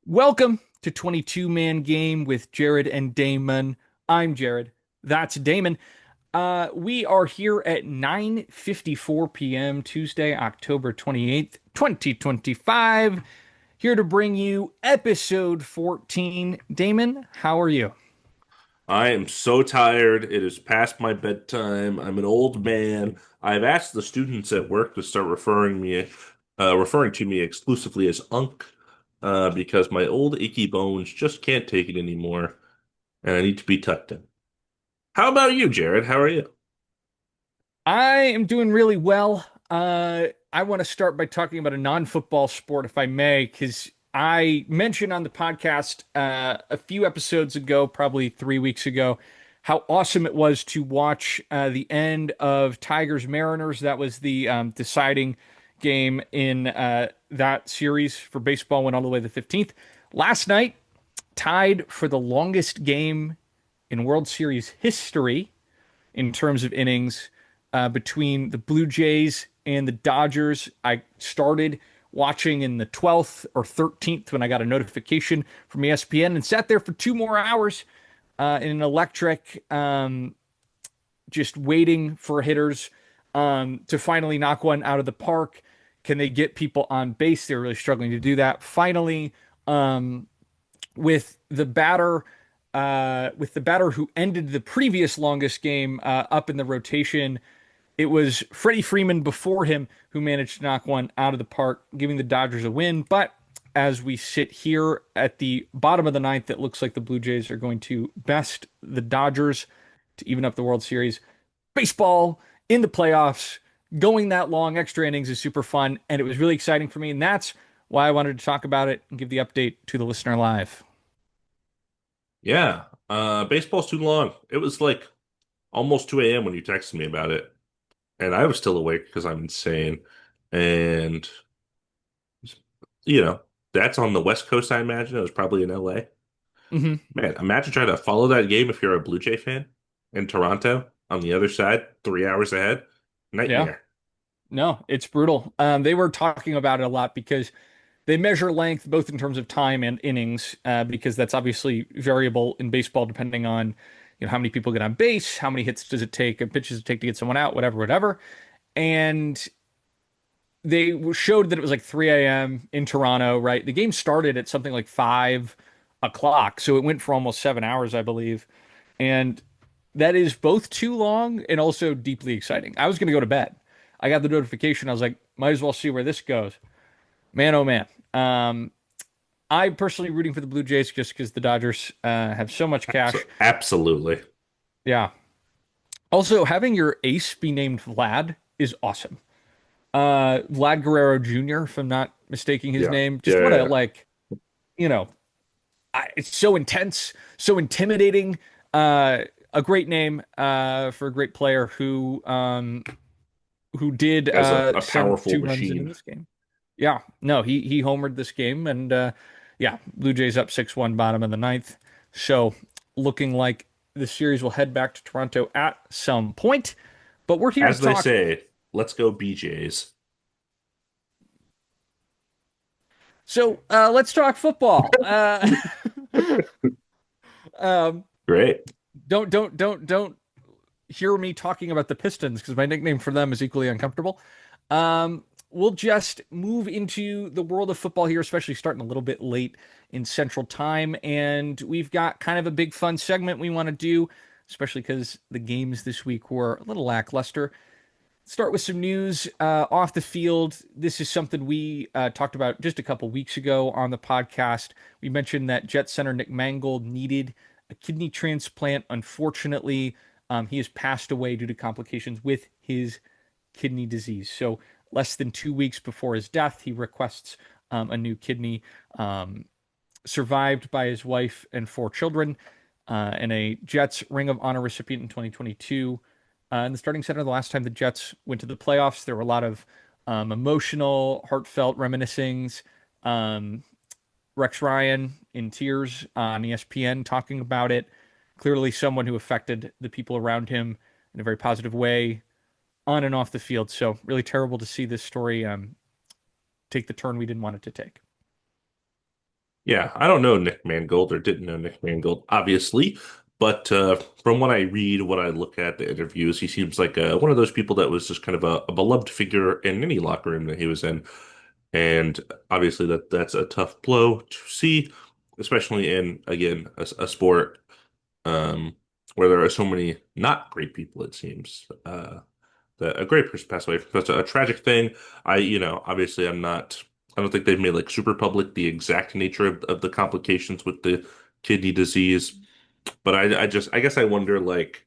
Welcome to 22 Man Game with Jared and Damon. I'm Jared. That's Damon. We are here at 9:54 p.m. Tuesday, October 28th, 2025. Here to bring you episode 14. Damon, how are you? I am so tired. It is past my bedtime. I'm an old man. I've asked the students at work to start referring to me exclusively as Unc, because my old achy bones just can't take it anymore, and I need to be tucked in. How about you, Jared? How are you? I am doing really well. I want to start by talking about a non-football sport, if I may, because I mentioned on the podcast a few episodes ago, probably 3 weeks ago, how awesome it was to watch the end of Tigers Mariners. That was the deciding game in that series for baseball, went all the way to the 15th. Last night, tied for the longest game in World Series history in terms of innings between the Blue Jays and the Dodgers. I started watching in the 12th or 13th when I got a notification from ESPN and sat there for 2 more hours in an electric, just waiting for hitters to finally knock one out of the park. Can they get people on base? They're really struggling to do that. Finally, um, with the batter who ended the previous longest game up in the rotation. It was Freddie Freeman before him who managed to knock one out of the park, giving the Dodgers a win. But as we sit here at the bottom of the ninth, it looks like the Blue Jays are going to best the Dodgers to even up the World Series. Baseball in the playoffs, going that long, extra innings is super fun, and it was really exciting for me. And that's why I wanted to talk about it and give the update to the listener live. Yeah, baseball's too long. It was like almost 2 a.m. when you texted me about it, and I was still awake because I'm insane. And you know, that's on the West Coast, I imagine. It was probably in LA. Mm-hmm. Man, imagine trying to follow that game if you're a Blue Jay fan in Toronto on the other side, 3 hours ahead. Yeah. Nightmare. No, it's brutal. They were talking about it a lot because they measure length both in terms of time and innings, because that's obviously variable in baseball depending on how many people get on base, how many hits does it take, and pitches it take to get someone out, whatever, whatever. And they showed that it was like 3 a.m. in Toronto, right? The game started at something like 5 o'clock, so it went for almost 7 hours, I believe. And that is both too long and also deeply exciting. I was going to go to bed. I got the notification. I was like, might as well see where this goes. Man, oh man. I'm personally rooting for the Blue Jays just because the Dodgers have so much cash. So absolutely. Yeah. Also, having your ace be named Vlad is awesome. Vlad Guerrero Jr., if I'm not mistaking his Yeah. name. Yeah. Just what a Yeah. you know, it's so intense, so intimidating. A great name for a great player who did As a send powerful 2 runs into machine. this game. Yeah, no, he homered this game, and yeah, Blue Jays up 6-1, bottom of the ninth. So looking like the series will head back to Toronto at some point. But we're here to As they talk. say, let's go BJs. So let's talk football. Um, Great. don't hear me talking about the Pistons because my nickname for them is equally uncomfortable. We'll just move into the world of football here, especially starting a little bit late in Central Time. And we've got kind of a big fun segment we want to do, especially because the games this week were a little lackluster. Start with some news off the field. This is something we talked about just a couple weeks ago on the podcast. We mentioned that Jet center Nick Mangold needed a kidney transplant. Unfortunately, he has passed away due to complications with his kidney disease. So, less than 2 weeks before his death, he requests a new kidney. Survived by his wife and 4 children, and a Jets Ring of Honor recipient in 2022. In the starting center, the last time the Jets went to the playoffs, there were a lot of emotional, heartfelt reminiscings. Um, Rex Ryan in tears on ESPN talking about it. Clearly, someone who affected the people around him in a very positive way on and off the field. So, really terrible to see this story take the turn we didn't want it to take. Yeah, I don't know Nick Mangold or didn't know Nick Mangold, obviously, but from what I read, what I look at the interviews, he seems like one of those people that was just kind of a beloved figure in any locker room that he was in, and obviously that's a tough blow to see, especially in again a sport um, where there are so many not great people. It seems that a great person passed away from such a tragic thing. Obviously, I'm not. I don't think they've made like super public the exact nature of the complications with the kidney disease. But I guess I wonder, like,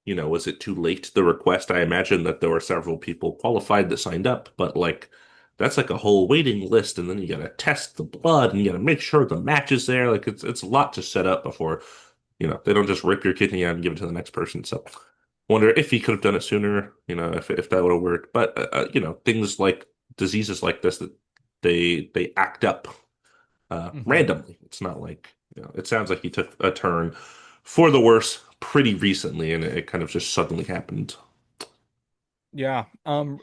was it too late, the request? I imagine that there were several people qualified that signed up, but like, that's like a whole waiting list, and then you gotta test the blood and you gotta make sure the match is there. Like, it's a lot to set up before, they don't just rip your kidney out and give it to the next person. So, wonder if he could have done it sooner, if that would have worked. But things like diseases like this that they act up Hmm. randomly. It's not like, it sounds like he took a turn for the worse pretty recently, and it kind of just suddenly happened. Yeah.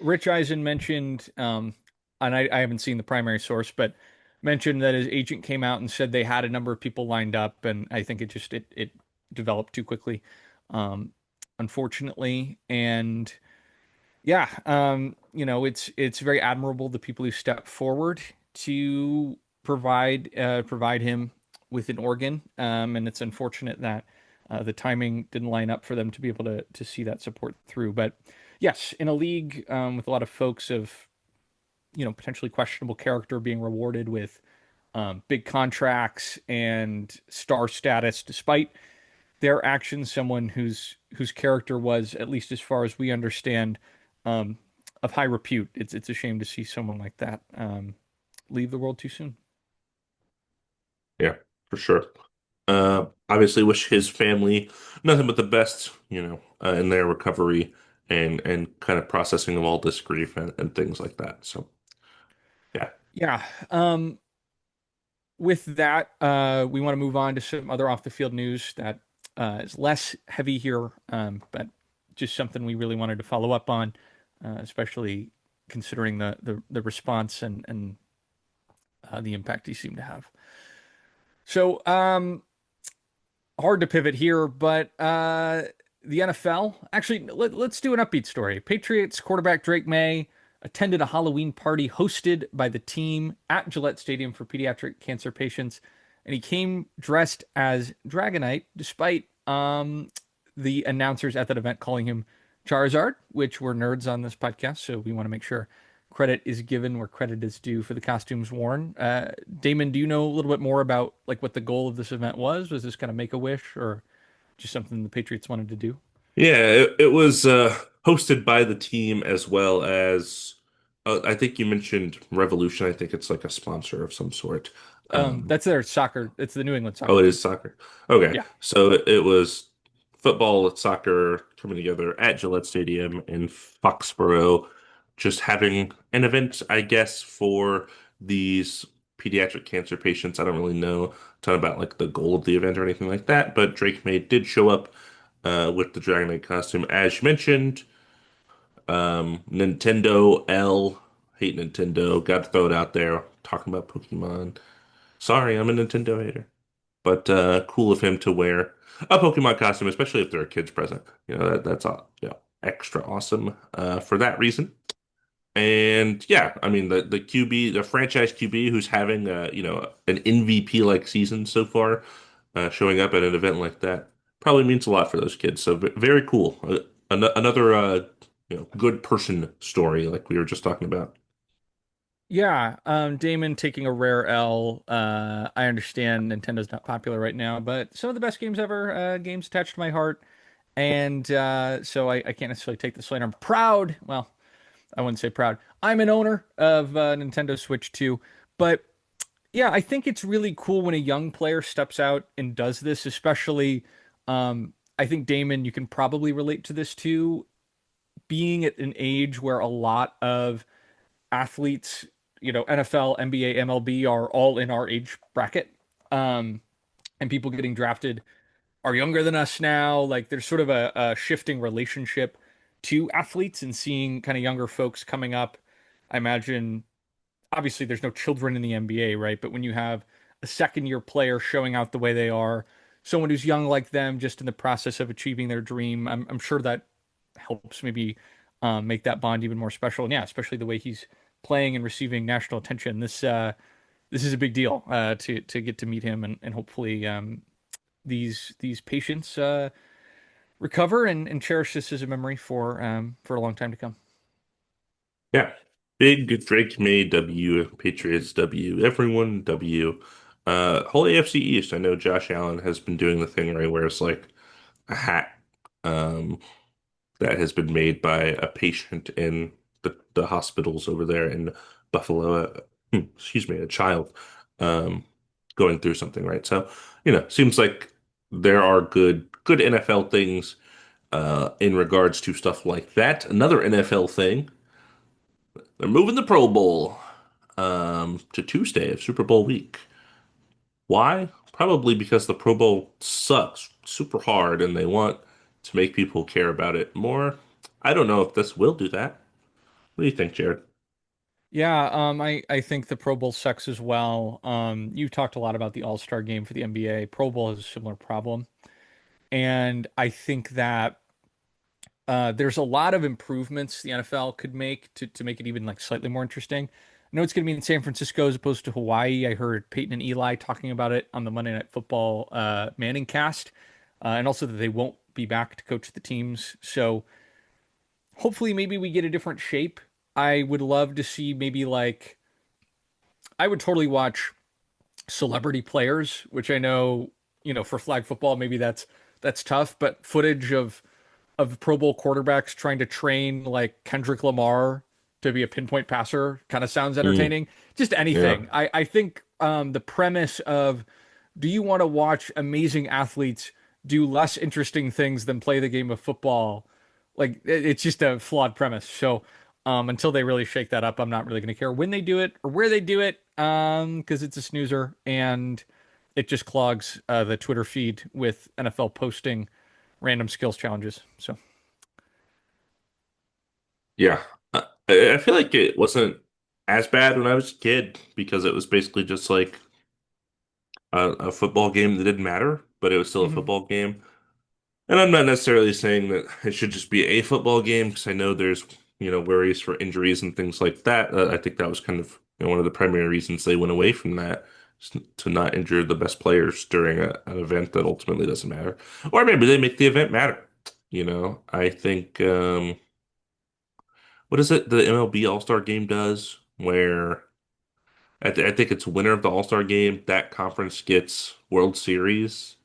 Rich Eisen mentioned, and I haven't seen the primary source, but mentioned that his agent came out and said they had a number of people lined up, and I think it developed too quickly, um, unfortunately. And yeah, it's very admirable the people who step forward to provide him with an organ, and it's unfortunate that the timing didn't line up for them to be able to see that support through. But yes, in a league with a lot of folks of potentially questionable character being rewarded with big contracts and star status, despite their actions, someone whose character was, at least as far as we understand, um, of high repute. It's a shame to see someone like that leave the world too soon. Yeah, for sure. Obviously, wish his family nothing but the best, in their recovery and kind of processing of all this grief and things like that. So, yeah. Yeah. With that, we want to move on to some other off the field news that is less heavy here, but just something we really wanted to follow up on, especially considering the response and the impact he seemed to have. So, hard to pivot here, but the NFL. Actually, let's do an upbeat story. Patriots quarterback Drake Maye attended a Halloween party hosted by the team at Gillette Stadium for pediatric cancer patients, and he came dressed as Dragonite, despite the announcers at that event calling him Charizard, which we're nerds on this podcast, so we want to make sure credit is given where credit is due for the costumes worn. Damon, do you know a little bit more about like what the goal of this event was? Was this kind of make a wish or just something the Patriots wanted to do? Yeah, it was hosted by the team as well as I think you mentioned Revolution. I think it's like a sponsor of some sort. Um, That's their soccer. It's the New England oh, soccer it is team. soccer. Okay, Yeah. so it was football, soccer coming together at Gillette Stadium in Foxborough, just having an event, I guess, for these pediatric cancer patients. I don't really know a ton about like the goal of the event or anything like that, but Drake May did show up with the Dragon Knight costume, as you mentioned. Nintendo L, hate Nintendo. Got to throw it out there. Talking about Pokemon. Sorry, I'm a Nintendo hater. But cool of him to wear a Pokemon costume, especially if there are kids present. That's all, extra awesome for that reason. And yeah, I mean the QB, the franchise QB who's having an MVP like season so far, showing up at an event like that probably means a lot for those kids. So very cool. Another good person story like we were just talking about. Yeah, Damon taking a rare L. I understand Nintendo's not popular right now, but some of the best games ever, games attached to my heart. And so I can't necessarily take the slander. I'm proud. Well, I wouldn't say proud. I'm an owner of Nintendo Switch 2. But yeah, I think it's really cool when a young player steps out and does this, especially I think Damon, you can probably relate to this too, being at an age where a lot of athletes, NFL, NBA, MLB are all in our age bracket. Um, and people getting drafted are younger than us now. Like there's sort of a shifting relationship to athletes and seeing kind of younger folks coming up. I imagine obviously there's no children in the NBA, right? But when you have a second year player showing out the way they are, someone who's young like them, just in the process of achieving their dream. I'm sure that helps maybe make that bond even more special. And yeah, especially the way he's playing and receiving national attention. This is a big deal to get to meet him, and hopefully these patients recover and cherish this as a memory for a long time to come. Yeah. Big Drake May W, Patriots W, everyone W. Whole AFC East. I know Josh Allen has been doing the thing right where it's like a hat um, that has been made by a patient in the hospitals over there in Buffalo. Excuse me, a child um, going through something, right? So, seems like there are good NFL things in regards to stuff like that. Another NFL thing, they're moving the Pro Bowl to Tuesday of Super Bowl week. Why? Probably because the Pro Bowl sucks super hard and they want to make people care about it more. I don't know if this will do that. What do you think, Jared? Yeah, I think the Pro Bowl sucks as well. You talked a lot about the All-Star game for the NBA. Pro Bowl has a similar problem, and I think that there's a lot of improvements the NFL could make to make it even like slightly more interesting. I know it's going to be in San Francisco as opposed to Hawaii. I heard Peyton and Eli talking about it on the Monday Night Football Manning cast, and also that they won't be back to coach the teams. So hopefully, maybe we get a different shape. I would love to see maybe like I would totally watch celebrity players, which I know, for flag football, maybe that's tough, but footage of Pro Bowl quarterbacks trying to train like Kendrick Lamar to be a pinpoint passer kind of sounds Mm, entertaining. Just yeah. anything. I think the premise of do you want to watch amazing athletes do less interesting things than play the game of football? Like it's just a flawed premise. So until they really shake that up, I'm not really going to care when they do it or where they do it, because it's a snoozer and it just clogs the Twitter feed with NFL posting random skills challenges. So Yeah. I feel like it wasn't as bad when I was a kid because it was basically just like a football game that didn't matter, but it was still a mhm. football game. And I'm not necessarily saying that it should just be a football game because I know there's, worries for injuries and things like that. I think that was kind of, one of the primary reasons they went away from that, to not injure the best players during an event that ultimately doesn't matter. Or maybe they make the event matter. I think, what is it the MLB All-Star Game does where I think it's winner of the All-Star Game, that conference gets World Series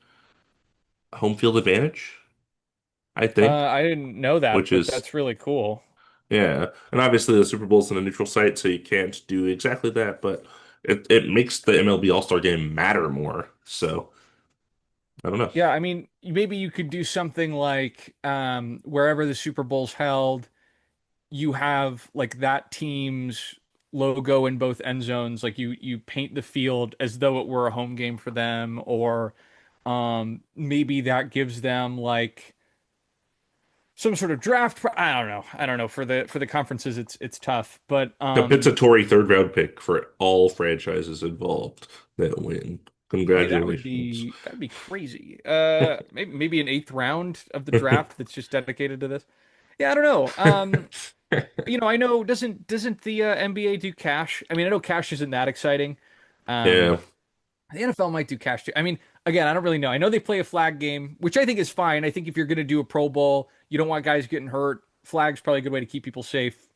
home field advantage, I think, I didn't know that, which but is that's really cool. yeah, and obviously the Super Bowl's in a neutral site, so you can't do exactly that, but it makes the MLB All-Star Game matter more. So I don't know. Yeah, I mean, maybe you could do something like wherever the Super Bowl's held, you have like that team's logo in both end zones. Like you paint the field as though it were a home game for them, or maybe that gives them like some sort of draft. I don't know. I don't know. For the conferences, it's tough, but Compensatory third round pick for all franchises involved that win. hey, Congratulations. that'd be crazy. Maybe an eighth round of the draft that's just dedicated to this. Yeah, I don't know. I know doesn't the NBA do cash? I mean, I know cash isn't that exciting. Um, Yeah. the NFL might do cash too. I mean, again, I don't really know. I know they play a flag game, which I think is fine. I think if you're going to do a Pro Bowl, you don't want guys getting hurt. Flag's probably a good way to keep people safe.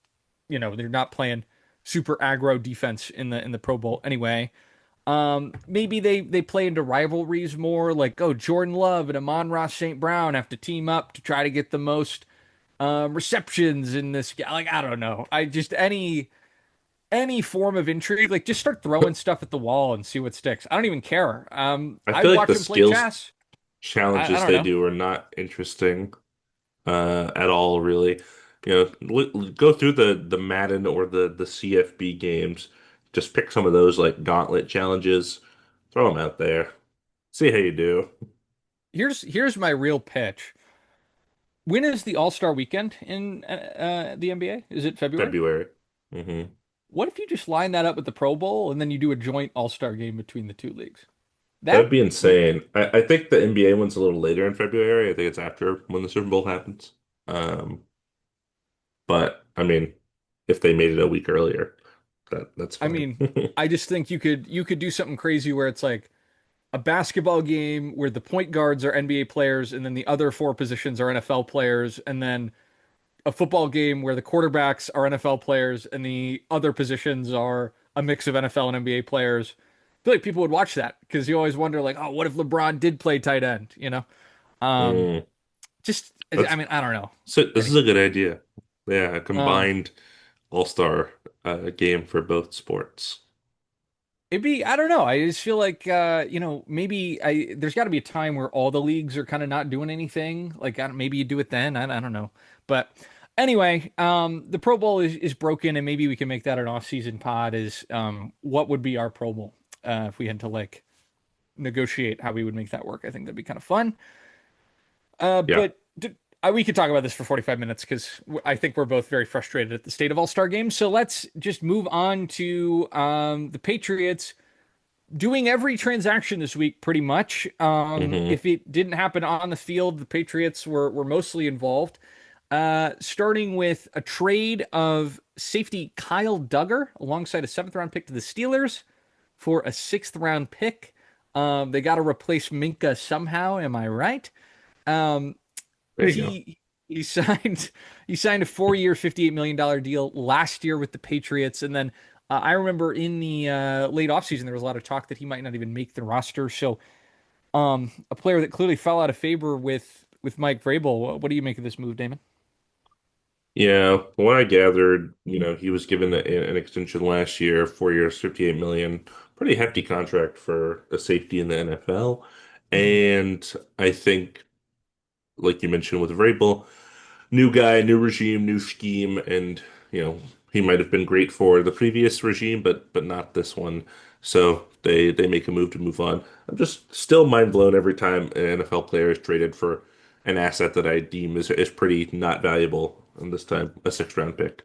They're not playing super aggro defense in the Pro Bowl anyway. Maybe they play into rivalries more, like Jordan Love and Amon-Ra St. Brown have to team up to try to get the most receptions in this. Like I don't know. I just any form of intrigue, like just start throwing stuff at the wall and see what sticks. I don't even care. I I'd feel like watch the him play skills chess. I challenges don't they know. do are not interesting at all, really. Go through the Madden or the CFB games. Just pick some of those like gauntlet challenges, throw them out there, see how you do. Here's my real pitch. When is the All-Star weekend in the NBA? Is it February? February. Hmm. What if you just line that up with the Pro Bowl and then you do a joint All-Star game between the two leagues? That'd That be would, insane. I think the NBA one's a little later in February. I think it's after when the Super Bowl happens. But I mean, if they made it a week earlier, that's I fine. mean, I just think you could do something crazy where it's like a basketball game where the point guards are NBA players and then the other four positions are NFL players, and then a football game where the quarterbacks are NFL players and the other positions are a mix of NFL and NBA players. I feel like people would watch that because you always wonder, like, oh, what if LeBron did play tight end? Um, Mm, just, I that's mean, I don't know. so. This is Anyway, a good idea. Yeah, a um, combined all-star game for both sports. it'd be, I don't know. I just feel like, maybe there's got to be a time where all the leagues are kind of not doing anything. Like, maybe you do it then. I don't know. But anyway, the Pro Bowl is broken, and maybe we can make that an off-season pod. What would be our Pro Bowl if we had to like negotiate how we would make that work? I think that'd be kind of fun. Yeah. We could talk about this for 45 minutes because I think we're both very frustrated at the state of All-Star games. So let's just move on to the Patriots doing every transaction this week, pretty much. Hmm. If it didn't happen on the field, the Patriots were mostly involved. Starting with a trade of safety Kyle Duggar alongside a seventh round pick to the Steelers for a sixth round pick. They got to replace Minka somehow. Am I right? Um, There you go. he signed he signed a 4 year, $58 million deal last year with the Patriots, and then I remember in the late offseason there was a lot of talk that he might not even make the roster. So a player that clearly fell out of favor with Mike Vrabel. What do you make of this move, Damon? Yeah, from what I gathered, he was given an extension last year, 4 years, 58 million, pretty hefty contract for a safety in the NFL. Mhm. And I think, like you mentioned with Vrabel, new guy, new regime, new scheme, and you know he might have been great for the previous regime, but not this one. So they make a move to move on. I'm just still mind blown every time an NFL player is traded for an asset that I deem is pretty not valuable. And this time, a sixth round pick.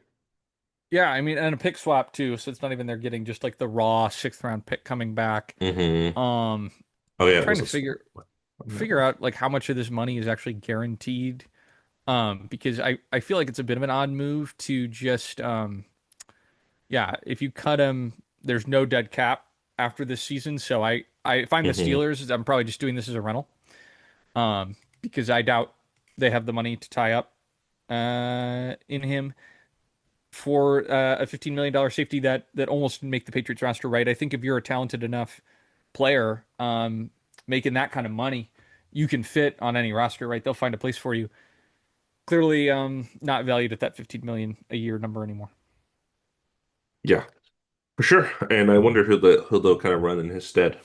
Yeah, I mean, and a pick swap too, so it's not even they're getting just like the raw sixth round pick coming back. Hmm. Um, Oh yeah, it Trying was to a figure swap on that figure one. out like how much of this money is actually guaranteed. Because I feel like it's a bit of an odd move to just yeah, if you cut him, there's no dead cap after this season. So I if I'm the Hmm. Steelers, I'm probably just doing this as a rental. Because I doubt they have the money to tie up in him for a $15 million safety that almost make the Patriots roster, right? I think if you're a talented enough player, making that kind of money, you can fit on any roster, right? They'll find a place for you. Clearly, not valued at that 15 million a year number anymore. Yeah, for sure. And I wonder who they'll kind of run in his stead.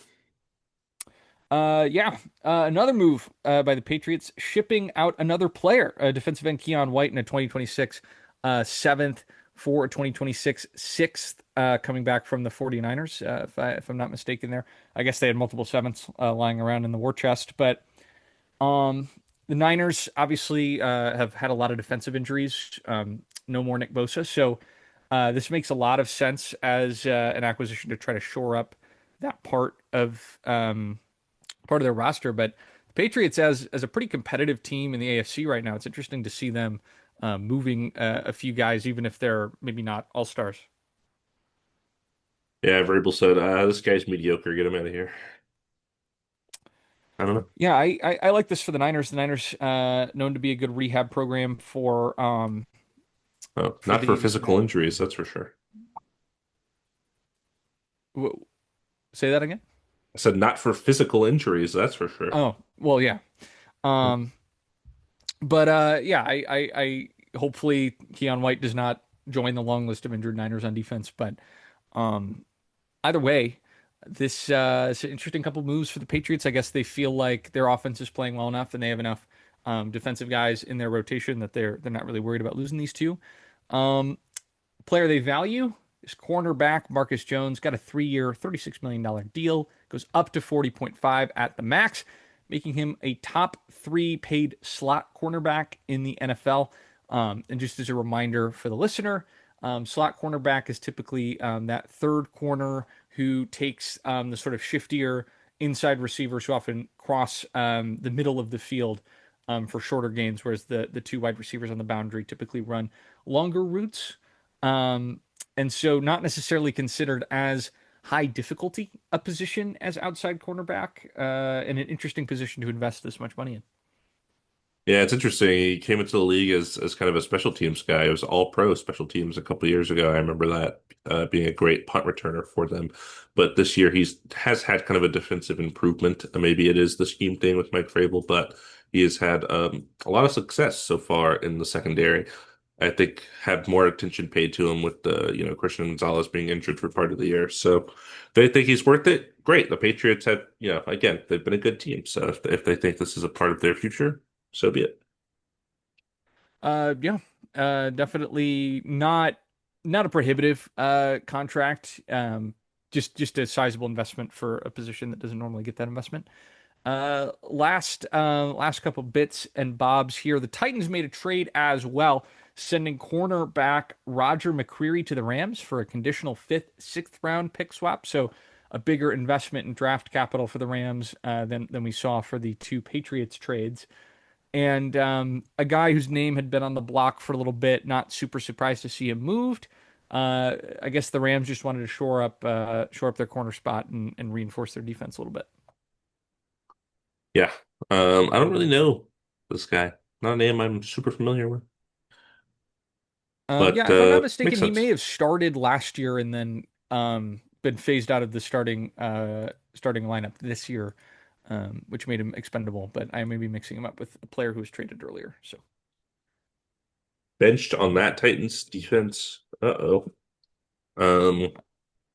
Yeah. Another move by the Patriots, shipping out another player, defensive end Keon White in a 2026 seventh for a 2026 sixth, coming back from the 49ers, if I'm not mistaken there. I guess they had multiple sevenths lying around in the war chest, but um, the Niners obviously have had a lot of defensive injuries. No more Nick Bosa, so this makes a lot of sense as an acquisition to try to shore up that part of their roster. But the Patriots, as a pretty competitive team in the AFC right now, it's interesting to see them moving a few guys, even if they're maybe not all stars. Yeah, Vrabel said, "This guy's mediocre. Get him out of here." I don't know. Yeah, I like this for the Niners. The Niners known to be a good rehab program Oh, for not for the. physical injuries, that's for sure. Say that again. I said not for physical injuries, that's for sure. Oh well, yeah. Um, but yeah, I hopefully Keon White does not join the long list of injured Niners on defense. But um, either way, this is an interesting couple moves for the Patriots. I guess they feel like their offense is playing well enough, and they have enough defensive guys in their rotation that they're not really worried about losing these two. Um, Player they value is cornerback Marcus Jones. Got a 3 year, $36 million deal. Goes up to 40.5 at the max, making him a top three paid slot cornerback in the NFL. And just as a reminder for the listener, Slot cornerback is typically that third corner who takes the sort of shiftier inside receivers who often cross the middle of the field for shorter gains, whereas the two wide receivers on the boundary typically run longer routes. Um, and so not necessarily considered as high difficulty a position as outside cornerback, and an interesting position to invest this much money in. Yeah, it's interesting. He came into the league as kind of a special teams guy. He was all pro special teams a couple of years ago. I remember that being a great punt returner for them. But this year he's has had kind of a defensive improvement. Maybe it is the scheme thing with Mike Vrabel, but he has had a lot of success so far in the secondary. I think had more attention paid to him with Christian Gonzalez being injured for part of the year. So they think he's worth it. Great. The Patriots have, again, they've been a good team. So if they think this is a part of their future, so be it. Yeah, definitely not a prohibitive contract. Just a sizable investment for a position that doesn't normally get that investment. Last couple bits and bobs here. The Titans made a trade as well, sending cornerback Roger McCreary to the Rams for a conditional fifth, sixth round pick swap. So a bigger investment in draft capital for the Rams than we saw for the two Patriots trades. And a guy whose name had been on the block for a little bit, not super surprised to see him moved. I guess the Rams just wanted to shore up their corner spot and reinforce their defense a little bit. Yeah. I don't really know this guy. Not a name I'm super familiar with, but Yeah, if I'm not makes mistaken, he may sense. have started last year and then been phased out of the starting lineup this year, which made him expendable. But I may be mixing him up with a player who was traded earlier. So Benched on that Titans defense. Uh-oh. Um,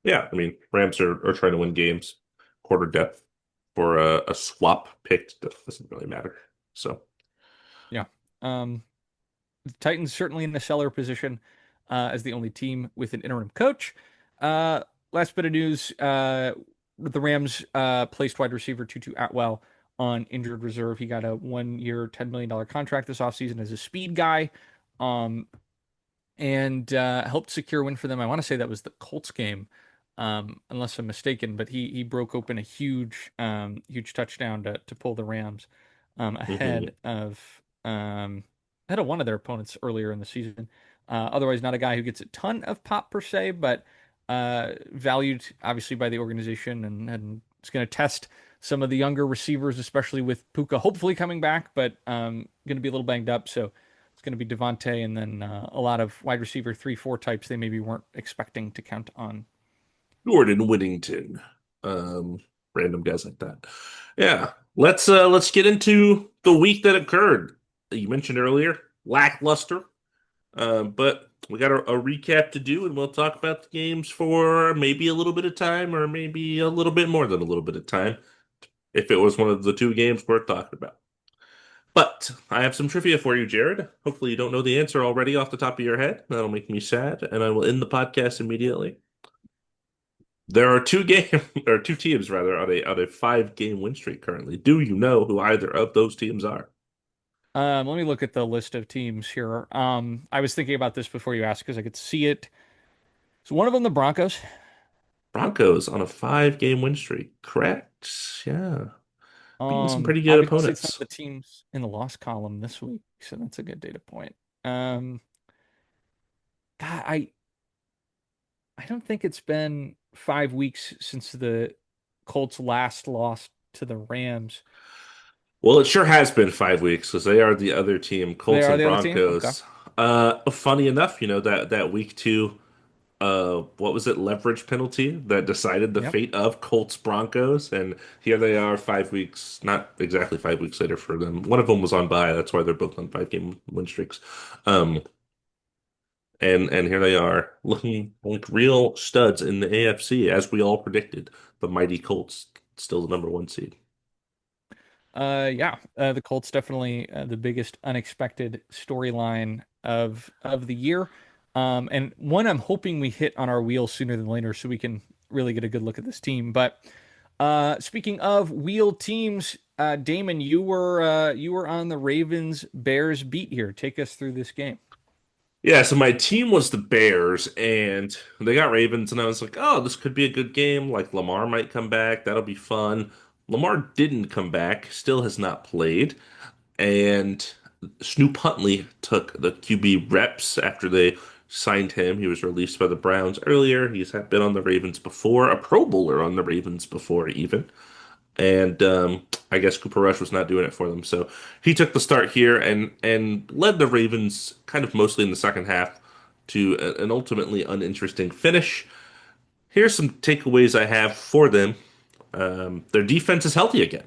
yeah, I mean, Rams are trying to win games. Quarter depth for a swap pick doesn't really matter. So yeah, the Titans certainly in the seller position as the only team with an interim coach. Uh, Last bit of news: the Rams placed wide receiver Tutu Atwell on injured reserve. He got a 1 year, $10 million contract this offseason as a speed guy. Um, and helped secure a win for them. I want to say that was the Colts game, unless I'm mistaken. But he broke open a huge touchdown to pull the Rams mhm. ahead of one of their opponents earlier in the season. Otherwise, not a guy who gets a ton of pop per se, but valued obviously by the organization, and it's going to test some of the younger receivers, especially with Puka hopefully coming back, but going to be a little banged up. So it's going to be Devontae and then a lot of wide receiver 3-4 types they maybe weren't expecting to count on. Jordan Whittington. Um, Random guys like that. Yeah. Let's get into the week that occurred. You mentioned earlier, lackluster. But we got a recap to do, and we'll talk about the games for maybe a little bit of time, or maybe a little bit more than a little bit of time, if it was one of the two games worth talking about. But I have some trivia for you, Jared. Hopefully, you don't know the answer already off the top of your head. That'll make me sad, and I will end the podcast immediately. There are two game or two teams rather on a 5 game win streak currently. Do you know who either of those teams are? Let me look at the list of teams here. I was thinking about this before you asked because I could see it. So one of them, the Broncos. Broncos on a 5 game win streak. Correct. Yeah. Beating some pretty good Obviously it's not opponents. the teams in the loss column this week, so that's a good data point. Um, God, I don't think it's been 5 weeks since the Colts last lost to the Rams. Well, it sure has been 5 weeks because they are the other team, They Colts are and the other team. Okay. Broncos. Funny enough, that week two, what was it, leverage penalty that decided the Yep. fate of Colts Broncos, and here they are 5 weeks, not exactly 5 weeks later for them. One of them was on bye, that's why they're both on 5 game win streaks. Um, and here they are, looking like real studs in the AFC, as we all predicted. The mighty Colts still the number one seed. Yeah, the Colts definitely the biggest unexpected storyline of the year, and one I'm hoping we hit on our wheel sooner than later, so we can really get a good look at this team. But speaking of wheel teams, Damon, you were on the Ravens Bears beat here. Take us through this game. Yeah, so my team was the Bears, and they got Ravens, and I was like, oh, this could be a good game. Like Lamar might come back. That'll be fun. Lamar didn't come back, still has not played. And Snoop Huntley took the QB reps after they signed him. He was released by the Browns earlier. He's had been on the Ravens before, a Pro Bowler on the Ravens before, even. And I guess Cooper Rush was not doing it for them. So he took the start here and led the Ravens kind of mostly in the second half to an ultimately uninteresting finish. Here's some takeaways I have for them. Their defense is healthy again.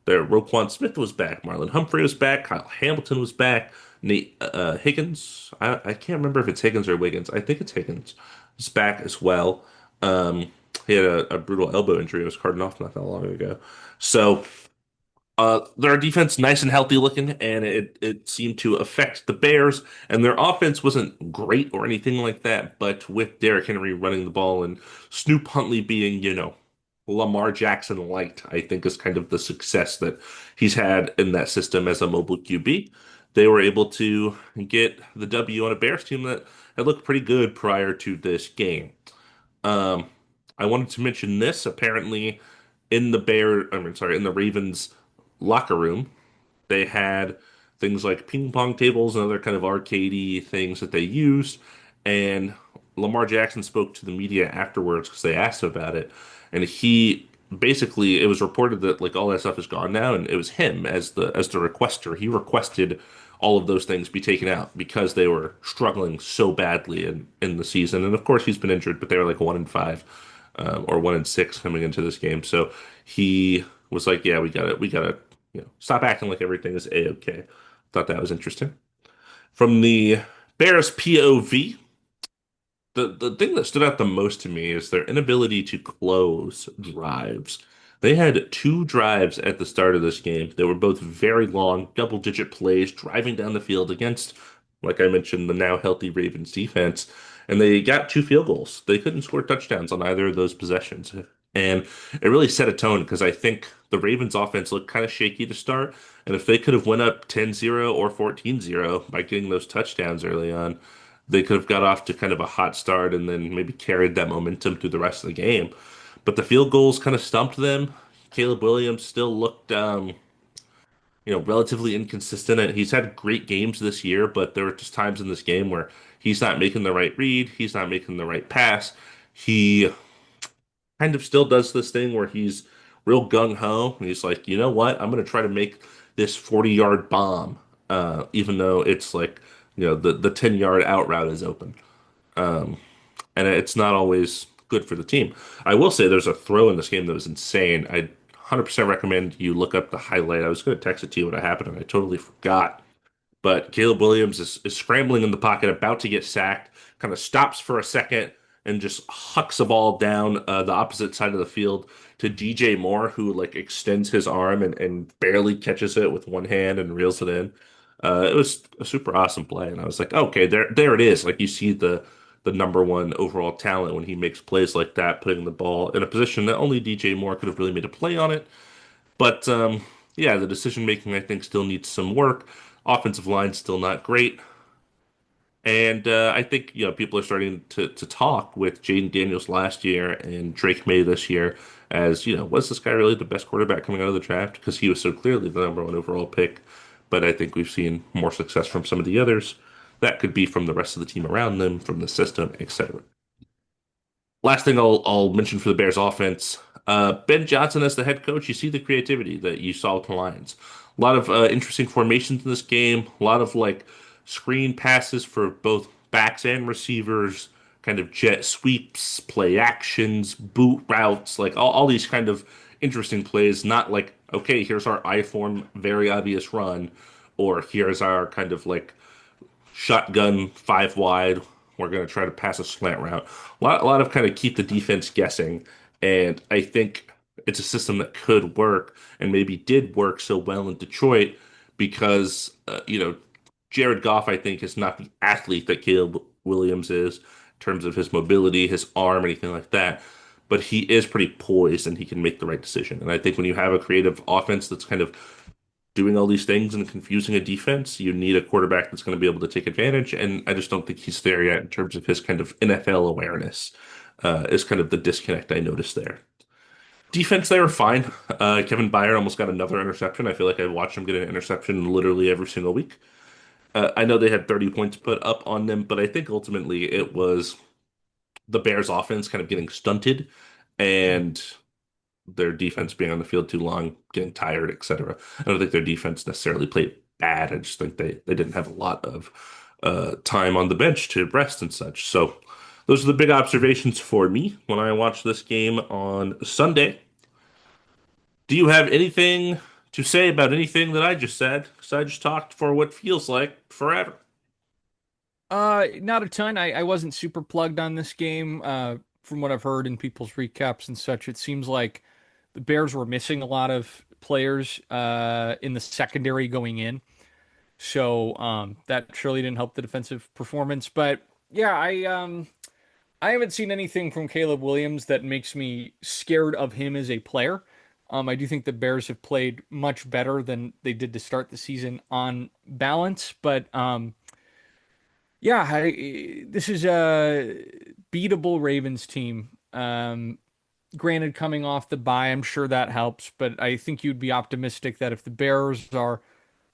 Their Roquan Smith was back. Marlon Humphrey was back. Kyle Hamilton was back. Nate Higgins. I can't remember if it's Higgins or Wiggins. I think it's Higgins. Is back as well. Um, he had a brutal elbow injury. It was carted off not that long ago. So their defense nice and healthy looking, and it seemed to affect the Bears. And their offense wasn't great or anything like that, but with Derrick Henry running the ball and Snoop Huntley being, Lamar Jackson light, I think is kind of the success that he's had in that system as a mobile QB. They were able to get the W on a Bears team that had looked pretty good prior to this game. Um, I wanted to mention this. Apparently, in the Ravens locker room, they had things like ping pong tables and other kind of arcadey things that they used. And Lamar Jackson spoke to the media afterwards because they asked him about it. And he basically, it was reported that like all that stuff is gone now, and it was him as the requester. He requested all of those things be taken out because they were struggling so badly in the season. And of course, he's been injured, but they were like 1-5 or 1-6 coming into this game. So he was like, "Yeah, we got to stop acting like everything is a-okay." Thought that was interesting. From the Bears POV, the thing that stood out the most to me is their inability to close drives. They had two drives at the start of this game. They were both very long, double-digit plays, driving down the field against, like I mentioned, the now healthy Ravens defense, and they got two field goals. They couldn't score touchdowns on either of those possessions. And it really set a tone because I think the Ravens offense looked kind of shaky to start. And if they could have went up 10-0 or 14-0 by getting those touchdowns early on, they could have got off to kind of a hot start and then maybe carried that momentum through the rest of the game. But the field goals kind of stumped them. Caleb Williams still looked, relatively inconsistent. And he's had great games this year, but there were just times in this game where he's not making the right read, he's not making the right pass. He kind of still does this thing where he's real gung ho, and he's like, you know what, I'm going to try to make this 40-yard bomb, even though it's like, the 10-yard out route is open. Um, and it's not always good for the team. I will say there's a throw in this game that was insane. I 100% recommend you look up the highlight. I was going to text it to you when it happened, and I totally forgot. But Caleb Williams is scrambling in the pocket, about to get sacked, kind of stops for a second and just hucks a ball down the opposite side of the field to DJ Moore, who like extends his arm and barely catches it with one hand and reels it in. It was a super awesome play, and I was like, okay, there it is. Like you see the number one overall talent when he makes plays like that, putting the ball in a position that only DJ Moore could have really made a play on it. But yeah, the decision making I think still needs some work. Offensive line still not great. And I think people are starting to talk with Jaden Daniels last year and Drake Maye this year as was this guy really the best quarterback coming out of the draft? Because he was so clearly the number one overall pick. But I think we've seen more success from some of the others. That could be from the rest of the team around them, from the system, etc. Last thing I'll mention for the Bears offense, Ben Johnson as the head coach, you see the creativity that you saw with the Lions. A lot of interesting formations in this game, a lot of like screen passes for both backs and receivers, kind of jet sweeps, play actions, boot routes, like all these kind of interesting plays, not like, okay, here's our I form, very obvious run, or here's our kind of like shotgun five wide. We're going to try to pass a slant route. A lot of kind of keep the defense guessing. And I think it's a system that could work and maybe did work so well in Detroit because, Jared Goff, I think, is not the athlete that Caleb Williams is in terms of his mobility, his arm, anything like that. But he is pretty poised and he can make the right decision. And I think when you have a creative offense that's kind of doing all these things and confusing a defense, you need a quarterback that's going to be able to take advantage. And I just don't think he's there yet in terms of his kind of NFL awareness, is kind of the disconnect I noticed there. Defense, they were fine. Kevin Byard almost got another interception. I feel like I watched him get an interception literally every single week. I know they had 30 points put up on them, but I think ultimately it was the Bears offense kind of getting stunted and their defense being on the field too long, getting tired, etc. I don't think their defense necessarily played bad. I just think they didn't have a lot of time on the bench to rest and such. So those are the big observations for me when I watched this game on Sunday. Do you have anything to say about anything that I just said? Because I just talked for what feels like forever. Not a ton. I wasn't super plugged on this game. From what I've heard in people's recaps and such, it seems like the Bears were missing a lot of players in the secondary going in. So that surely didn't help the defensive performance. But yeah, I haven't seen anything from Caleb Williams that makes me scared of him as a player. I do think the Bears have played much better than they did to start the season on balance, but yeah, this is a beatable Ravens team. Granted, coming off the bye, I'm sure that helps, but I think you'd be optimistic that if the Bears are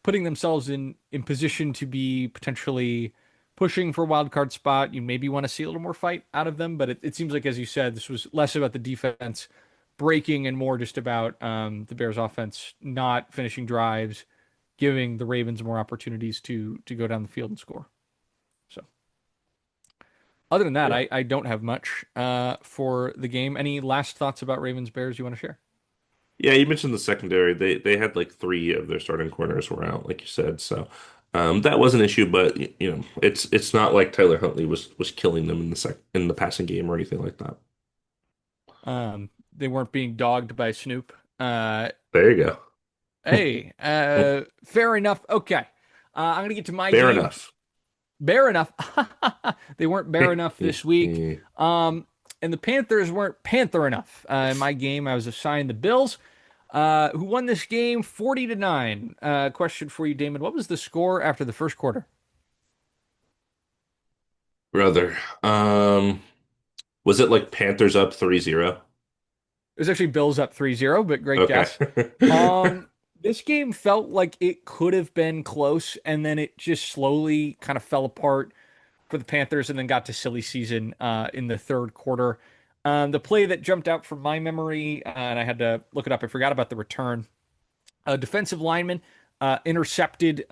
putting themselves in position to be potentially pushing for a wild card spot, you maybe want to see a little more fight out of them. But it seems like, as you said, this was less about the defense breaking and more just about the Bears offense not finishing drives, giving the Ravens more opportunities to go down the field and score. So other than that, Yeah. I don't have much for the game. Any last thoughts about Ravens Bears you want to share? Yeah, you mentioned the secondary. They had like three of their starting corners were out, like you said. So that was an issue, but it's not like Tyler Huntley was killing them in the passing game or anything like that. They weren't being dogged by Snoop. There you Hey, go. fair enough. Okay. I'm gonna get to my Fair game. enough. Bare enough. They weren't bare enough this week. And the Panthers weren't Panther enough. In my game, I was assigned the Bills, who won this game 40-9. Question for you, Damon. What was the score after the first quarter? Brother. Was it like Panthers up 3-0? It was actually Bills up 3-0, but great Okay. guess. This game felt like it could have been close, and then it just slowly kind of fell apart for the Panthers and then got to silly season in the third quarter. The play that jumped out from my memory, and I had to look it up, I forgot about the return. A defensive lineman intercepted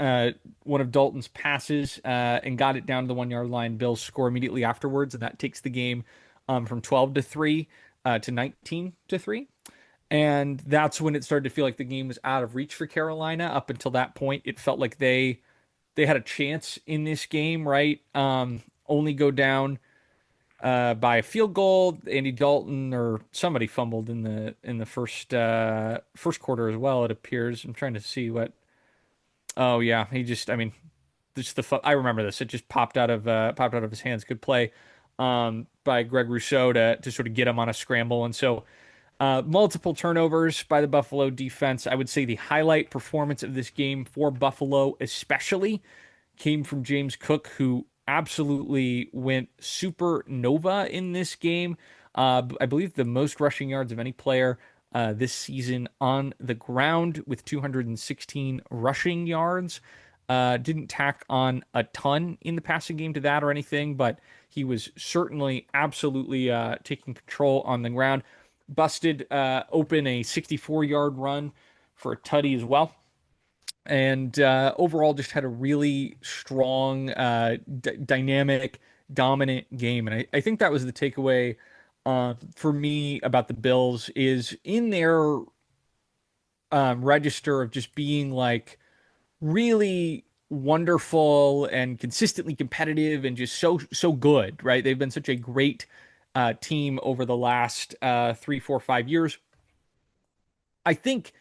one of Dalton's passes and got it down to the 1 yard line. Bills score immediately afterwards, and that takes the game from 12-3 to 19-3. And that's when it started to feel like the game was out of reach for Carolina. Up until that point, it felt like they had a chance in this game, right? Only go down by a field goal. Andy Dalton or somebody fumbled in the first quarter as well. It appears. I'm trying to see what. Oh yeah, he just. I mean, just I remember this. It just popped out of his hands. Good play by Greg Rousseau to sort of get him on a scramble, and so multiple turnovers by the Buffalo defense. I would say the highlight performance of this game for Buffalo, especially, came from James Cook, who absolutely went supernova in this game. I believe the most rushing yards of any player this season on the ground with 216 rushing yards. Didn't tack on a ton in the passing game to that or anything, but he was certainly absolutely taking control on the ground. Busted open a 64-yard run for a tutty as well. And overall, just had a really strong, dynamic, dominant game. And I think that was the takeaway for me about the Bills is in their register of just being like really wonderful and consistently competitive and just so good, right? They've been such a great team over the last 3, 4, 5 years. I think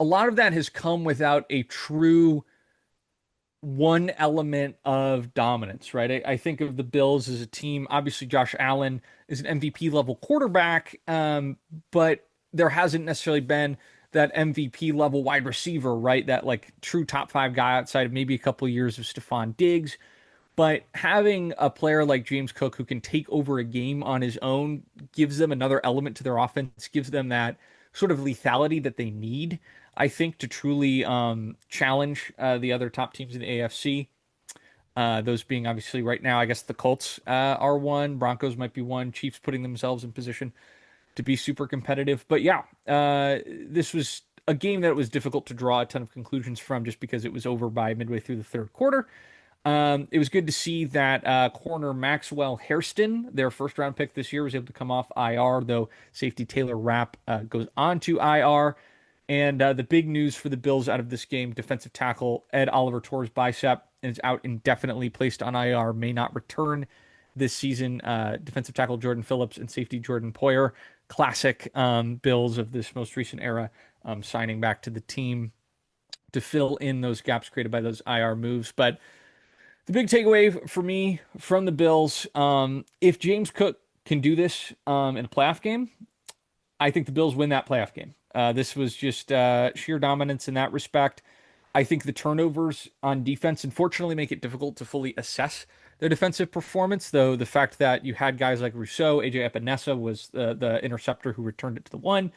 a lot of that has come without a true one element of dominance, right? I think of the Bills as a team. Obviously, Josh Allen is an MVP level quarterback, but there hasn't necessarily been that MVP level wide receiver, right? That like true top five guy outside of maybe a couple of years of Stephon Diggs. But having a player like James Cook who can take over a game on his own gives them another element to their offense, gives them that sort of lethality that they need, I think, to truly challenge the other top teams in the AFC. Those being obviously right now, I guess the Colts are one, Broncos might be one, Chiefs putting themselves in position to be super competitive. But yeah, this was a game that was difficult to draw a ton of conclusions from just because it was over by midway through the third quarter. It was good to see that corner Maxwell Hairston, their first round pick this year, was able to come off IR, though safety Taylor Rapp goes on to IR. And the big news for the Bills out of this game, defensive tackle Ed Oliver tore his bicep and is out indefinitely, placed on IR, may not return this season. Defensive tackle Jordan Phillips and safety Jordan Poyer, classic Bills of this most recent era, signing back to the team to fill in those gaps created by those IR moves. But the big takeaway for me from the Bills, if James Cook can do this in a playoff game, I think the Bills win that playoff game. This was just sheer dominance in that respect. I think the turnovers on defense, unfortunately, make it difficult to fully assess their defensive performance, though the fact that you had guys like Rousseau, AJ Epinesa was the interceptor who returned it to the one.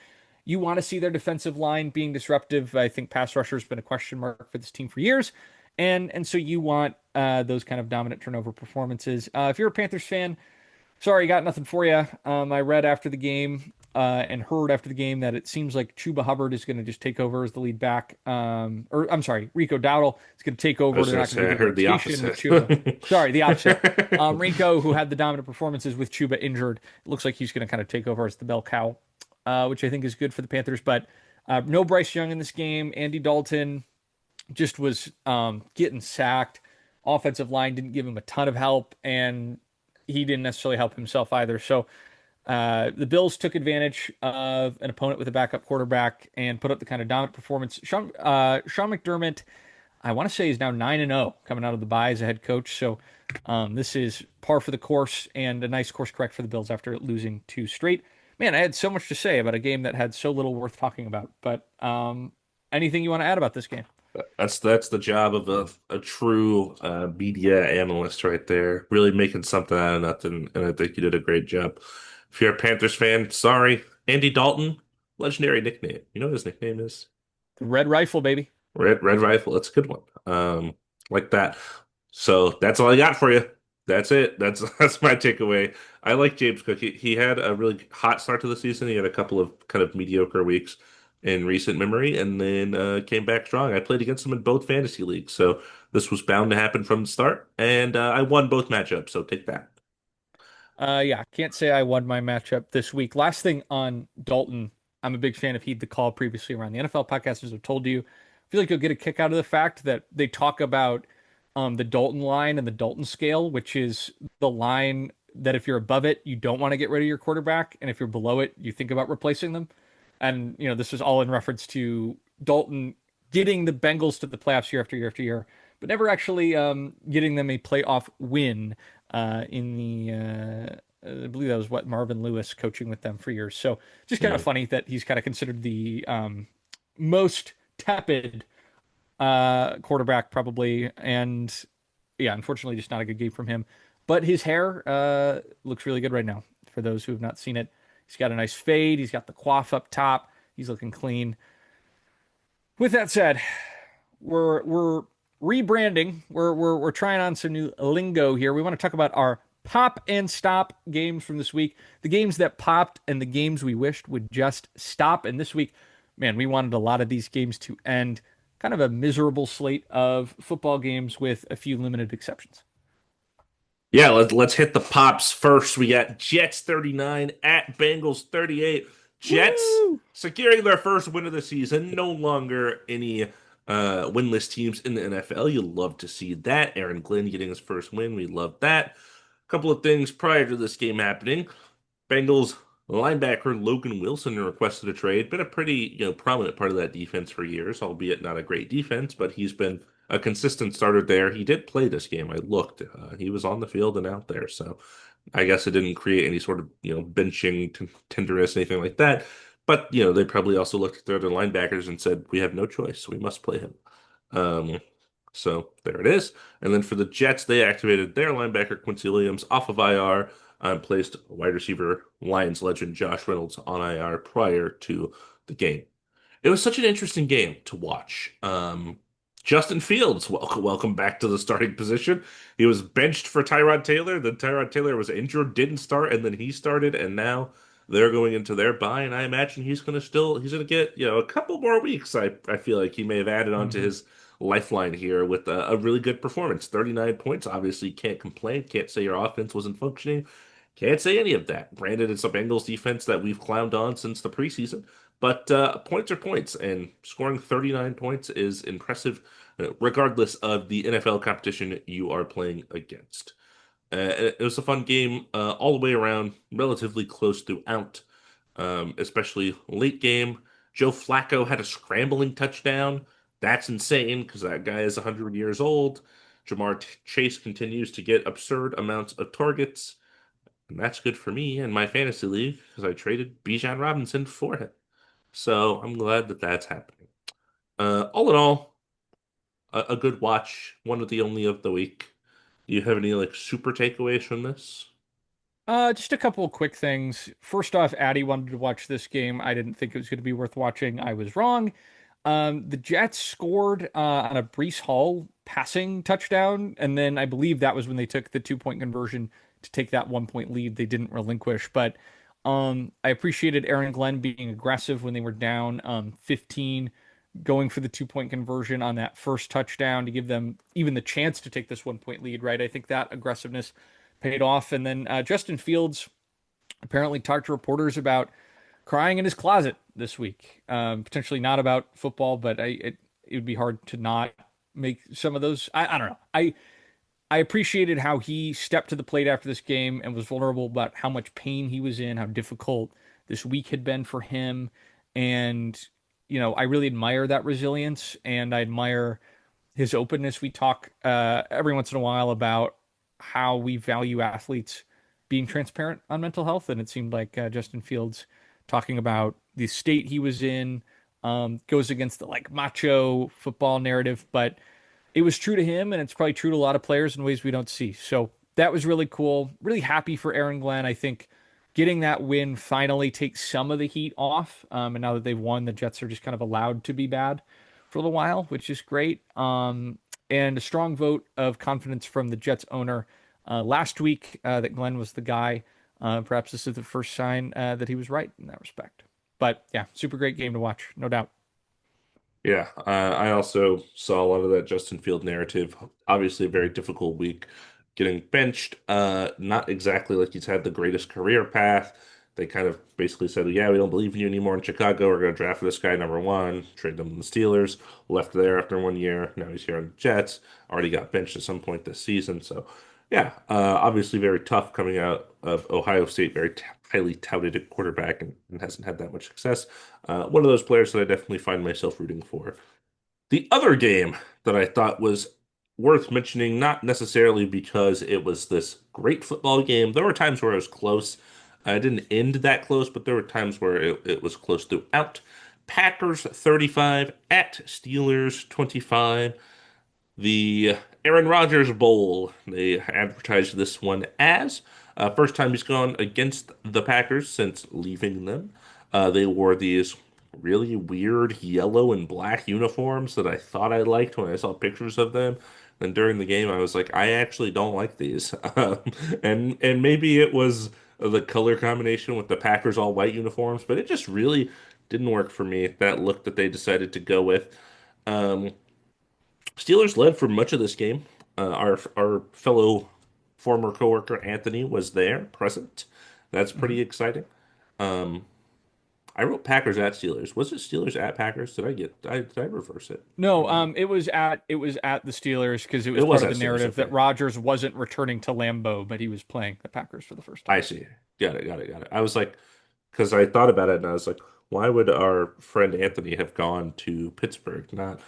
You want to see their defensive line being disruptive. I think pass rusher has been a question mark for this team for years. And so you want those kind of dominant turnover performances. If you're a Panthers fan, sorry, got nothing for you. I read after the game and heard after the game that it seems like Chuba Hubbard is going to just take over as the lead back. Or I'm sorry, Rico Dowdle is going to take I over. was They're going to not going say, to I do the heard the rotation with opposite. Chuba. Sorry, the opposite. Rico, who had the dominant performances with Chuba injured, it looks like he's going to kind of take over as the bell cow, which I think is good for the Panthers. But no Bryce Young in this game. Andy Dalton just was getting sacked. Offensive line didn't give him a ton of help, and he didn't necessarily help himself either. So the Bills took advantage of an opponent with a backup quarterback and put up the kind of dominant performance. Sean McDermott, I want to say, is now 9-0 coming out of the bye as a head coach. So this is par for the course and a nice course correct for the Bills after losing two straight. Man, I had so much to say about a game that had so little worth talking about. But anything you want to add about this game? That's the job of a true media analyst right there, really making something out of nothing, and I think you did a great job. If you're a Panthers fan, sorry, Andy Dalton, legendary nickname. You know what his nickname is? The Red Rifle, baby. Red Rifle. That's a good one. Like that. So that's all I got for you. That's it. That's that's my takeaway. I like James Cook. He had a really hot start to the season. He had a couple of kind of mediocre weeks in recent memory, and then came back strong. I played against him in both fantasy leagues, so this was bound to happen from the start, and I won both matchups. So take that. Yeah, can't say I won my matchup this week. Last thing on Dalton, I'm a big fan of Heed the Call previously around the NFL podcasters have told you. I feel like you'll get a kick out of the fact that they talk about the Dalton line and the Dalton scale, which is the line that if you're above it, you don't want to get rid of your quarterback, and if you're below it, you think about replacing them. And this is all in reference to Dalton getting the Bengals to the playoffs year after year after year, but never actually getting them a playoff win in the I believe that was what Marvin Lewis coaching with them for years. So just kind of Mm. funny that he's kind of considered the most tepid quarterback probably, and yeah, unfortunately, just not a good game from him. But his hair looks really good right now. For those who have not seen it, he's got a nice fade. He's got the coif up top. He's looking clean. With that said, we're rebranding. We're trying on some new lingo here. We want to talk about our pop and stop games from this week, the games that popped and the games we wished would just stop. And this week, man, we wanted a lot of these games to end. Kind of a miserable slate of football games with a few limited exceptions. Yeah, let's hit the pops first. We got Jets 39 at Bengals 38. Jets Woo! securing their first win of the season. No longer any winless teams in the NFL. You love to see that. Aaron Glenn getting his first win. We love that. A couple of things prior to this game happening. Bengals linebacker Logan Wilson requested a trade. Been a pretty, prominent part of that defense for years, albeit not a great defense, but he's been a consistent starter there. He did play this game. I looked. He was on the field and out there. So I guess it didn't create any sort of, benching tenderness, anything like that. But, they probably also looked at their other linebackers and said, we have no choice. We must play him. Um, so there it is. And then for the Jets, they activated their linebacker Quincy Williams off of IR and placed wide receiver Lions legend Josh Reynolds on IR prior to the game. It was such an interesting game to watch. Justin Fields, welcome back to the starting position. He was benched for Tyrod Taylor. Then Tyrod Taylor was injured, didn't start, and then he started, and now they're going into their bye. And I imagine he's gonna get a couple more weeks. I feel like he may have added on to Hmm. his lifeline here with a really good performance. 39 points. Obviously, can't complain. Can't say your offense wasn't functioning. Can't say any of that. Granted, it's a Bengals defense that we've clowned on since the preseason. But points are points, and scoring 39 points is impressive, regardless of the NFL competition you are playing against. It was a fun game all the way around, relatively close throughout, especially late game. Joe Flacco had a scrambling touchdown. That's insane because that guy is 100 years old. Chase continues to get absurd amounts of targets, and that's good for me in my fantasy league because I traded Bijan Robinson for him. So I'm glad that that's happening. All in all, a good watch, one of the only of the week. Do you have any like super takeaways from this? Just a couple of quick things. First off, Addie wanted to watch this game. I didn't think it was going to be worth watching. I was wrong. The Jets scored on a Brees Hall passing touchdown, and then I believe that was when they took the 2 point conversion to take that 1 point lead. They didn't relinquish, but I appreciated Aaron Glenn being aggressive when they were down 15, going for the 2 point conversion on that first touchdown to give them even the chance to take this 1 point lead. Right, I think that aggressiveness paid off, and then Justin Fields apparently talked to reporters about crying in his closet this week. Potentially not about football, but it would be hard to not make some of those. I don't know. I appreciated how he stepped to the plate after this game and was vulnerable about how much pain he was in, how difficult this week had been for him, and I really admire that resilience and I admire his openness. We talk every once in a while about how we value athletes being transparent on mental health, and it seemed like Justin Fields talking about the state he was in goes against the like macho football narrative, but it was true to him, and it's probably true to a lot of players in ways we don't see. So that was really cool. Really happy for Aaron Glenn. I think getting that win finally takes some of the heat off. And now that they've won, the Jets are just kind of allowed to be bad for a little while, which is great. And a strong vote of confidence from the Jets owner last week that Glenn was the guy. Perhaps this is the first sign that he was right in that respect. But yeah, super great game to watch, no doubt. Yeah, I also saw a lot of that Justin Field narrative. Obviously, a very difficult week getting benched. Not exactly like he's had the greatest career path. They kind of basically said, "Yeah, we don't believe in you anymore in Chicago. We're going to draft this guy number one, trade him to the Steelers." Left there after 1 year. Now he's here on the Jets. Already got benched at some point this season. So, yeah, obviously very tough coming out of Ohio State. Very t highly touted at quarterback and hasn't had that much success. One of those players that I definitely find myself rooting for. The other game that I thought was worth mentioning, not necessarily because it was this great football game. There were times where it was close. I didn't end that close, but there were times where it was close throughout. Packers 35 at Steelers 25. The Aaron Rodgers Bowl. They advertised this one as first time he's gone against the Packers since leaving them. They wore these really weird yellow and black uniforms that I thought I liked when I saw pictures of them. Then during the game, I was like, I actually don't like these. And maybe it was the color combination with the Packers all white uniforms, but it just really didn't work for me. That look that they decided to go with. Um, Steelers led for much of this game. Our fellow former coworker Anthony was there, present. That's Mhm. pretty exciting. Um, I wrote Packers at Steelers. Was it Steelers at Packers? Did I reverse it? No, Or it was at the Steelers because it it was part was of at the Steelers. narrative that Okay, Rodgers wasn't returning to Lambeau, but he was playing the Packers for the first I time. see. Got it. Got it. Got it. I was like, because I thought about it and I was like, why would our friend Anthony have gone to Pittsburgh, not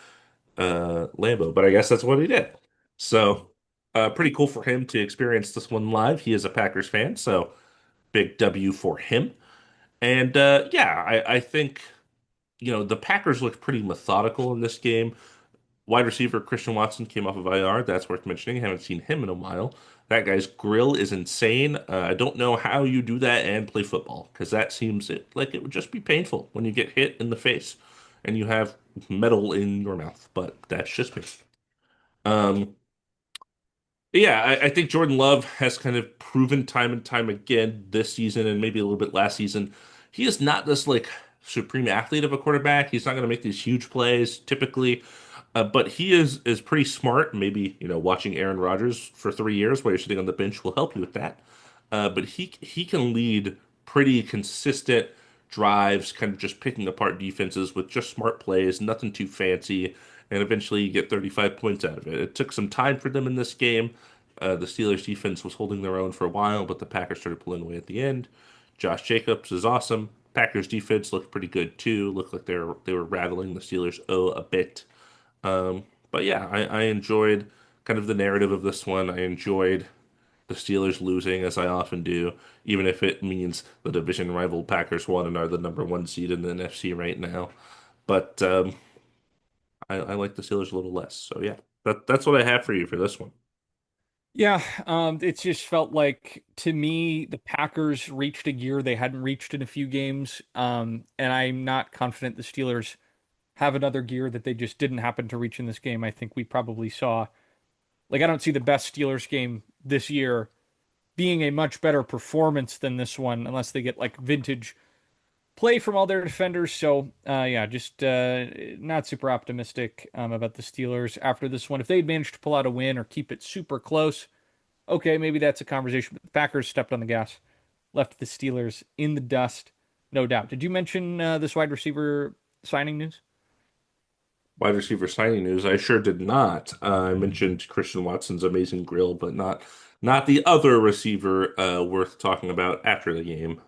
Lambeau? But I guess that's what he did. So, pretty cool for him to experience this one live. He is a Packers fan, so big W for him. And yeah, I think the Packers looked pretty methodical in this game. Wide receiver Christian Watson came off of IR. That's worth mentioning. Haven't seen him in a while. That guy's grill is insane. I don't know how you do that and play football because that seems like it would just be painful when you get hit in the face and you have metal in your mouth. But that's just me. Um, yeah, I think Jordan Love has kind of proven time and time again this season and maybe a little bit last season. He is not this like supreme athlete of a quarterback. He's not going to make these huge plays typically, but he is pretty smart. Maybe watching Aaron Rodgers for 3 years while you're sitting on the bench will help you with that. But he can lead pretty consistent drives, kind of just picking apart defenses with just smart plays, nothing too fancy, and eventually you get 35 points out of it. It took some time for them in this game. The Steelers defense was holding their own for a while, but the Packers started pulling away at the end. Josh Jacobs is awesome. Packers defense looked pretty good too. Looked like they were rattling the Steelers a bit. But yeah, I enjoyed kind of the narrative of this one. I enjoyed the Steelers losing, as I often do, even if it means the division rival Packers won and are the number one seed in the NFC right now. But I like the Steelers a little less. So yeah, that's what I have for you for this one. Yeah, it just felt like to me the Packers reached a gear they hadn't reached in a few games, and I'm not confident the Steelers have another gear that they just didn't happen to reach in this game. I think we probably saw, like, I don't see the best Steelers game this year being a much better performance than this one, unless they get like vintage play from all their defenders. So, yeah, just not super optimistic about the Steelers after this one. If they'd managed to pull out a win or keep it super close, okay, maybe that's a conversation. But the Packers stepped on the gas, left the Steelers in the dust, no doubt. Did you mention this wide receiver signing news? Wide receiver signing news. I sure did not. I mentioned Christian Watson's amazing grill, but not the other receiver worth talking about after the game.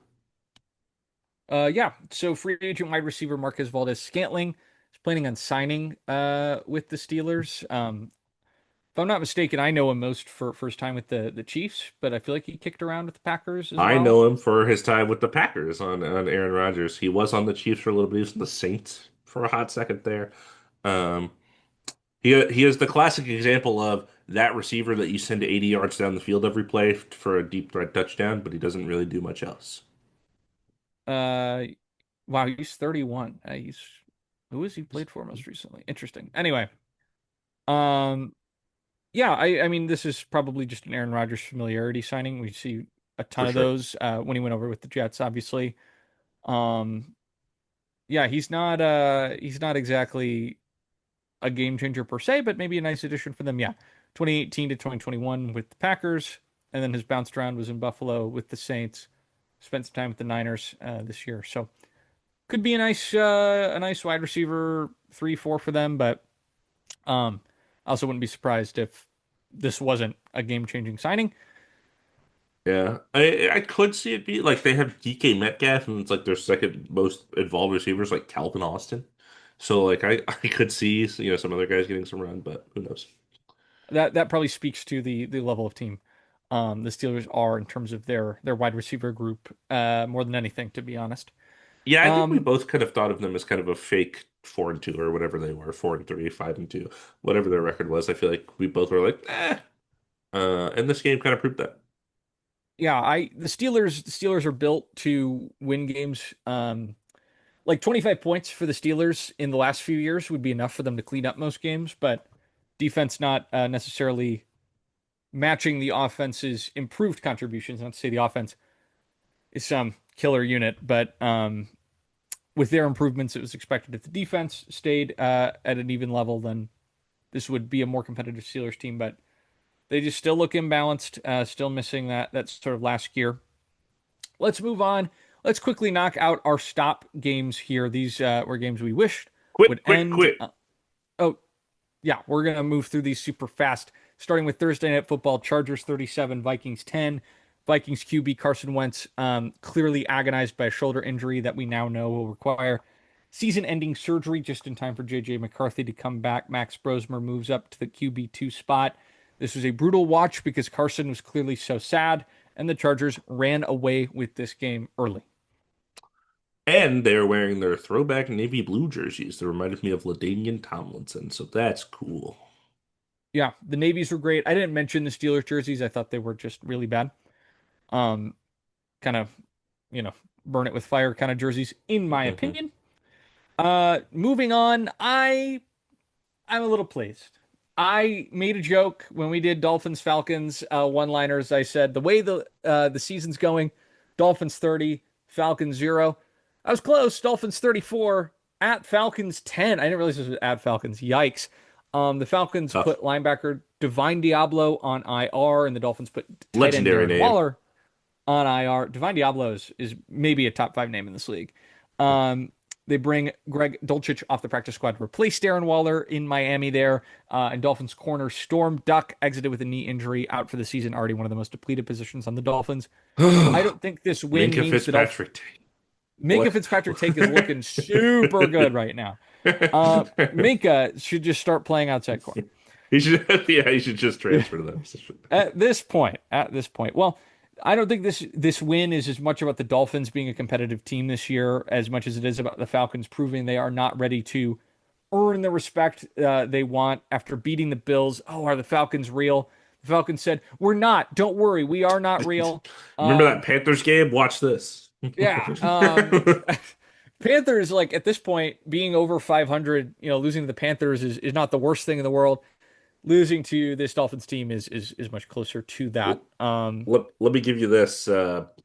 Yeah. So free agent wide receiver Marquez Valdez-Scantling is planning on signing with the Steelers. If I'm not mistaken, I know him most for his time with the Chiefs, but I feel like he kicked around with the Packers as I well. know him for his time with the Packers on Aaron Rodgers. He was on the Chiefs for a little bit. He was on the Saints for a hot second there. Um, he is the classic example of that receiver that you send 80 yards down the field every play for a deep threat touchdown, but he doesn't really do much else. Uh, wow, he's 31. He's who has he played for most recently? Interesting. Anyway, um, yeah, I mean, this is probably just an Aaron Rodgers familiarity signing. We see a ton For of sure. those when he went over with the Jets, obviously. Um, yeah, he's not exactly a game changer per se, but maybe a nice addition for them. Yeah, 2018 to 2021 with the Packers, and then his bounced around was in Buffalo with the Saints. Spent some time with the Niners this year, so could be a nice wide receiver 3-4 for them. But I also wouldn't be surprised if this wasn't a game changing signing. Yeah, I could see it be like they have DK Metcalf and it's like their second most involved receivers like Calvin Austin. So like I could see some other guys getting some run, but who knows? That probably speaks to the level of team the Steelers are in terms of their wide receiver group more than anything, to be honest. Yeah, I think we Um, both kind of thought of them as kind of a fake 4-2 or whatever they were, 4-3, 5-2, whatever their record was. I feel like we both were like, eh. And this game kind of proved that. yeah, I the Steelers are built to win games. Like 25 points for the Steelers in the last few years would be enough for them to clean up most games, but defense not necessarily matching the offense's improved contributions. Not to say the offense is some killer unit, but with their improvements, it was expected if the defense stayed at an even level, then this would be a more competitive Steelers team. But they just still look imbalanced, still missing that sort of last gear. Let's move on. Let's quickly knock out our stop games here. These were games we wished Quit, would quit, end. quit. Oh, yeah, we're going to move through these super fast, starting with Thursday Night Football Chargers 37, Vikings 10. Vikings QB Carson Wentz clearly agonized by a shoulder injury that we now know will require season ending surgery just in time for JJ McCarthy to come back. Max Brosmer moves up to the QB2 spot. This was a brutal watch because Carson was clearly so sad, and the Chargers ran away with this game early. And they're wearing their throwback navy blue jerseys that reminded me of LaDainian Tomlinson, so that's cool. Yeah, the navies were great. I didn't mention the Steelers jerseys. I thought they were just really bad. Um, kind of, you know, burn it with fire kind of jerseys, in my Hmm. opinion. Moving on, I'm a little pleased. I made a joke when we did Dolphins Falcons one-liners. I said the way the season's going, Dolphins 30, Falcons 0. I was close. Dolphins 34 at Falcons 10. I didn't realize this was at Falcons. Yikes. The Falcons Tough. put linebacker Divine Diablo on IR, and the Dolphins put tight end Legendary Darren name. Waller on IR. Divine Diablo is maybe a top five name in this league. Um, they bring Greg Dulcich off the practice squad to replace Darren Waller in Miami there. And Dolphins corner Storm Duck exited with a knee injury out for the season, already one of the most depleted positions on the Dolphins. I don't think this win Minka means the Dolphins. Fitzpatrick. Minka What? Fitzpatrick take is looking super good right now. Minka should just start playing outside corner. He should, yeah, he should just transfer to that position. At this point, well, I don't think this win is as much about the Dolphins being a competitive team this year as much as it is about the Falcons proving they are not ready to earn the respect they want after beating the Bills. Oh, are the Falcons real? The Falcons said, "We're not. Don't worry, we are not real." Remember that Um, Panthers game? Watch this. yeah. Panthers, like at this point, being over 500, losing to the Panthers is not the worst thing in the world. Losing to this Dolphins team is much closer to that. Let me give you this,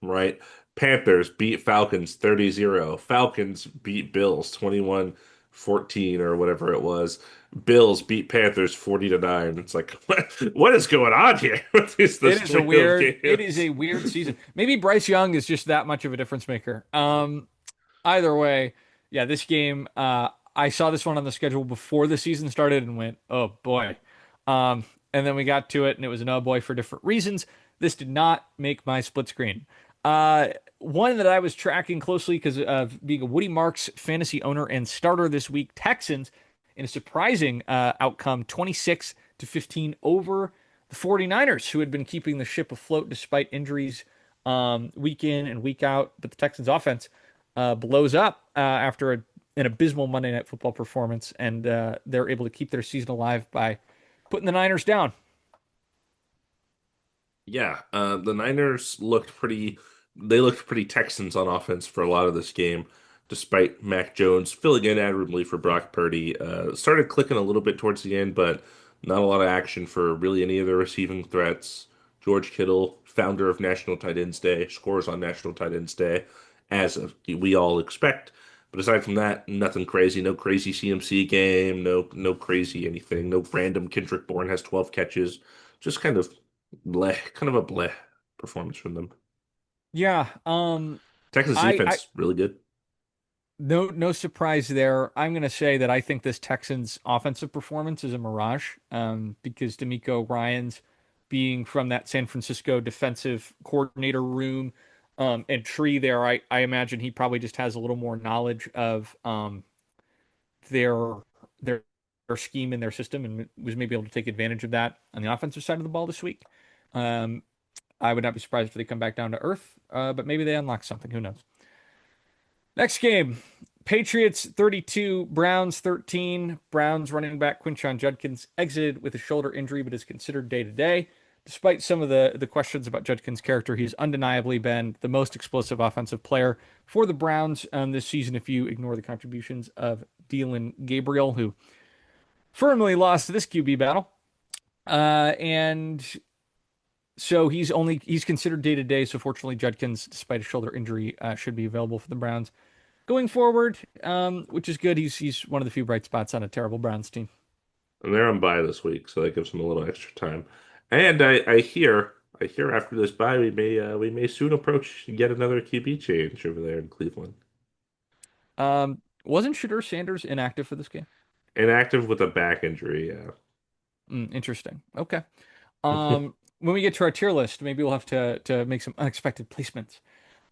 right? Panthers beat Falcons 30-0. Falcons beat Bills 21-14 or whatever it was. Bills beat Panthers 40-9. It's like what is going on here with the It is a string of weird, it is games? a weird season. Maybe Bryce Young is just that much of a difference maker. Either way, yeah, this game, I saw this one on the schedule before the season started and went, oh boy. And then we got to it and it was an oh boy for different reasons. This did not make my split screen. One that I was tracking closely because of being a Woody Marks fantasy owner and starter this week, Texans, in a surprising outcome, 26-15 over the 49ers, who had been keeping the ship afloat despite injuries week in and week out. But the Texans offense blows up after an abysmal Monday Night Football performance, and they're able to keep their season alive by putting the Niners down. Yeah, the Niners looked pretty. They looked pretty Texans on offense for a lot of this game, despite Mac Jones filling in admirably for Brock Purdy. Started clicking a little bit towards the end, but not a lot of action for really any of the receiving threats. George Kittle, founder of National Tight Ends Day, scores on National Tight Ends Day, we all expect. But aside from that, nothing crazy. No crazy CMC game. No crazy anything. No random Kendrick Bourne has 12 catches. Just kind of a bleh performance from them. Yeah, Texas I defense really good. no surprise there. I'm going to say that I think this Texans offensive performance is a mirage, because D'Amico Ryans being from that San Francisco defensive coordinator room, and tree there, I imagine he probably just has a little more knowledge of their their their scheme and their system, and was maybe able to take advantage of that on the offensive side of the ball this week. Um, I would not be surprised if they come back down to earth, but maybe they unlock something. Who knows? Next game, Patriots 32, Browns 13. Browns running back Quinshon Judkins exited with a shoulder injury, but is considered day to day. Despite some of the questions about Judkins' character, he's undeniably been the most explosive offensive player for the Browns this season, if you ignore the contributions of Dylan Gabriel, who firmly lost this QB battle. And so he's considered day to day. So fortunately, Judkins, despite a shoulder injury, should be available for the Browns going forward, which is good. He's one of the few bright spots on a terrible Browns team. And they're on bye this week, so that gives them a little extra time. And I hear after this bye we may soon approach yet another QB change over there in Cleveland. Wasn't Shadur Sanders inactive for this game? Inactive with a back injury, yeah. Interesting. Okay. When we get to our tier list, maybe we'll have to make some unexpected placements.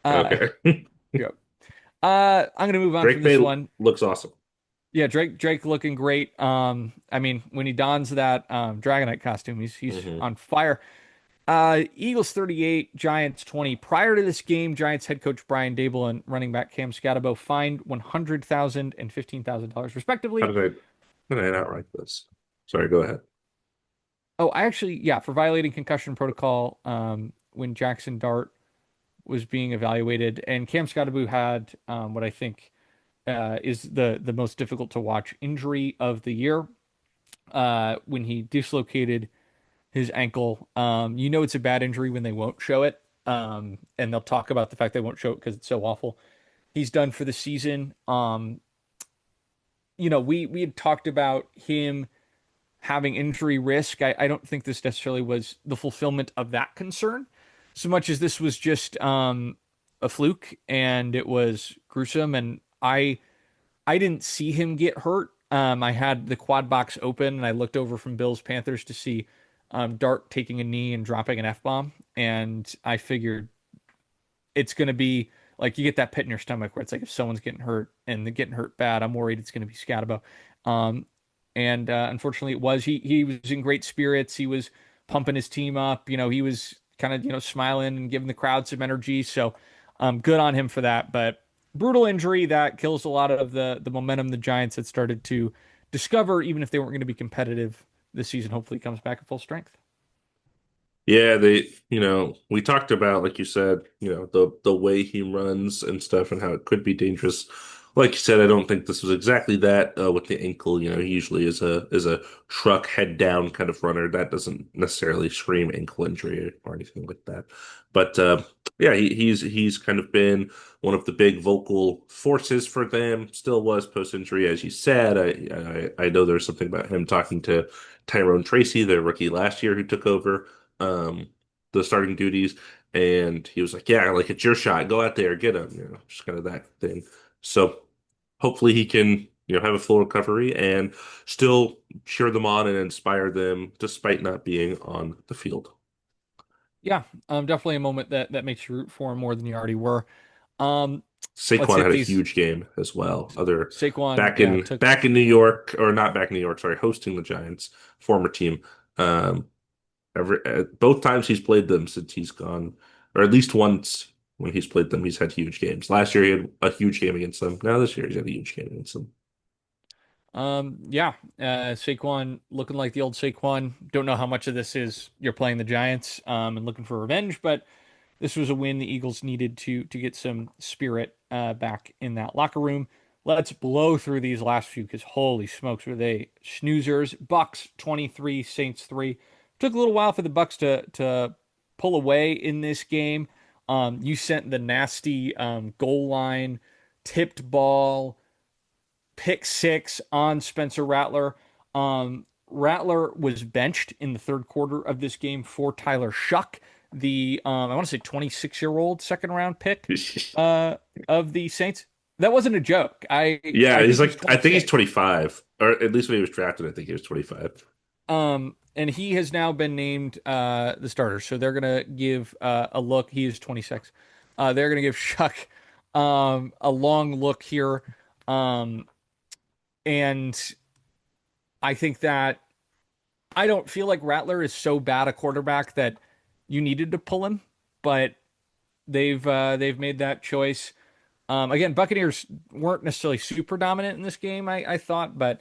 Uh, Okay. yeah. I'm gonna move on from Drake this Maye one. looks awesome. Yeah, Drake looking great. I mean, when he dons that Dragonite costume, he's Hmm. on fire. Eagles 38, Giants 20. Prior to this game, Giants head coach Brian Dable and running back Cam Scatabo fined $100,000 and $15,000 How respectively. did I not write this? Sorry, go ahead. Oh, I actually, yeah, for violating concussion protocol when Jackson Dart was being evaluated, and Cam Scottaboo had what I think is the most difficult to watch injury of the year when he dislocated his ankle. You know it's a bad injury when they won't show it, and they'll talk about the fact they won't show it because it's so awful. He's done for the season. We had talked about him having injury risk. I don't think this necessarily was the fulfillment of that concern, so much as this was just a fluke and it was gruesome. And I didn't see him get hurt. I had the quad box open and I looked over from Bills Panthers to see Dart taking a knee and dropping an F bomb, and I figured it's going to be like you get that pit in your stomach where it's like if someone's getting hurt and they're getting hurt bad, I'm worried it's going to be Scatabo. Um, and unfortunately, it was. He was in great spirits. He was pumping his team up. He was kind of smiling and giving the crowd some energy. So good on him for that. But brutal injury that kills a lot of the momentum the Giants had started to discover, even if they weren't going to be competitive this season. Hopefully, comes back at full strength. Yeah, we talked about, like you said, the way he runs and stuff and how it could be dangerous. Like you said, I don't think this was exactly that with the ankle. He usually is a truck head down kind of runner. That doesn't necessarily scream ankle injury or anything like that. But yeah, he's kind of been one of the big vocal forces for them. Still was post injury, as you said. I know there's something about him talking to Tyrone Tracy, the rookie last year who took over um the starting duties, and he was like, yeah, like it's your shot, go out there, get him, just kind of that thing. So hopefully he can have a full recovery and still cheer them on and inspire them despite not being on the field. Yeah, definitely a moment that makes you root for him more than you already were. Um, let's Saquon hit had a these. huge game as well. Other Saquon, back yeah, in took. back in New York, or not back in New York, sorry, hosting the Giants, former team. Um, both times he's played them since he's gone, or at least once when he's played them, he's had huge games. Last year he had a huge game against them. Now this year he's had a huge game against them. Yeah, Saquon looking like the old Saquon. Don't know how much of this is you're playing the Giants, and looking for revenge, but this was a win the Eagles needed to get some spirit back in that locker room. Let's blow through these last few because holy smokes, were they snoozers. Bucks 23, Saints 3. Took a little while for the Bucks to pull away in this game. You sent the nasty goal line tipped ball pick six on Spencer Rattler. Rattler was benched in the third quarter of this game for Tyler Shuck, the I want to say 26-year-old second round pick uh, of the Saints. That wasn't a joke. Yeah, I he's think he's like, I think he's 26. 25, or at least when he was drafted, I think he was 25. And he has now been named the starter. So they're gonna give a look. He is 26. They're gonna give Shuck a long look here. Um, and I think that I don't feel like Rattler is so bad a quarterback that you needed to pull him, but they've made that choice. Again, Buccaneers weren't necessarily super dominant in this game, I thought, but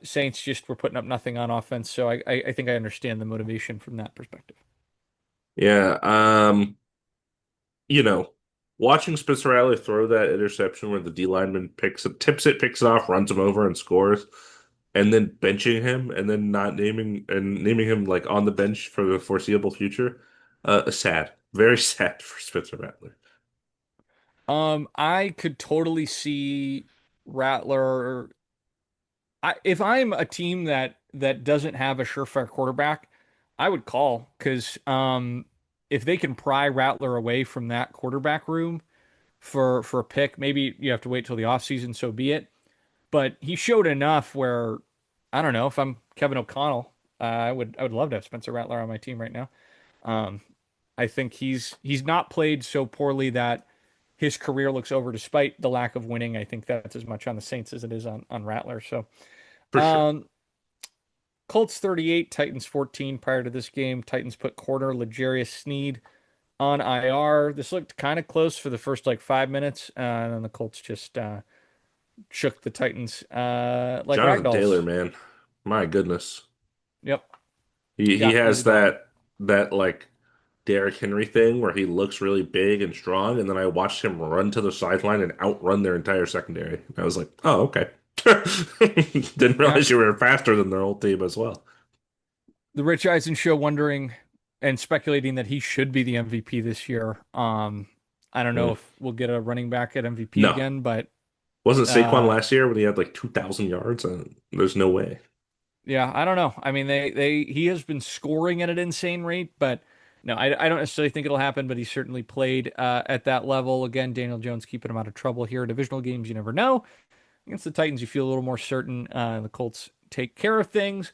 Saints just were putting up nothing on offense. So I think I understand the motivation from that perspective. Yeah, you know, watching Spencer Rattler throw that interception where the D lineman tips it, picks it off, runs him over, and scores, and then benching him, and then not naming him like on the bench for the foreseeable future, sad, very sad for Spencer Rattler. I could totally see Rattler. If I'm a team that doesn't have a surefire quarterback, I would call because if they can pry Rattler away from that quarterback room for a pick, maybe you have to wait till the offseason, so be it. But he showed enough where I don't know if I'm Kevin O'Connell, I would love to have Spencer Rattler on my team right now. Um, I think he's not played so poorly that his career looks over despite the lack of winning. I think that's as much on the Saints as it is on Rattler. So For sure. um, Colts 38, Titans 14 prior to this game. Titans put corner L'Jarius Sneed on IR. This looked kind of close for the first like 5 minutes, and then the Colts just shook the Titans like Jonathan Taylor, ragdolls. man, my goodness, Yep. he Yeah, he's a has dog. that like Derrick Henry thing where he looks really big and strong, and then I watched him run to the sideline and outrun their entire secondary. I was like, oh, okay. Didn't Yeah. realize you were faster than their whole team as well. The Rich Eisen show wondering and speculating that he should be the MVP this year. I don't know Mm. if we'll get a running back at MVP No, again, but wasn't Saquon uh last year when he had like 2,000 yards? There's no way. yeah, I don't know. I mean, they he has been scoring at an insane rate, but no, I don't necessarily think it'll happen. But he certainly played at that level. Again, Daniel Jones keeping him out of trouble here. Divisional games, you never know. Against the Titans, you feel a little more certain. The Colts take care of things.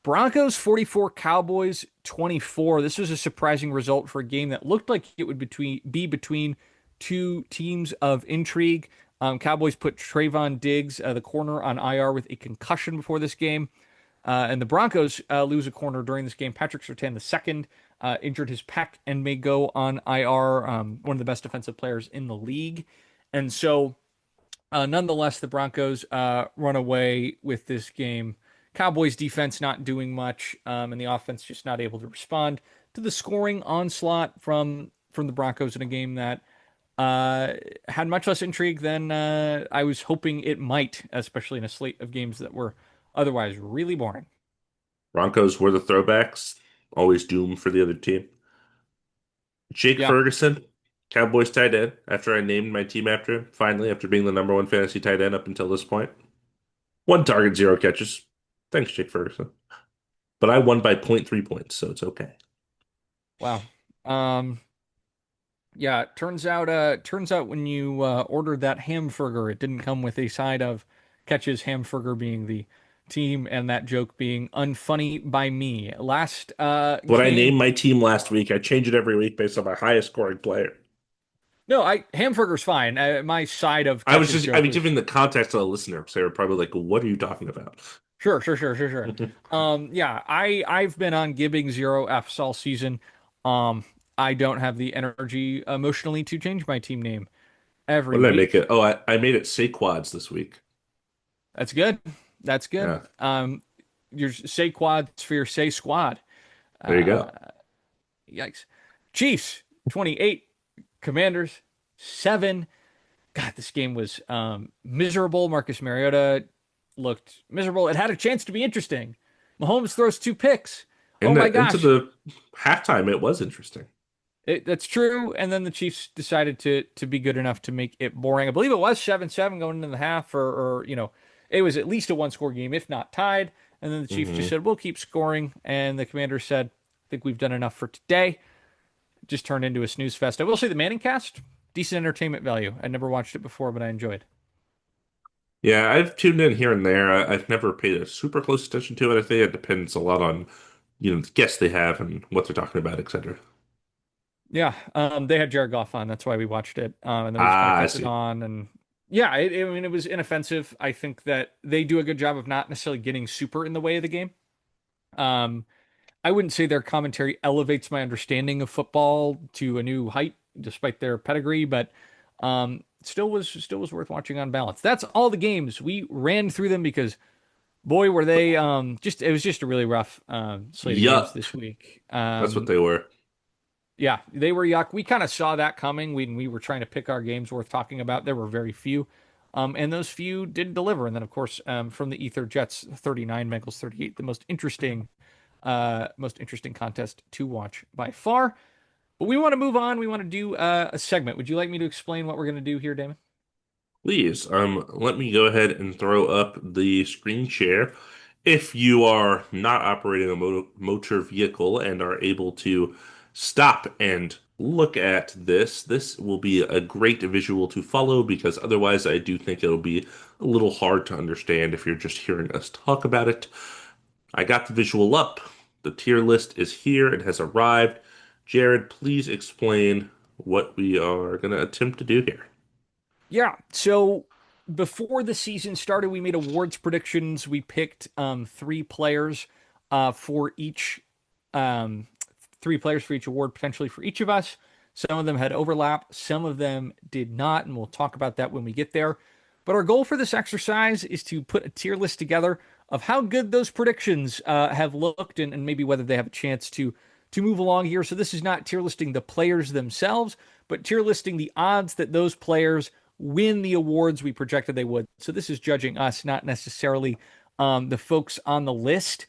Broncos 44, Cowboys 24. This was a surprising result for a game that looked like it would be between two teams of intrigue. Cowboys put Trayvon Diggs, the corner, on IR with a concussion before this game. And the Broncos lose a corner during this game. Patrick Surtain II injured his pec and may go on IR, one of the best defensive players in the league. And so, nonetheless, the Broncos run away with this game. Cowboys defense not doing much, and the offense just not able to respond to the scoring onslaught from the Broncos in a game that had much less intrigue than I was hoping it might, especially in a slate of games that were otherwise really boring. Broncos were the throwbacks, always doomed for the other team. Jake Yeah. Ferguson, Cowboys tight end, after I named my team after him, finally, after being the number one fantasy tight end up until this point. One target, zero catches. Thanks, Jake Ferguson. But I won by point 0.3 points, so it's okay. Wow. Um, yeah, turns out when you ordered that hamburger, it didn't come with a side of catches, hamburger being the team, and that joke being unfunny by me. Last When I game, named my team last week, I change it every week based on my highest scoring player. no, I hamburger's fine. My side of I was catches just, I joke mean, was giving the context to the listener, so they were probably like, what are you talking about? sure. Yeah, I've been on giving zero Fs all season. Um, I don't have the energy emotionally to change my team name What every did I make it? week. Oh, I made it Saquads this week. That's good. That's good. Yeah, Your say quads for your say squad. there you Uh, go. yikes. Chiefs 28, Commanders 7. God, this game was miserable. Marcus Mariota looked miserable. It had a chance to be interesting. Mahomes throws two picks. Oh And my into gosh. the halftime, it was interesting. That's true. And then the Chiefs decided to be good enough to make it boring. I believe it was 7-7 going into the half, or it was at least a one score game, if not tied. And then the Chiefs just Hmm. said, we'll keep scoring. And the Commanders said, I think we've done enough for today. Just turned into a snooze fest. I will say the Manning cast, decent entertainment value. I never watched it before, but I enjoyed. Yeah, I've tuned in here and there. I've never paid a super close attention to it. I think it depends a lot on, the guests they have and what they're talking about, etc. Yeah, they had Jared Goff on. That's why we watched it. And then we just kind of Ah, I kept it see. on. And yeah, I mean, it was inoffensive. I think that they do a good job of not necessarily getting super in the way of the game. Um, I wouldn't say their commentary elevates my understanding of football to a new height, despite their pedigree, but still was worth watching on balance. That's all the games. We ran through them because boy were they just it was just a really rough slate of games Yuck. this week. That's what they were. Yeah, they were yuck. We kind of saw that coming when we were trying to pick our games worth talking about. There were very few. And those few did deliver. And then, of course, from the ether, Jets 39, Bengals 38, the most interesting contest to watch by far. But we want to move on. We want to do a segment. Would you like me to explain what we're going to do here, Damon? Please, let me go ahead and throw up the screen share. If you are not operating a motor vehicle and are able to stop and look at this, this will be a great visual to follow because otherwise I do think it'll be a little hard to understand if you're just hearing us talk about it. I got the visual up. The tier list is here. It has arrived. Jared, please explain what we are going to attempt to do here. Yeah. So before the season started, we made awards predictions. We picked three players for each um, three players for each award, potentially for each of us. Some of them had overlap, some of them did not, and we'll talk about that when we get there. But our goal for this exercise is to put a tier list together of how good those predictions have looked, and maybe whether they have a chance to move along here. So this is not tier listing the players themselves, but tier listing the odds that those players win the awards we projected they would. So this is judging us, not necessarily the folks on the list.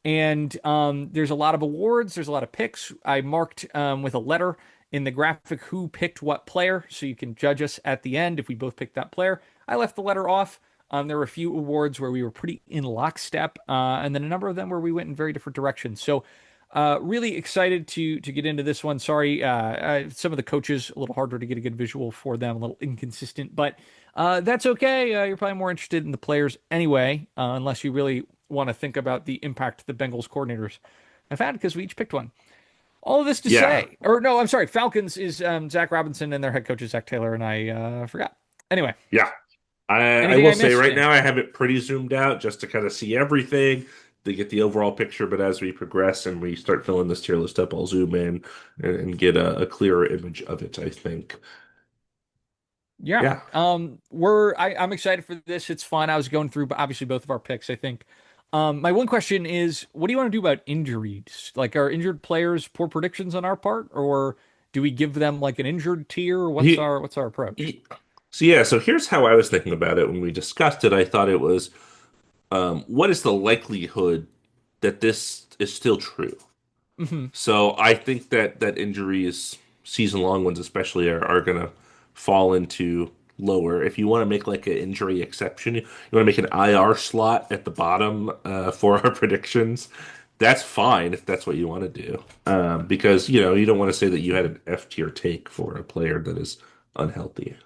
And there's a lot of awards, there's a lot of picks. I marked with a letter in the graphic who picked what player, so you can judge us at the end if we both picked that player. I left the letter off. There were a few awards where we were pretty in lockstep, and then a number of them where we went in very different directions. So, really excited to get into this one. Sorry, some of the coaches a little harder to get a good visual for them, a little inconsistent, but that's okay. You're probably more interested in the players anyway, unless you really want to think about the impact the Bengals coordinators have had because we each picked one. All of this to Yeah, say, or no, I'm sorry, Falcons is Zach Robinson and their head coach is Zach Taylor, and I forgot. Anyway, yeah. I anything will I say missed, right James? now I have it pretty zoomed out just to kind of see everything, to get the overall picture. But as we progress and we start filling this tier list up, I'll zoom in and get a clearer image of it, I think. Yeah. Yeah. I'm excited for this. It's fun. I was going through obviously both of our picks, I think. My one question is, what do you want to do about injuries? Like, are injured players poor predictions on our part, or do we give them like an injured tier? He, What's our approach? he, so yeah, so here's how I was thinking about it when we discussed it. I thought it was, what is the likelihood that this is still true? Hmm. So I think that injuries, season long ones especially, are gonna fall into lower. If you want to make like an injury exception, you want to make an IR slot at the bottom for our predictions. That's fine if that's what you want to do. Because you don't want to say that you had an F tier take for a player that is unhealthy.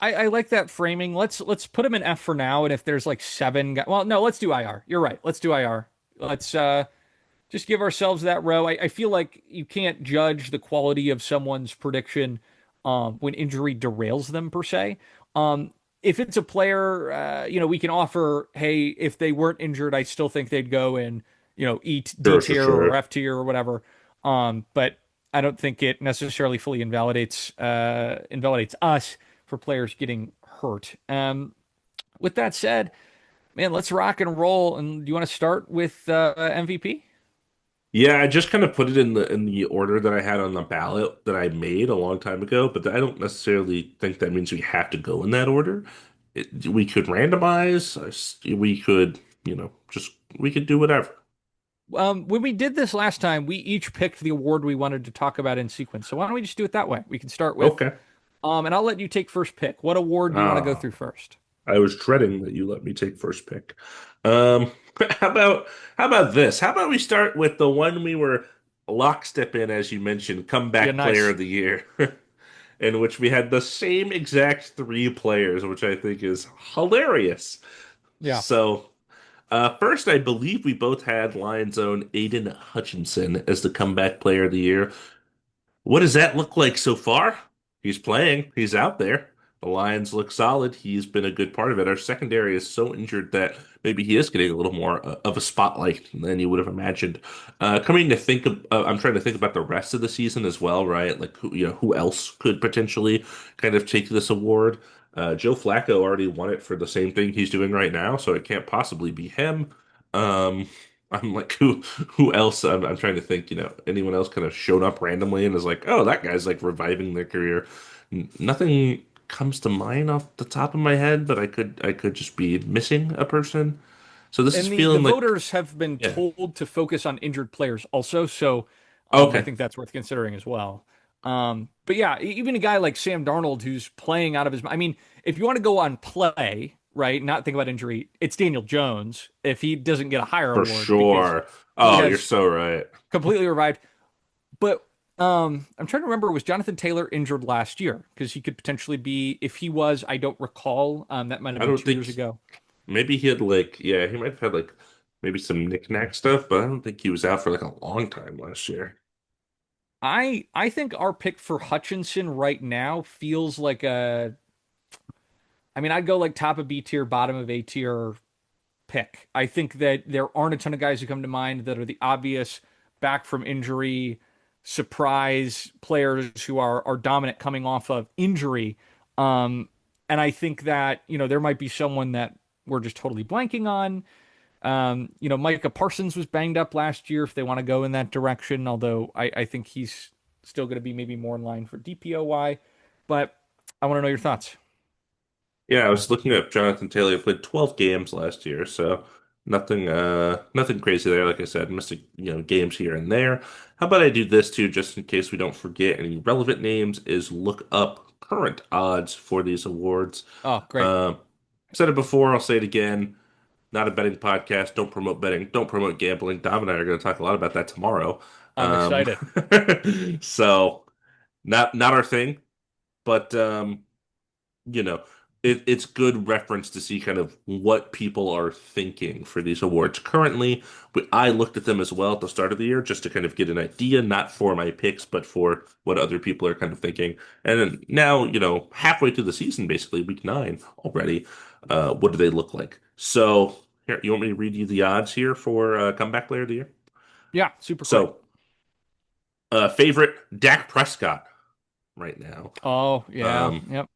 I like that framing. Let's put him in F for now, and if there's like seven guys, well, no, let's do IR. You're right. Let's do IR. Let's just give ourselves that row. I feel like you can't judge the quality of someone's prediction when injury derails them per se. If it's a player, we can offer, hey, if they weren't injured, I still think they'd go in, D Sure, sure, tier or sure. F tier or whatever. But I don't think it necessarily fully invalidates us for players getting hurt. With that said, man, let's rock and roll. And do you want to start with MVP? Yeah, I just kind of put it in the order that I had on the ballot that I made a long time ago, but I don't necessarily think that means we have to go in that order. We could randomize, we could, just we could do whatever. When we did this last time, we each picked the award we wanted to talk about in sequence. So why don't we just do it that way? We can start with, Okay. and I'll let you take first pick. What award do you want to go Ah, through first? I was dreading that you let me take first pick. Um, how about how about this? How about we start with the one we were lockstep in, as you mentioned, Yeah, comeback player nice. of the year, in which we had the same exact three players, which I think is hilarious. Yeah. So, first, I believe we both had Lions own Aiden Hutchinson as the comeback player of the year. What does that look like so far? He's playing. He's out there. The Lions look solid. He's been a good part of it. Our secondary is so injured that maybe he is getting a little more of a spotlight than you would have imagined. Coming to think of, I'm trying to think about the rest of the season as well, right? Like who else could potentially kind of take this award? Joe Flacco already won it for the same thing he's doing right now, so it can't possibly be him. Um, I'm like, who else? I'm trying to think, anyone else kind of showed up randomly and is like, oh, that guy's like reviving their career. Nothing comes to mind off the top of my head, but I could just be missing a person. So this is And the feeling like, voters have been yeah, told to focus on injured players also, so I okay, think that's worth considering as well. But yeah, even a guy like Sam Darnold who's playing out of his, I mean, if you want to go on play, right, not think about injury, it's Daniel Jones if he doesn't get a higher for award because sure. he Oh, you're has so right. completely revived. But I'm trying to remember, was Jonathan Taylor injured last year? Because he could potentially be, if he was, I don't recall. That might have I been don't 2 years think ago. maybe he had like, yeah, he might have had like maybe some knick-knack stuff, but I don't think he was out for like a long time last year. I think our pick for Hutchinson right now feels like a I mean, I'd go like top of B tier, bottom of A tier pick. I think that there aren't a ton of guys who come to mind that are the obvious back from injury surprise players who are dominant coming off of injury. Um, and I think that, there might be someone that we're just totally blanking on. Micah Parsons was banged up last year if they want to go in that direction, although I think he's still going to be maybe more in line for DPOY. But I want to know your thoughts. Yeah, I was looking at Jonathan Taylor played 12 games last year, so nothing crazy there. Like I said, missing, games here and there. How about I do this too, just in case we don't forget any relevant names, is look up current odds for these awards. Oh, great. Uh, Said it before, I'll say it again. Not a betting podcast. Don't promote betting. Don't promote gambling. Dom and I are going to talk a lot about that tomorrow. I'm Um, excited. so not our thing, but you know, it's good reference to see kind of what people are thinking for these awards currently. But I looked at them as well at the start of the year just to kind of get an idea, not for my picks, but for what other people are kind of thinking. And then now, halfway through the season, basically week 9 already, what do they look like? So here, you want me to read you the odds here for comeback player of the year? Yeah, super quick. So, favorite Dak Prescott right now. Oh, yeah. Um, Yep.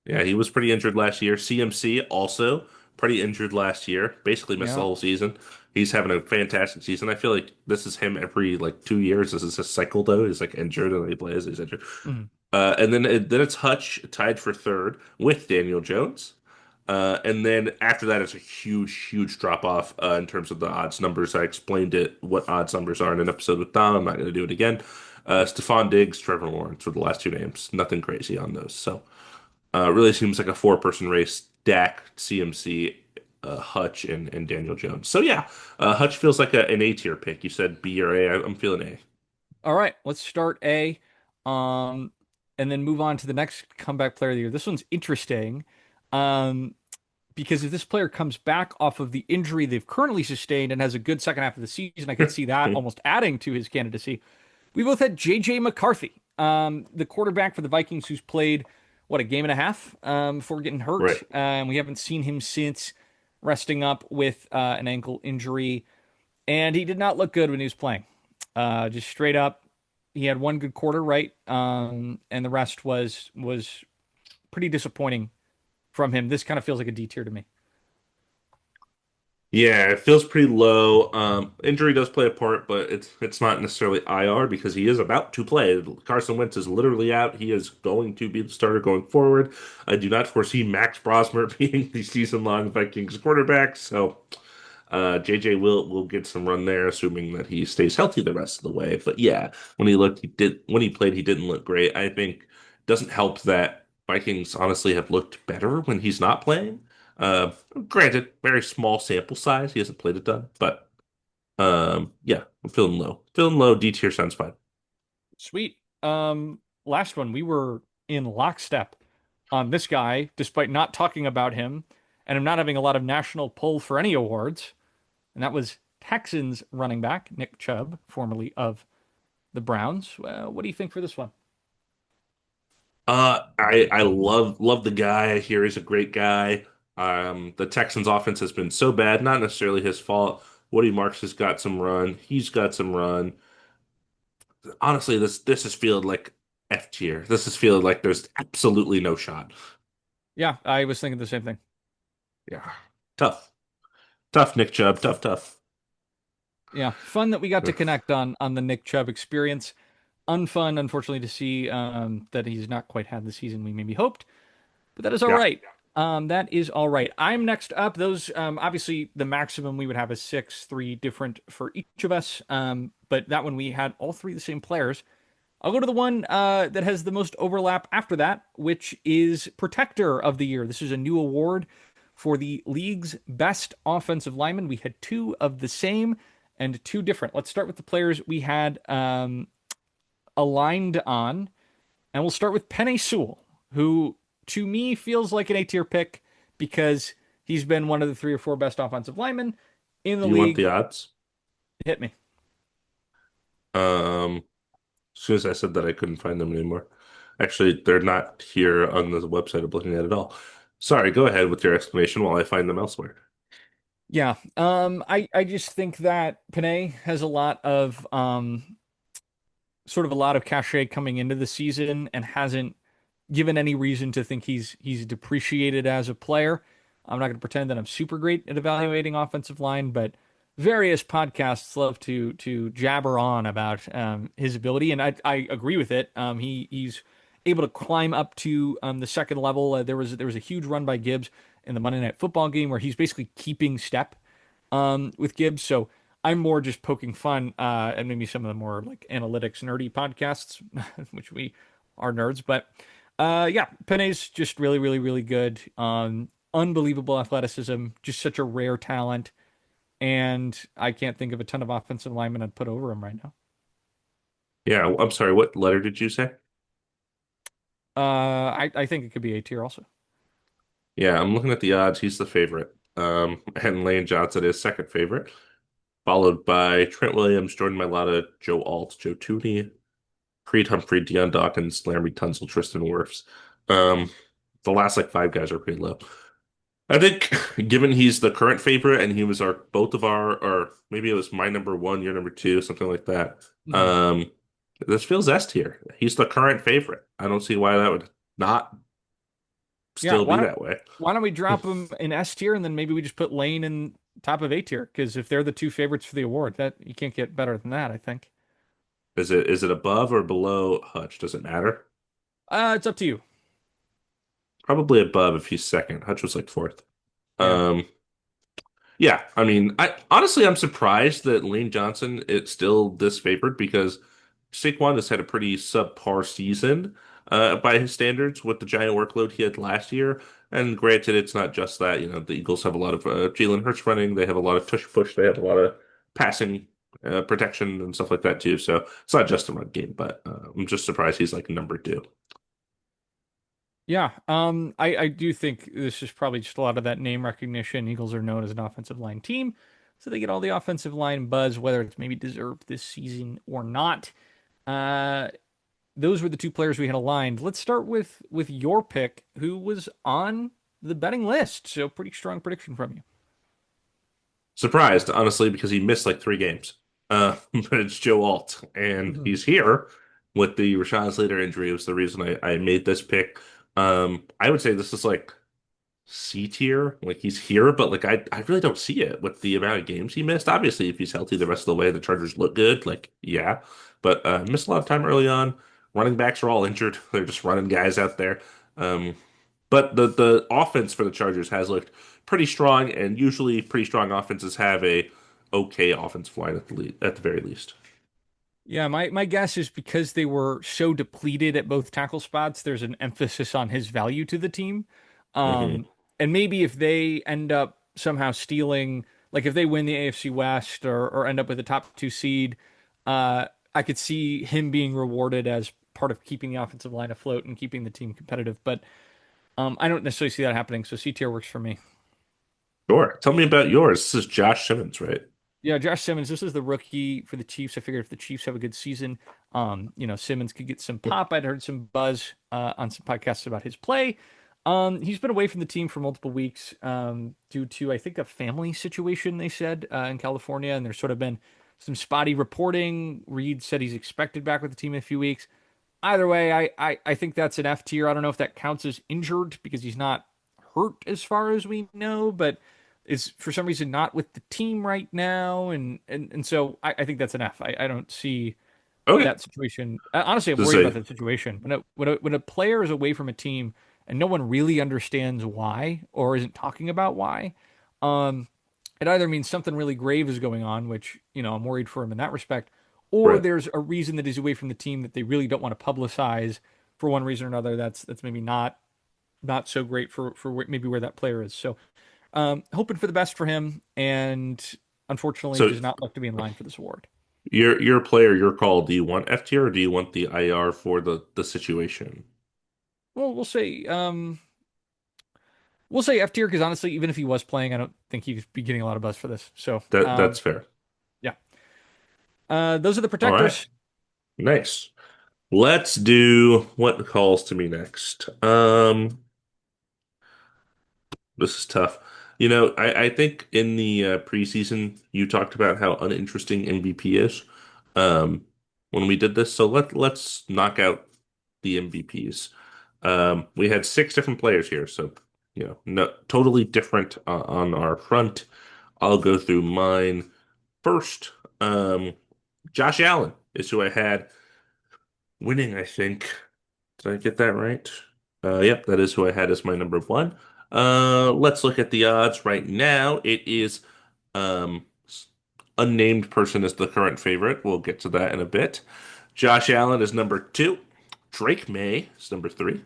Yeah, he was pretty injured last year. CMC also pretty injured last year. Basically missed the Yeah. whole season. He's having a fantastic season. I feel like this is him every like 2 years. This is a cycle though. He's like injured and then he plays. He's injured. Mhm. And then it's Hutch tied for third with Daniel Jones. And then after that, it's a huge drop off in terms of the odds numbers. I explained what odds numbers are in an episode with Dom. I'm not going to do it again. Stephon Diggs, Trevor Lawrence were the last two names. Nothing crazy on those. So. Really seems like a four-person race. Dak, CMC, Hutch, and Daniel Jones. So yeah, Hutch feels like an A tier pick. You said B or A. I'm feeling A. All right, let's start A, um, and then move on to the next comeback player of the year. This one's interesting, um, because if this player comes back off of the injury they've currently sustained and has a good second half of the season, I could see that almost adding to his candidacy. We both had JJ McCarthy, the quarterback for the Vikings, who's played what a game and a half before getting Right. hurt, and we haven't seen him since resting up with an ankle injury, and he did not look good when he was playing. Just straight up, he had one good quarter, right, and the rest was pretty disappointing from him. This kind of feels like a D tier to me. Yeah, it feels pretty low. Injury does play a part, but it's not necessarily IR because he is about to play. Carson Wentz is literally out. He is going to be the starter going forward. I do not foresee Max Brosmer being the season-long Vikings quarterback, so JJ will get some run there, assuming that he stays healthy the rest of the way. But yeah, when he played, he didn't look great. I think it doesn't help that Vikings honestly have looked better when he's not playing. Uh, Granted, very small sample size. He hasn't played a ton, but yeah, I'm feeling low. Feeling low. D tier sounds fine. Sweet. Last one, we were in lockstep on this guy, despite not talking about him and him not having a lot of national pull for any awards. And that was Texans running back Nick Chubb, formerly of the Browns. What do you think for this one? I love the guy. I hear he's a great guy. The Texans offense has been so bad, not necessarily his fault. Woody Marks has got some run. He's got some run. Honestly, this is feeling like F tier. This is feeling like there's absolutely no shot. Yeah, I was thinking the same thing. Yeah, tough, tough, Nick Chubb, tough. Yeah, fun that we got to connect on the Nick Chubb experience. Unfun, unfortunately, to see that he's not quite had the season we maybe hoped, but that is all Yeah, right. That is all right. I'm next up. Those obviously the maximum we would have is six, three different for each of us. But that one we had all three the same players. I'll go to the one that has the most overlap after that, which is Protector of the Year. This is a new award for the league's best offensive lineman. We had two of the same and two different. Let's start with the players we had aligned on, and we'll start with Penei Sewell, who to me feels like an A tier pick because he's been one of the three or four best offensive linemen in the you want the league. odds? Hit me. As soon as I said that, I couldn't find them anymore. Actually, they're not here on the website I'm looking at all. Sorry, go ahead with your explanation while I find them elsewhere. Yeah. I just think that Panay has a lot of sort of a lot of cachet coming into the season and hasn't given any reason to think he's depreciated as a player. I'm not going to pretend that I'm super great at evaluating offensive line, but various podcasts love to jabber on about his ability, and I agree with it. He's able to climb up to the second level. There was a huge run by Gibbs in the Monday Night Football game where he's basically keeping step with Gibbs. So I'm more just poking fun at maybe some of the more like analytics nerdy podcasts, which we are nerds. But yeah, Penne's just really, really, really good. Unbelievable athleticism, just such a rare talent. And I can't think of a ton of offensive linemen I'd put over him right now. Yeah, I'm sorry, what letter did you say? I think it could be A tier also. Yeah, I'm looking at the odds. He's the favorite. And Lane Johnson is second favorite, followed by Trent Williams, Jordan Mailata, Joe Alt, Joe Tooney, Creed Humphrey, Deion Dawkins, Larry Tunsil, Tristan Wirfs. Um, the last like five guys are pretty low. I think given he's the current favorite and he was our both of our or maybe it was my number one, your number two, something like that. Mhm. Um, this feels S tier. He's the current favorite. I don't see why that would not Yeah, still be that way. why don't we drop him in S tier and then maybe we just put Lane in top of A tier? Because if they're the two favorites for the award, that you can't get better than that, I think. Is it above or below Hutch? Does it matter? It's up to you. Probably above if he's second. Hutch was like fourth. Yeah. Um, yeah, I mean, I honestly I'm surprised that Lane Johnson is still disfavored because Saquon has had a pretty subpar season by his standards with the giant workload he had last year. And granted, it's not just that. You know, the Eagles have a lot of Jalen Hurts running. They have a lot of tush push. They have a lot of passing protection and stuff like that too. So it's not just a run game, but I'm just surprised he's like number two. Yeah. I do think this is probably just a lot of that name recognition. Eagles are known as an offensive line team, so they get all the offensive line buzz, whether it's maybe deserved this season or not. Uh, those were the two players we had aligned. Let's start with your pick, who was on the betting list. So pretty strong prediction from you. Surprised, honestly, because he missed like three games. But it's Joe Alt, and Mhm. he's here with the Rashawn Slater injury. It was the reason I made this pick. I would say this is like C tier. Like he's here, but like I really don't see it with the amount of games he missed. Obviously, if he's healthy the rest of the way, the Chargers look good. Like yeah, but missed a lot of time early on. Running backs are all injured. They're just running guys out there. Um, but the offense for the Chargers has looked pretty strong, and usually pretty strong offenses have a okay offensive line at the very least. Yeah, my guess is because they were so depleted at both tackle spots, there's an emphasis on his value to the team. Hmm. Um, and maybe if they end up somehow stealing, like if they win the AFC West or end up with a top two seed, I could see him being rewarded as part of keeping the offensive line afloat and keeping the team competitive. But I don't necessarily see that happening. So C tier works for me. Sure. Tell me about yours. This is Josh Simmons, right? Yeah, Josh Simmons, this is the rookie for the Chiefs. I figured if the Chiefs have a good season, Simmons could get some pop. I'd heard some buzz on some podcasts about his play. He's been away from the team for multiple weeks due to, I think, a family situation, they said, in California. And there's sort of been some spotty reporting. Reed said he's expected back with the team in a few weeks. Either way, I think that's an F tier. I don't know if that counts as injured because he's not hurt as far as we know, but is for some reason not with the team right now. And so I think that's an F. I don't see Okay. that situation. Honestly, I'm This is worried about a that situation. When a player is away from a team and no one really understands why or isn't talking about why, um, it either means something really grave is going on, which, I'm worried for him in that respect, or right. there's a reason that he's away from the team that they really don't want to publicize for one reason or another. That's maybe not so great for maybe where that player is. So, hoping for the best for him, and unfortunately, So does not look to be in line for this award. your player, your call. Do you want F tier or do you want the IR for the situation? Well, we'll say F tier because honestly, even if he was playing, I don't think he'd be getting a lot of buzz for this. So, That's fair. yeah, those are the All right. protectors. Nice. Let's do what calls to me next. This is tough. I think in the preseason you talked about how uninteresting MVP is um, when we did this. So let's knock out the MVPs. We had six different players here, so no, totally different on our front. I'll go through mine first. Josh Allen is who I had winning, I think. Did I get that right? Yep, that is who I had as my number one. Let's look at the odds right now. It is um, unnamed person is the current favorite. We'll get to that in a bit. Josh Allen is number two. Drake Maye is number three.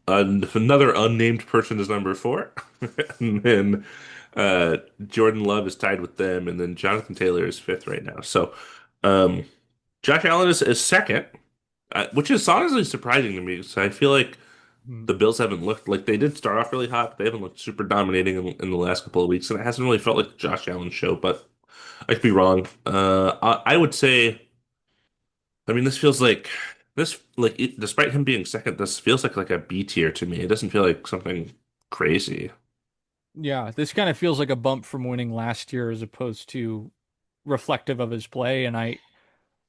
Another unnamed person is number four. And then Jordan Love is tied with them. And then Jonathan Taylor is fifth right now. So um, Josh Allen is second, which is honestly surprising to me because I feel like Hmm. the Bills haven't looked like they did start off really hot, but they haven't looked super dominating in the last couple of weeks, and it hasn't really felt like the Josh Allen show. But I could be wrong. I would say, I mean, this feels like despite him being second, this feels like a B tier to me. It doesn't feel like something crazy. Yeah, this kind of feels like a bump from winning last year as opposed to reflective of his play. And I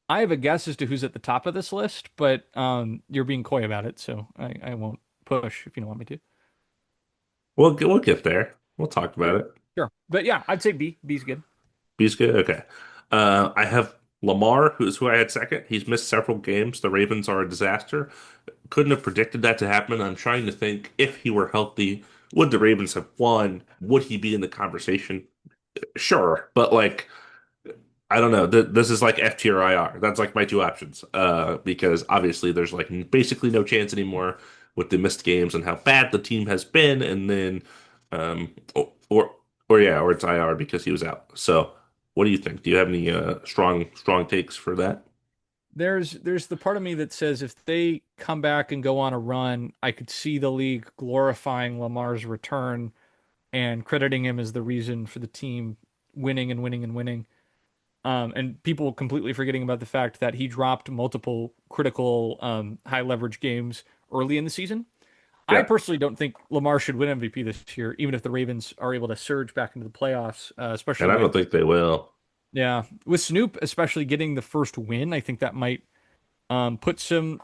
have a guess as to who's at the top of this list, but you're being coy about it, so I won't push if you don't want me to. We'll get there. We'll talk about Sure. it. Sure. But yeah, I'd say B. B's good. B's good. Okay. I have Lamar, who's who I had second. He's missed several games. The Ravens are a disaster. Couldn't have predicted that to happen. I'm trying to think if he were healthy, would the Ravens have won? Would he be in the conversation? Sure, but like I don't know. This is like F tier IR. That's like my two options. Because obviously there's like basically no chance anymore with the missed games and how bad the team has been, and then um or yeah, or it's IR because he was out. So what do you think? Do you have any strong takes for that? There's the part of me that says if they come back and go on a run, I could see the league glorifying Lamar's return and crediting him as the reason for the team winning and winning and winning. And people completely forgetting about the fact that he dropped multiple critical high leverage games early in the season. I Yeah, personally don't think Lamar should win MVP this year, even if the Ravens are able to surge back into the playoffs, especially and I don't with think they will. yeah, with Snoop especially getting the first win. I think that might put some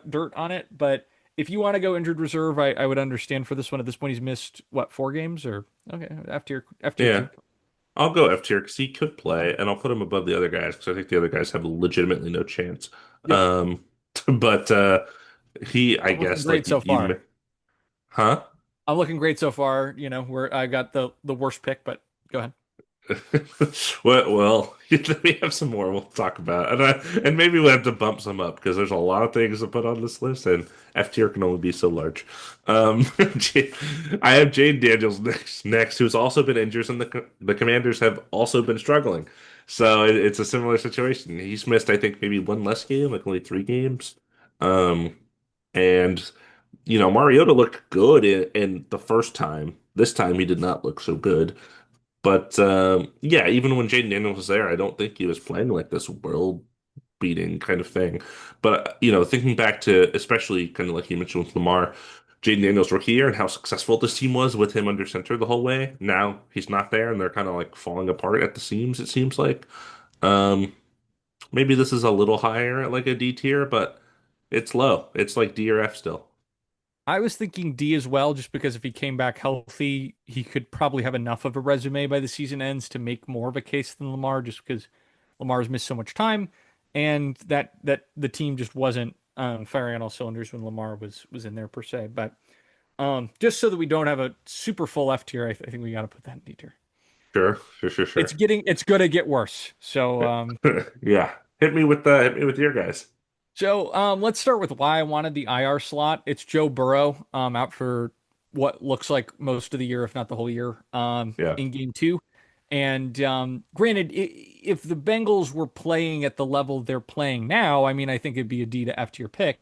dirt on it. But if you want to go injured reserve, I would understand for this one. At this point, he's missed what, 4 games or okay, F tier Yeah, two. I'll go F tier because he could play, and I'll put him above the other guys because I think the other guys have legitimately no chance. Yep, Um, but I I'm looking guess, great so far. huh? I'm looking great so far. You know, where I got the worst pick, but go ahead. Well, we have some more we'll talk about, and maybe we'll have to bump some up because there's a lot of things to put on this list, and F tier can only be so large. Um, I have Jane Daniels next, who's also been injured, and the Commanders have also been struggling. So it's a similar situation. He's missed, I think, maybe one less game, like only 3 games. Um, and Mariota looked good in the first time. This time he did not look so good. But yeah, even when Jaden Daniels was there, I don't think he was playing like this world-beating kind of thing. But thinking back to especially kind of like you mentioned with Lamar, Jaden Daniels' rookie year and how successful this team was with him under center the whole way. Now he's not there, and they're kind of like falling apart at the seams. It seems like um, maybe this is a little higher at like a D tier, but it's low. It's like D or F still. I was thinking D as well, just because if he came back healthy, he could probably have enough of a resume by the season ends to make more of a case than Lamar, just because Lamar's missed so much time, and that the team just wasn't firing on all cylinders when Lamar was in there per se. But just so that we don't have a super full F tier, I think we got to put that in D tier. Sure, sure, sure, sure. It's gonna get worse. Yeah, hit me with your guys. Let's start with why I wanted the IR slot. It's Joe Burrow out for what looks like most of the year, if not the whole year, Yeah. in game two. And granted, if the Bengals were playing at the level they're playing now, I mean, I think it'd be a D to F tier pick.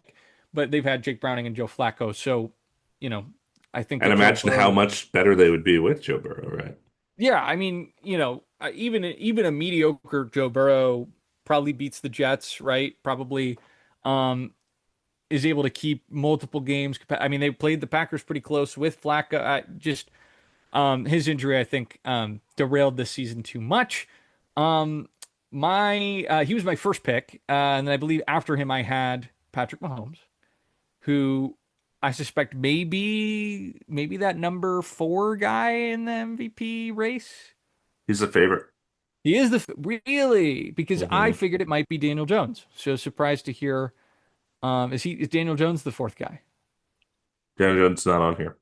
But they've had Jake Browning and Joe Flacco, so you know, I think And that Joe imagine how Burrow. much better they would be with Joe Burrow, right? Yeah, I mean, even a mediocre Joe Burrow probably beats the Jets, right? Probably. Um, is able to keep multiple games. I mean, they played the Packers pretty close with Flacco. Just his injury, I think, derailed this season too much. Um, my He was my first pick, and then I believe after him I had Patrick Mahomes, who I suspect maybe that number four guy in the MVP race. He's a favorite. He is really, because I Hmm. figured it might be Daniel Jones. So surprised to hear. Is Daniel Jones the fourth guy? Daniel Jones not on here.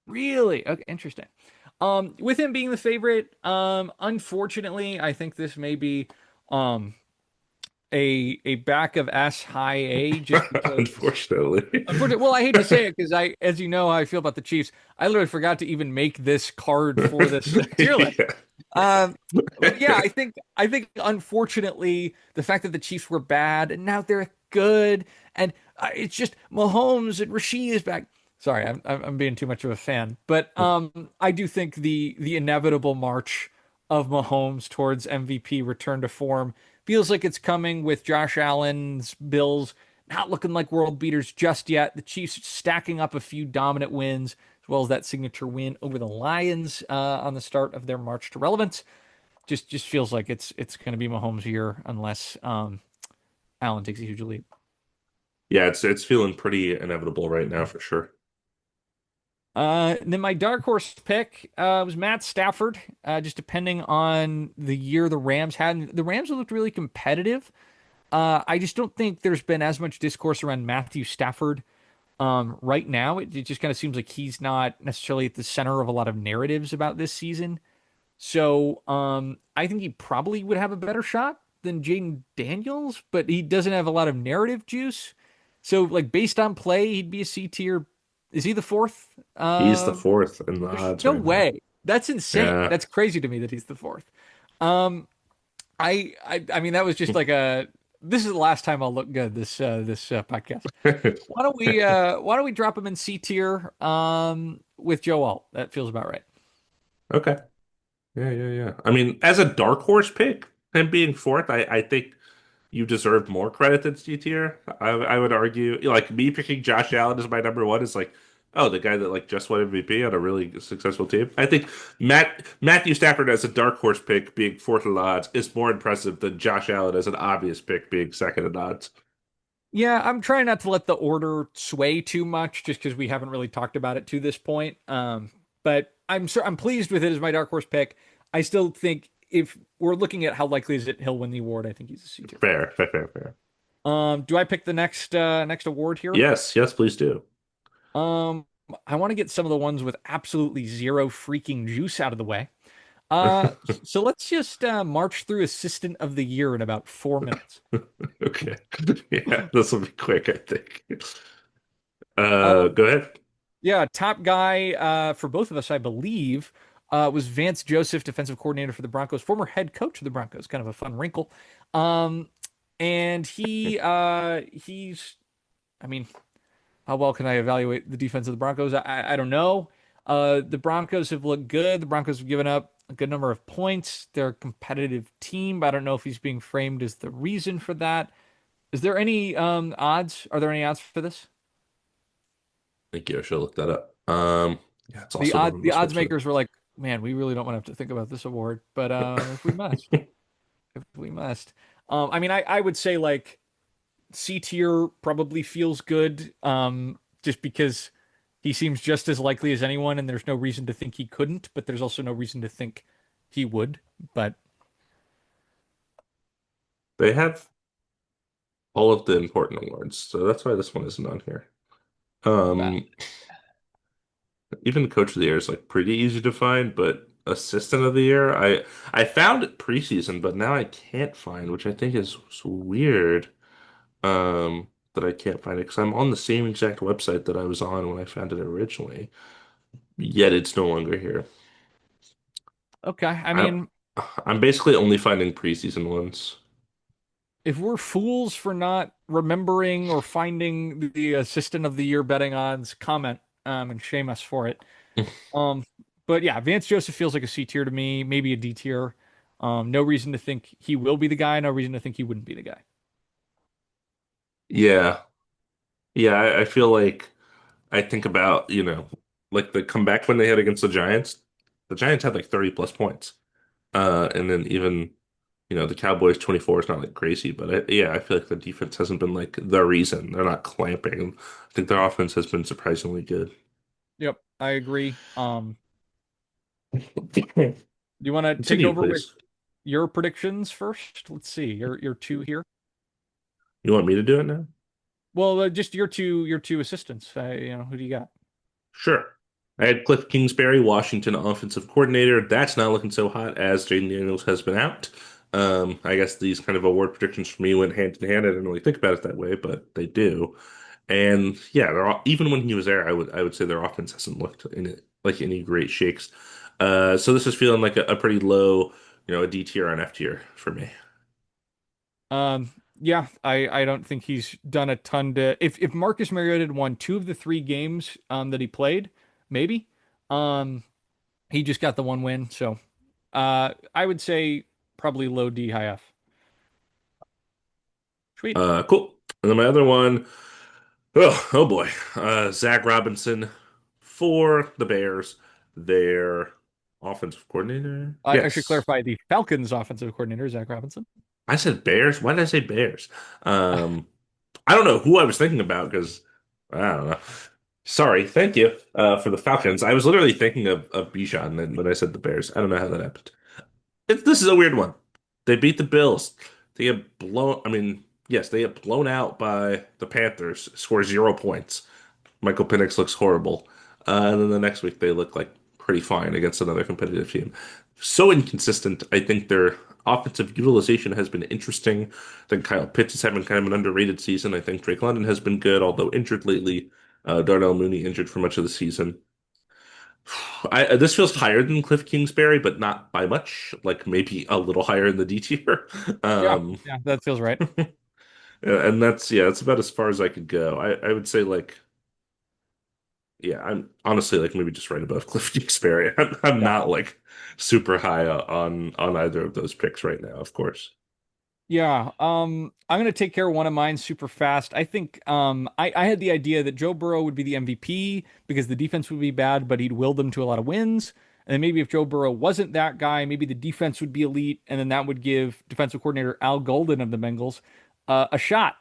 Really? Okay, interesting. With him being the favorite, unfortunately, I think this may be um a back of S high A just because. Unfortunately. Unfortunately, well, I hate to say it because as you know how I feel about the Chiefs. I literally forgot to even make this card for this tier list. Yeah. Um, but yeah, I think unfortunately the fact that the Chiefs were bad and now they're good, and it's just Mahomes and Rasheed is back. Sorry, I'm being too much of a fan, but I do think the inevitable march of Mahomes towards MVP return to form feels like it's coming with Josh Allen's Bills not looking like world beaters just yet. The Chiefs stacking up a few dominant wins, as well as that signature win over the Lions on the start of their march to relevance. Just feels like it's going to be Mahomes' year unless Allen takes a huge lead. Yeah, it's feeling pretty inevitable right now for sure. And then my dark horse pick was Matt Stafford. Just depending on the year the Rams had, and the Rams have looked really competitive. I just don't think there's been as much discourse around Matthew Stafford right now. It just kind of seems like he's not necessarily at the center of a lot of narratives about this season. So I think he probably would have a better shot than Jaden Daniels, but he doesn't have a lot of narrative juice. So like based on play, he'd be a C tier. Is he the fourth? He's the fourth in the There's odds no right now. way. That's insane. Yeah. That's crazy to me that he's the fourth. Um, I mean that was just like a. This is the last time I'll look good this podcast. Why don't we drop him in C tier with Joe Alt? That feels about right. Okay. Yeah, yeah, yeah. I mean, as a dark horse pick, him being fourth, I think you deserve more credit than C tier. I would argue, like me picking Josh Allen as my number one is like, oh, the guy that like just won MVP on a really successful team. I think Matthew Stafford as a dark horse pick being fourth in the odds is more impressive than Josh Allen as an obvious pick being second in odds. Yeah, I'm trying not to let the order sway too much just because we haven't really talked about it to this point. But I'm pleased with it as my dark horse pick. I still think if we're looking at how likely is it he'll win the award, I think he's a C tier. Fair, fair, fair, fair. Do I pick the next award here? Yes, yes, please do. Um, I want to get some of the ones with absolutely zero freaking juice out of the way. So let's just march through Assistant of the Year in about 4 minutes. Okay. Yeah, this will be quick, I think. Um, Go ahead. Yeah, top guy for both of us, I believe, was Vance Joseph, defensive coordinator for the Broncos, former head coach of the Broncos. Kind of a fun wrinkle. Um, and he's, I mean, how well can I evaluate the defense of the Broncos? I don't know. The Broncos have looked good. The Broncos have given up a good number of points. They're a competitive team, but I don't know if he's being framed as the reason for that. Is there any odds? Are there any odds for this? Thank you. I should look that up. Yeah, it's The also not odd on the this odds website. makers were like, man, we really don't want to have to think about this award, but if we must, I mean, I would say like C tier probably feels good, just because he seems just as likely as anyone, and there's no reason to think he couldn't, but there's also no reason to think he would. But They have all of the important awards, so that's why this one isn't on here. uh, Um, Even Coach of the Year is like pretty easy to find, but Assistant of the Year, I found it preseason, but now I can't find, which I think is weird. That I can't find it because I'm on the same exact website that I was on when I found it originally. Yet it's no longer here. okay, I I, mean, I'm basically only finding preseason ones. if we're fools for not remembering or finding the assistant of the year betting odds, comment and shame us for it. Um, but yeah, Vance Joseph feels like a C tier to me, maybe a D tier. No reason to think he will be the guy. No reason to think he wouldn't be the guy. Yeah. Yeah, I feel like I think about, like the comeback when they had against the Giants. The Giants had like 30 plus points. And then even, the Cowboys 24 is not like crazy, but yeah, I feel like the defense hasn't been like the reason. They're not clamping. I think their offense has been surprisingly good. Yep, I agree. Continue, Do you want to take over with please. your predictions first? Let's see. Your two here. You want me to do it now? Well, just your two assistants. Who do you got? Sure. I had Cliff Kingsbury, Washington offensive coordinator. That's not looking so hot as Jaden Daniels has been out. I guess these kind of award predictions for me went hand in hand. I didn't really think about it that way, but they do. And yeah, even when he was there, I would say their offense hasn't looked in it like any great shakes. So this is feeling like a pretty low, a D tier on F tier for me. Yeah, I don't think he's done a ton to. If Marcus Mariota had won two of the three games that he played, maybe. Um, he just got the one win, so I would say probably low D, high F. Sweet. Cool. And then my other one, oh boy, Zach Robinson for the Bears, their offensive coordinator. I should Yes, clarify the Falcons offensive coordinator, Zach Robinson. I said Bears. Why did I say Bears? Um, I don't know who I was thinking about because I don't know. Sorry, thank you for the Falcons. I was literally thinking of Bijan when I said the Bears. I don't know how that happened. This is a weird one. They beat the Bills. They get blown. I mean, yes, they get blown out by the Panthers. Score 0 points. Michael Penix looks horrible. And then the next week they look like pretty fine against another competitive team. So inconsistent. I think their offensive utilization has been interesting. I think Kyle Pitts is having kind of an underrated season. I think Drake London has been good, although injured lately. Darnell Mooney injured for much of the season. This feels higher than Cliff Kingsbury, but not by much. Like maybe a little higher in the D tier. Yeah, Um, yeah, that feels right. and that's about as far as I could go. I would say like yeah, I'm honestly like maybe just right above Cliff Kingsbury. I'm Yeah. not like super high on either of those picks right now, of course. Yeah, I'm gonna take care of one of mine super fast. I think I had the idea that Joe Burrow would be the MVP because the defense would be bad, but he'd will them to a lot of wins. And then maybe if Joe Burrow wasn't that guy, maybe the defense would be elite, and then that would give defensive coordinator Al Golden of the Bengals a shot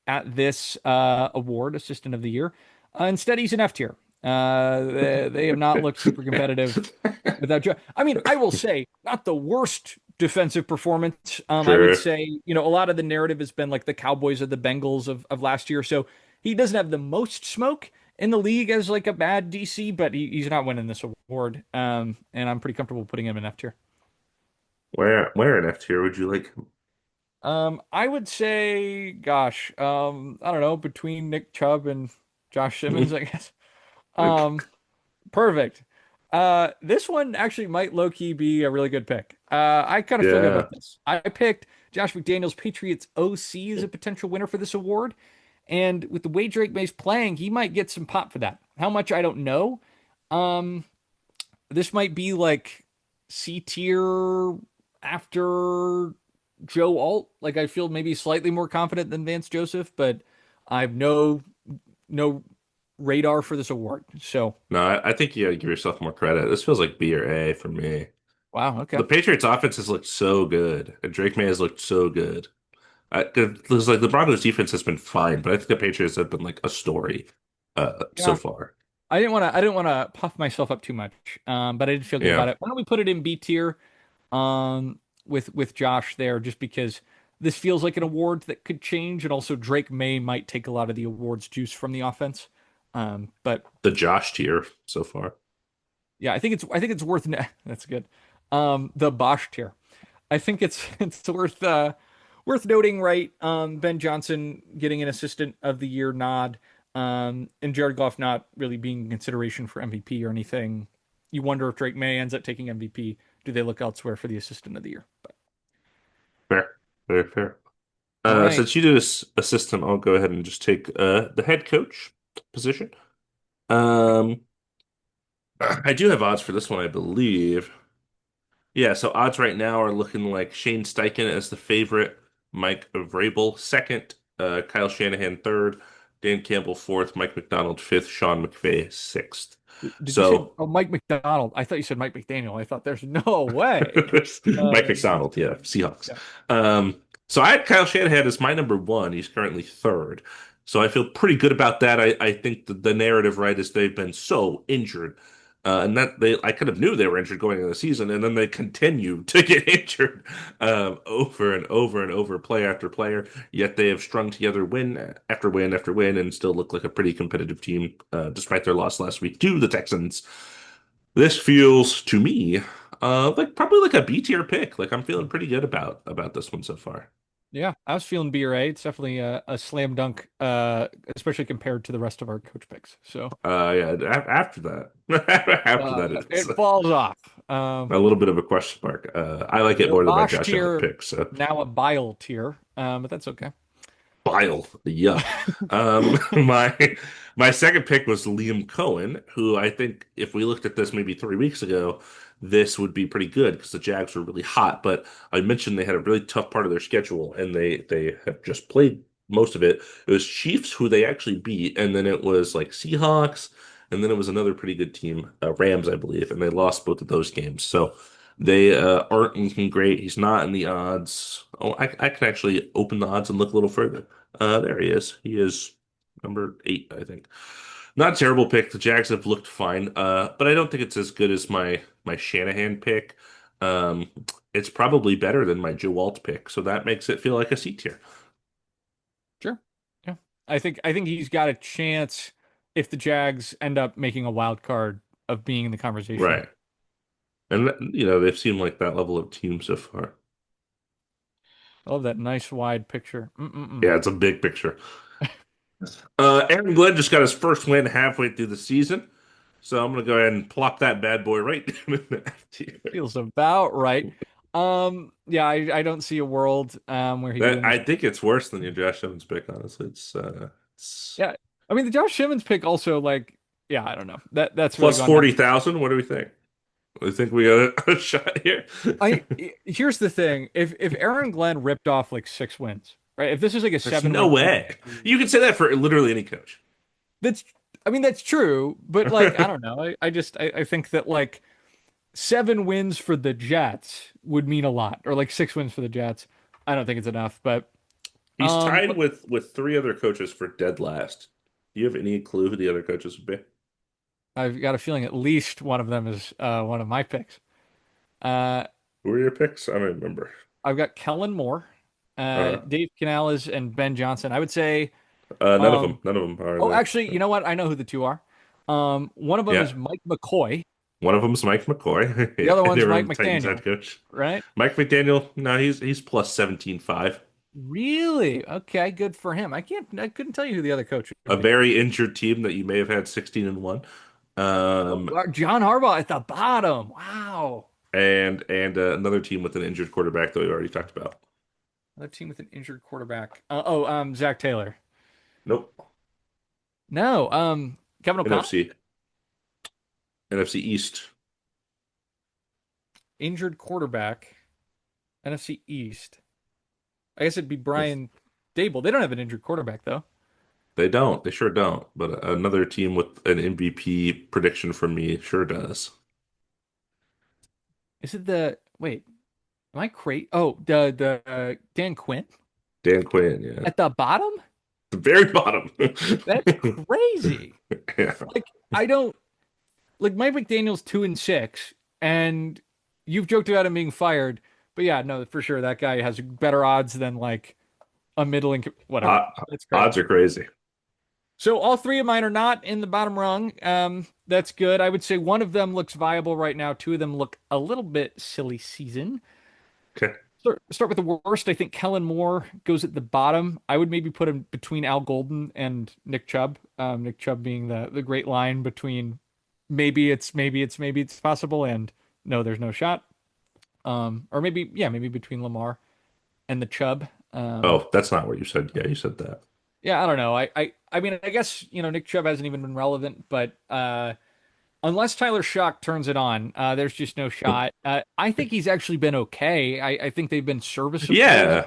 at this award, Assistant of the Year. Instead, he's an F tier. They have not looked super competitive without Joe. I mean, I will say, not the worst defensive performance. I would Sure. say, a lot of the narrative has been like the Cowboys or the Bengals of last year. So he doesn't have the most smoke in the league as like a bad DC, but he's not winning this award. And I'm pretty comfortable putting him in F tier. Where in F tier would you like? I would say, gosh, I don't know, between Nick Chubb and Josh Simmons, I guess. Like, Um, Perfect. This one actually might low key be a really good pick. I kind of feel good yeah, about this. I picked Josh McDaniels, Patriots OC, as a potential winner for this award. And with the way Drake May's playing, he might get some pop for that. How much I don't know. Um, this might be like C tier after Joe Alt. Like I feel maybe slightly more confident than Vance Joseph, but I have no radar for this award. So no, I think you gotta give yourself more credit. This feels like B or A for me. wow, The okay. Patriots offense has looked so good, and Drake May has looked so good. It's like the Broncos defense has been fine, but I think the Patriots have been like a story so Yeah. far. I didn't want to puff myself up too much, but I did feel good Yeah. about it. Why don't we put it in B tier, with Josh there, just because this feels like an award that could change, and also Drake May might take a lot of the awards juice from the offense. But The Josh tier so far. yeah, I think it's worth that's good. The Bosch tier. I think it's it's worth noting, right? Ben Johnson getting an Assistant of the Year nod, and Jared Goff not really being in consideration for MVP or anything. You wonder if Drake May ends up taking MVP. Do they look elsewhere for the Assistant of the Year? But Fair. Very fair. all right, Since you did this a system, I'll go ahead and just take the head coach position. Um, I do have odds for this one, I believe. Yeah, so odds right now are looking like Shane Steichen as the favorite, Mike Vrabel second, Kyle Shanahan third, Dan Campbell fourth, Mike McDonald fifth, Sean McVay sixth. Did you say So Mike McDonald? I thought you said Mike McDaniel. I thought there's no way. Mike That's McDonald, yeah, funny. Seahawks. Yeah. So I had Kyle Shanahan as my number one. He's currently third. So I feel pretty good about that. I think the narrative, right, is they've been so injured. And that I kind of knew they were injured going into the season, and then they continue to get injured over and over and over, player after player. Yet they have strung together win after win after win and still look like a pretty competitive team, despite their loss last week to the Texans. This feels to me like probably like a B tier pick. Like I'm feeling pretty good about this one so far. Yeah, I was feeling B or A. It's definitely a slam dunk, especially compared to the rest of our coach picks. So Yeah, after that, after that, it's it falls off. a little bit of a question mark. I like it No more than my Bosch Josh Allen tier, pick. So now a bile tier, but that's okay. bile, yuck. My second pick was Liam Cohen, who I think if we looked at this maybe 3 weeks ago, this would be pretty good because the Jags were really hot. But I mentioned they had a really tough part of their schedule, and they have just played most of it. It was Chiefs who they actually beat, and then it was like Seahawks, and then it was another pretty good team, Rams, I believe, and they lost both of those games. So they aren't looking great. He's not in the odds. Oh, I can actually open the odds and look a little further. There he is. He is number eight, I think. Not a terrible pick. The Jags have looked fine, but I don't think it's as good as my Shanahan pick. Um, it's probably better than my Joe Walt pick, so that makes it feel like a C tier. Sure. Yeah. I think he's got a chance if the Jags end up making a wild card of being in the conversation. Right. And they've seemed like that level of team so far. I love that nice wide picture. Mm-mm-mm. Yeah, it's a big picture. Aaron Glenn just got his first win halfway through the season, so I'm gonna go ahead and plop that bad boy right down in the F tier. Feels about right. Yeah, I don't see a world where he That wins. I think it's worse than your Josh Evans pick, honestly. It's Yeah. I mean the Josh Simmons pick also like yeah, I don't know. That's really plus gone down. 40,000. What do we think? We think we got a shot here. Here's the thing. If Aaron Glenn ripped off like 6 wins, right? If this is like a There's seven no win way. You can say that for literally any coach. that's I mean that's true, but like I don't know. I think that like 7 wins for the Jets would mean a lot, or like 6 wins for the Jets. I don't think it's enough, but He's tied look, with three other coaches for dead last. Do you have any clue who the other coaches would be? I've got a feeling at least one of them is one of my picks. Uh, Who are your picks? I don't remember. I've got Kellen Moore, Uh, Dave Canales, and Ben Johnson. I would say, none of them. um, None of them are oh, there. actually, you know what? I know who the two are. One of them Yeah. is Mike McCoy. One of them is Mike McCoy. The Yeah, other they one's were Mike the Titans McDaniel, head coach. right? Mike McDaniel, no, he's plus 17.5. Really? Okay, good for him. I couldn't tell you who the other coach would A be. very injured team that you may have had 16-1. Oh, Um, John Harbaugh at the bottom. Wow. and another team with an injured quarterback that we already talked about. Another team with an injured quarterback. Zach Taylor. Nope. No, Kevin O'Connell, NFC. NFC East. injured quarterback, NFC East. I guess it'd be Brian Dable. They don't have an injured quarterback though. They don't. They sure don't. But another team with an MVP prediction from me sure does. Is it the wait? Am I crazy? Oh, the Dan Quinn Dan Quinn, yeah. at the bottom. The very bottom. That's crazy. Yeah. Like I don't like Mike McDaniel's 2-6, and you've joked about him being fired, but yeah, no, for sure that guy has better odds than like a middling whatever. O- That's Odds crazy. are crazy. So all three of mine are not in the bottom rung. That's good. I would say one of them looks viable right now. Two of them look a little bit silly season. Okay. Start with the worst. I think Kellen Moore goes at the bottom. I would maybe put him between Al Golden and Nick Chubb. Nick Chubb being the great line between maybe it's possible and no, there's no shot. Or maybe yeah, maybe between Lamar and the Chubb. Oh, that's not what you said. Yeah, you said that. Yeah, I don't know. I mean, I guess, Nick Chubb hasn't even been relevant, but unless Tyler Shock turns it on, there's just no shot. I think he's actually been okay. I think they've been serviceable. Yeah.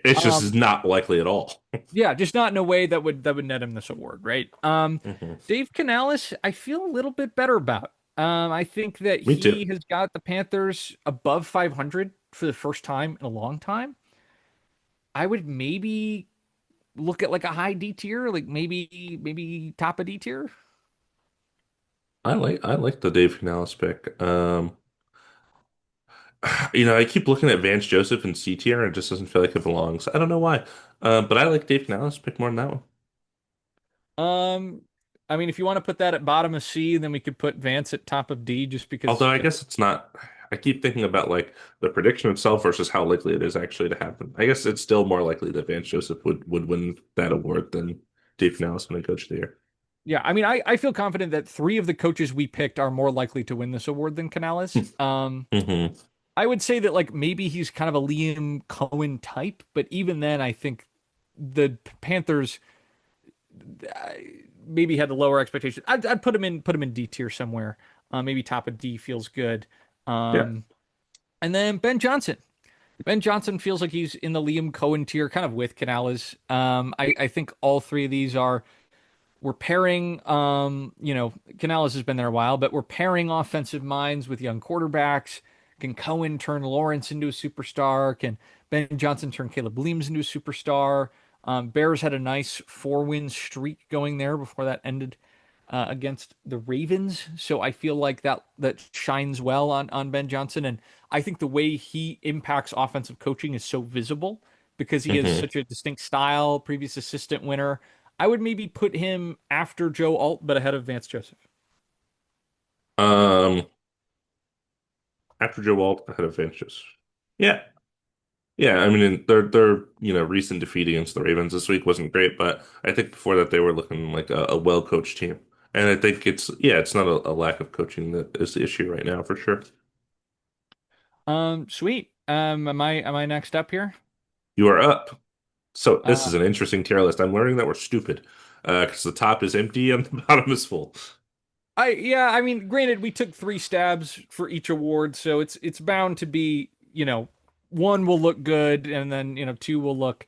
It's just Um, is not likely at all. yeah, just not in a way that would net him this award, right? Hmm. Dave Canales, I feel a little bit better about. I think that Me too. he has got the Panthers above 500 for the first time in a long time. I would maybe look at like a high D tier, like maybe top of D tier. I like the Dave Canales pick. I keep looking at Vance Joseph and C tier, and it just doesn't feel like it belongs. I don't know why. But I like Dave Canales pick more than that one. Um, I mean, if you want to put that at bottom of C, then we could put Vance at top of D, just Although because. I guess it's not. I keep thinking about like the prediction itself versus how likely it is actually to happen. I guess it's still more likely that Vance Joseph would win that award than Dave Canales winning Coach of the Year. Yeah, I mean, I feel confident that three of the coaches we picked are more likely to win this award than Canales. Hmm. I would say that like maybe he's kind of a Liam Cohen type, but even then, I think the Panthers uh, maybe had the lower expectations. I'd put him in D tier somewhere. Maybe top of D feels good. Yeah. Um, and then Ben Johnson. Ben Johnson feels like he's in the Liam Cohen tier, kind of with Canales. I think all three of these are we're pairing. Canales has been there a while, but we're pairing offensive minds with young quarterbacks. Can Cohen turn Lawrence into a superstar? Can Ben Johnson turn Caleb Williams into a superstar? Bears had a nice 4-win streak going there before that ended against the Ravens. So I feel like that shines well on Ben Johnson, and I think the way he impacts offensive coaching is so visible because he has Hmm. such a distinct style. Previous assistant winner. I would maybe put him after Joe Alt, but ahead of Vance Joseph. Um, After Joe Walt, ahead of Vance Joseph. Yeah. Yeah, I mean their recent defeat against the Ravens this week wasn't great, but I think before that they were looking like a well-coached team. And I think it's not a lack of coaching that is the issue right now for sure. Sweet. Am I next up here? You are up. So this Uh, is an interesting tier list. I'm learning that we're stupid. Because the top is empty and the bottom is full. I mean, granted, we took 3 stabs for each award, so it's bound to be, one will look good, and then two will look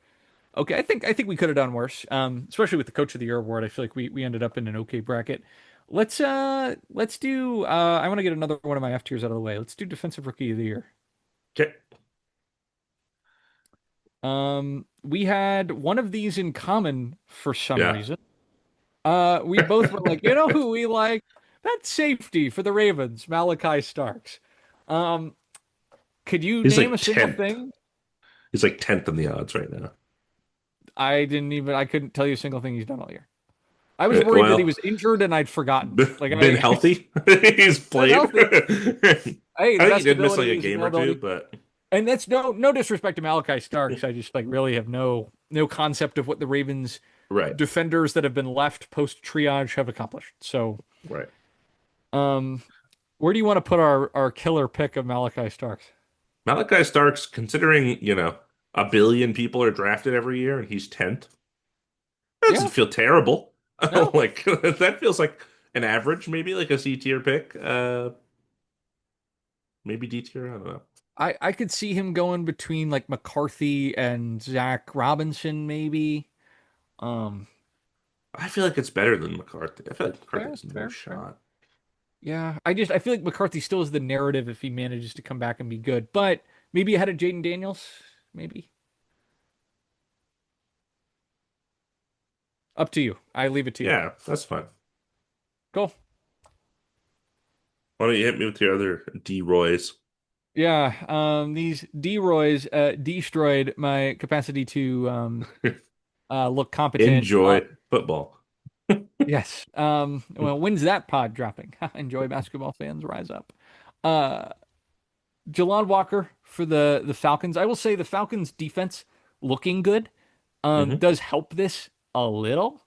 okay. I think we could have done worse. Especially with the Coach of the Year award, I feel like we ended up in an okay bracket. Let's do. I want to get another one of my F tiers out of the way. Let's do Defensive Rookie of the Year. Okay. We had one of these in common for some Yeah. reason. We both were like, you know who we like? That's safety for the Ravens, Malachi Starks. Um, could you He's name a like single 10th. thing? He's like 10th in the odds right now. I couldn't tell you a single thing he's done all year. I was worried that he Well, was injured and I'd forgotten. Like been healthy. He's been played. healthy. Hey, I the think he best did miss like ability a is game or two, availability. but And that's no disrespect to Malachi Starks. I just like really have no concept of what the Ravens right, defenders that have been left post triage have accomplished. So, right. um, where do you want to put our killer pick of Malachi Starks? Malachi Starks, considering, a billion people are drafted every year and he's 10th, that doesn't Yeah, feel terrible. no, Like that feels like an average, maybe like a C tier pick. Maybe D tier, I don't know. I could see him going between like McCarthy and Zach Robinson, maybe. Um, I feel like it's better than McCarthy. I feel like McCarthy fair, has no fair, fair. shot. Yeah, I feel like McCarthy still has the narrative if he manages to come back and be good, but maybe ahead of Jaden Daniels, maybe. Up to you. I leave it to you. Yeah, that's fine. Cool. Why don't you hit me with your other D Roys? Yeah, these D-Roys destroyed my capacity to look competent. Enjoy football. Yes. Well, when's that pod dropping? Enjoy basketball fans, rise up. Uh, Jalon Walker for the Falcons. I will say the Falcons defense looking good Hmm. does help this a little.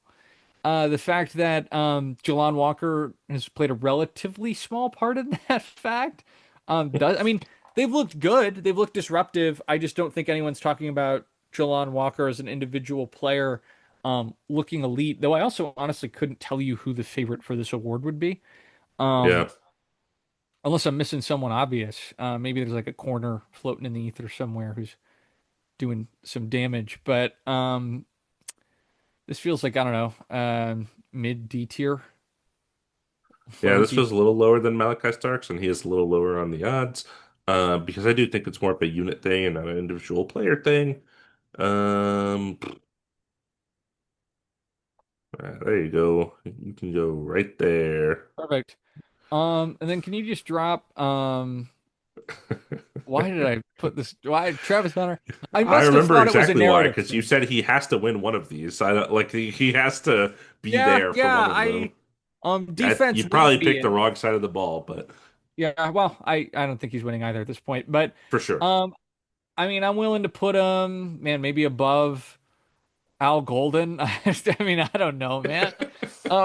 The fact that Jalon Walker has played a relatively small part in that fact does. I mean, they've looked good. They've looked disruptive. I just don't think anyone's talking about Jalon Walker as an individual player looking elite. Though I also honestly couldn't tell you who the favorite for this award would be. Yeah. Um, unless I'm missing someone obvious. Maybe there's like a corner floating in the ether somewhere who's. doing some damage. But this feels like I don't know, mid D tier. Yeah, Low this D. feels a little lower than Malachi Starks, and he is a little lower on the odds. Because I do think it's more of a unit thing and not an individual player thing. Um, there you go. You can go right there. Perfect. And then can you just drop why did I put this? Why Travis Hunter? I I must have remember thought it was a exactly why, narrative because you thing. said he has to win one of these. I don't, like he has to be Yeah, there for one yeah. of them. I defense You won't probably be picked the it. wrong side of the ball, but Yeah, well, I don't think he's winning either at this point. But for sure. um, I mean, I'm willing to put him, man, maybe above Al Golden. I mean, I don't know, man.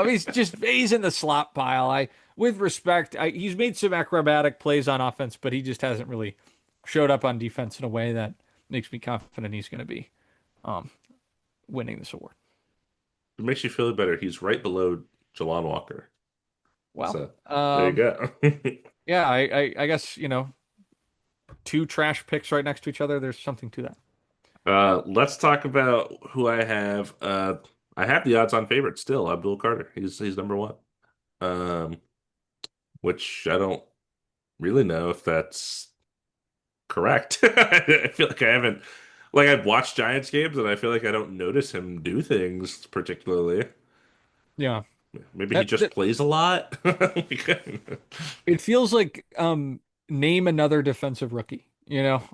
He's in the slot pile. With respect, he's made some acrobatic plays on offense, but he just hasn't really showed up on defense in a way that makes me confident he's going to be um winning this award. It makes you feel better. He's right below Jalon Walker. Well, So there you go. yeah, I guess two trash picks right next to each other. There's something to that. Let's talk about who I have. I have the odds on favorite still, Abdul Carter. He's number one. Um, which I don't really know if that's correct. I feel like I haven't like I've watched Giants games and I feel like I don't notice him do things particularly. Yeah, Maybe he just that plays a lot. it feels like name another defensive rookie.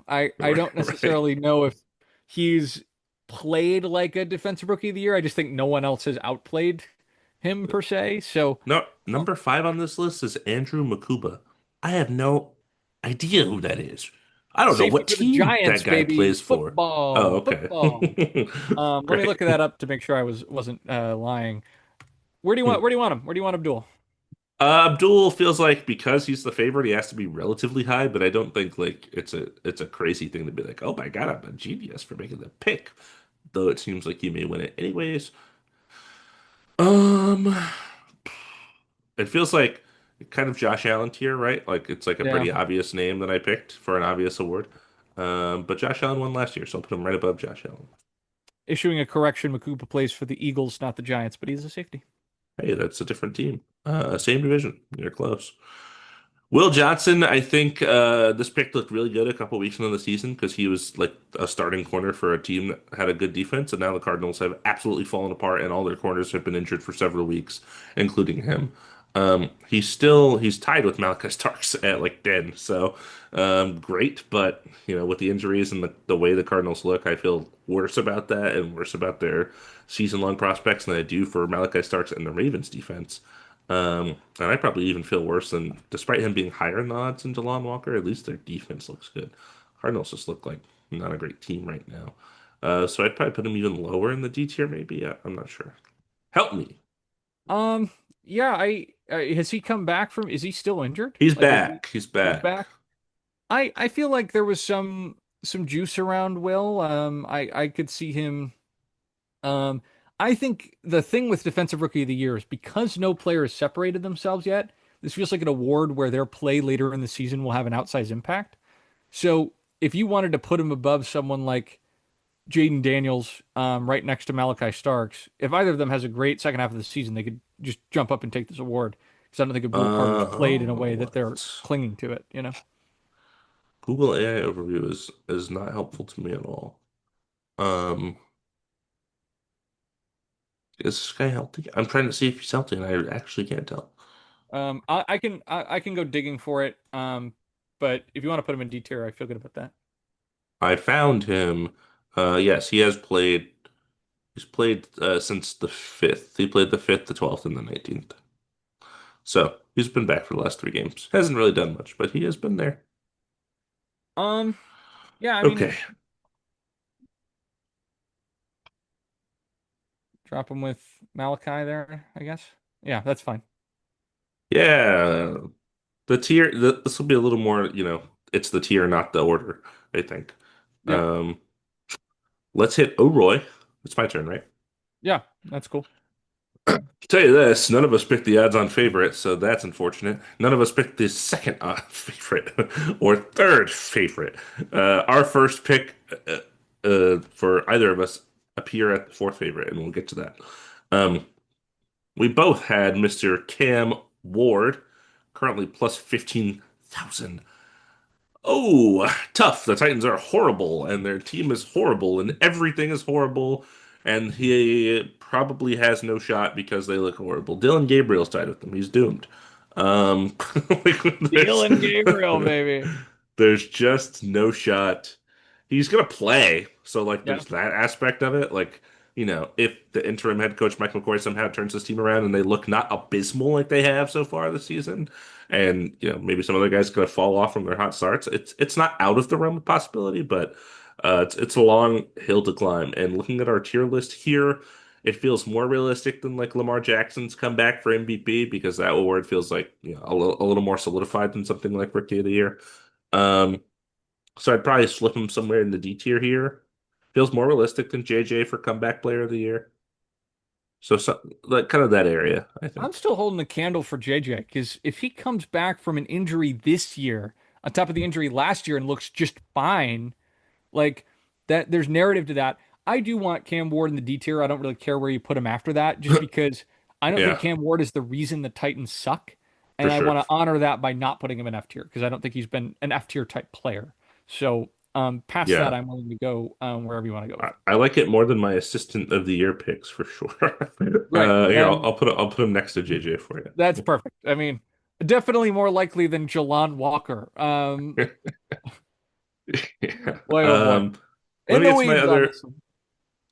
I Right, don't right. necessarily know if he's played like a defensive rookie of the year. I just think no one else has outplayed him per se. So No, uh, number five on this list is Andrew Makuba. I have no idea who that is. I don't know safety what for the team that Giants, guy baby. plays for. Oh, Football, okay. football. Let me look Great. that up to make sure I wasn't lying. Where do you want him? Where do you want Abdul? Abdul feels like because he's the favorite, he has to be relatively high, but I don't think like it's a crazy thing to be like, oh my God, I'm a genius for making the pick. Though it seems like you may win it anyways. Um, it feels like kind of Josh Allen tier, right? Like it's like a Yeah. pretty obvious name that I picked for an obvious award. But Josh Allen won last year, so I'll put him right above Josh Allen. Issuing a correction, Makuba plays for the Eagles, not the Giants, but he's a safety. Hey, that's a different team. Same division. You're close. Will Johnson, I think this pick looked really good a couple weeks into the season because he was like a starting corner for a team that had a good defense, and now the Cardinals have absolutely fallen apart, and all their corners have been injured for several weeks, including him. He's tied with Malachi Starks at like 10, so great, but with the injuries and the way the Cardinals look, I feel worse about that and worse about their season-long prospects than I do for Malachi Starks and the Ravens defense. And I probably even feel worse than, despite him being higher in the odds than Jalon Walker, at least their defense looks good. Cardinals just look like not a great team right now. So I'd probably put him even lower in the D tier, maybe. I'm not sure. Help me. Um, yeah, has he come back from, is he still injured? He's Like, back. He's he's back. back? I feel like there was some juice around Will. I could see him. Um, I think the thing with Defensive Rookie of the Year is because no player has separated themselves yet, this feels like an award where their play later in the season will have an outsized impact. So if you wanted to put him above someone like Jaden Daniels, right next to Malachi Starks, if either of them has a great second half of the season, they could just jump up and take this award. Because I don't think Abdul Carter's played in a way that they're What? clinging to it. Google AI overview is not helpful to me at all. Um, is this guy healthy? I'm trying to see if he's healthy, and I actually can't tell. I can go digging for it. But if you want to put him in D tier, I feel good about that. I found him. Yes, he has played. He's played since the 5th. He played the 5th, the 12th, and the 19th. So he's been back for the last three games. Hasn't really done much, but he has been there. Um, yeah, I Okay. mean, drop him with Malachi there, I guess. Yeah, that's fine. Yeah. This will be a little more, it's the tier, not the order, I think. Yep. Um, let's hit O'Roy. It's my turn, right? Yeah, that's cool. Tell you this, none of us picked the odds on favorite, so that's unfortunate. None of us picked the second favorite or third favorite. Our first pick. for either of us appear at the fourth favorite, and we'll get to that. Um, we both had Mr. Cam Ward, currently plus 15,000. Oh, tough. The Titans are horrible, and their team is horrible, and everything is horrible, and he probably has no shot because they look horrible. Dylan Gabriel's tied with them. He's doomed. Like, Dylan Gabriel, baby. there's just no shot. He's gonna play, so like Yeah. there's that aspect of it. Like, if the interim head coach Mike McCoy somehow turns his team around and they look not abysmal like they have so far this season, and maybe some other guys gonna fall off from their hot starts, it's not out of the realm of possibility, but it's a long hill to climb. And looking at our tier list here, it feels more realistic than like Lamar Jackson's comeback for MVP because that award feels like a little more solidified than something like Rookie of the Year. Um, so I'd probably slip him somewhere in the D tier here. Feels more realistic than JJ for comeback player of the year. So like kind of that area, I I'm think. still holding the candle for JJ because if he comes back from an injury this year, on top of the injury last year, and looks just fine, like that, there's narrative to that. I do want Cam Ward in the D tier. I don't really care where you put him after that, just because I don't think Yeah, Cam Ward is the reason the Titans suck, for and I sure. want to honor that by not putting him in F tier because I don't think he's been an F tier type player. So past that, Yeah. I'm willing to go wherever you want to go with I, him. I like it more than my assistant of the year picks for sure. Right, Here, I'll, and I'll put him next to JJ for that's perfect. I mean, definitely more likely than Jalon Walker. you. Yeah. Boy, oh boy. Let In me the get to my weeds on other this one.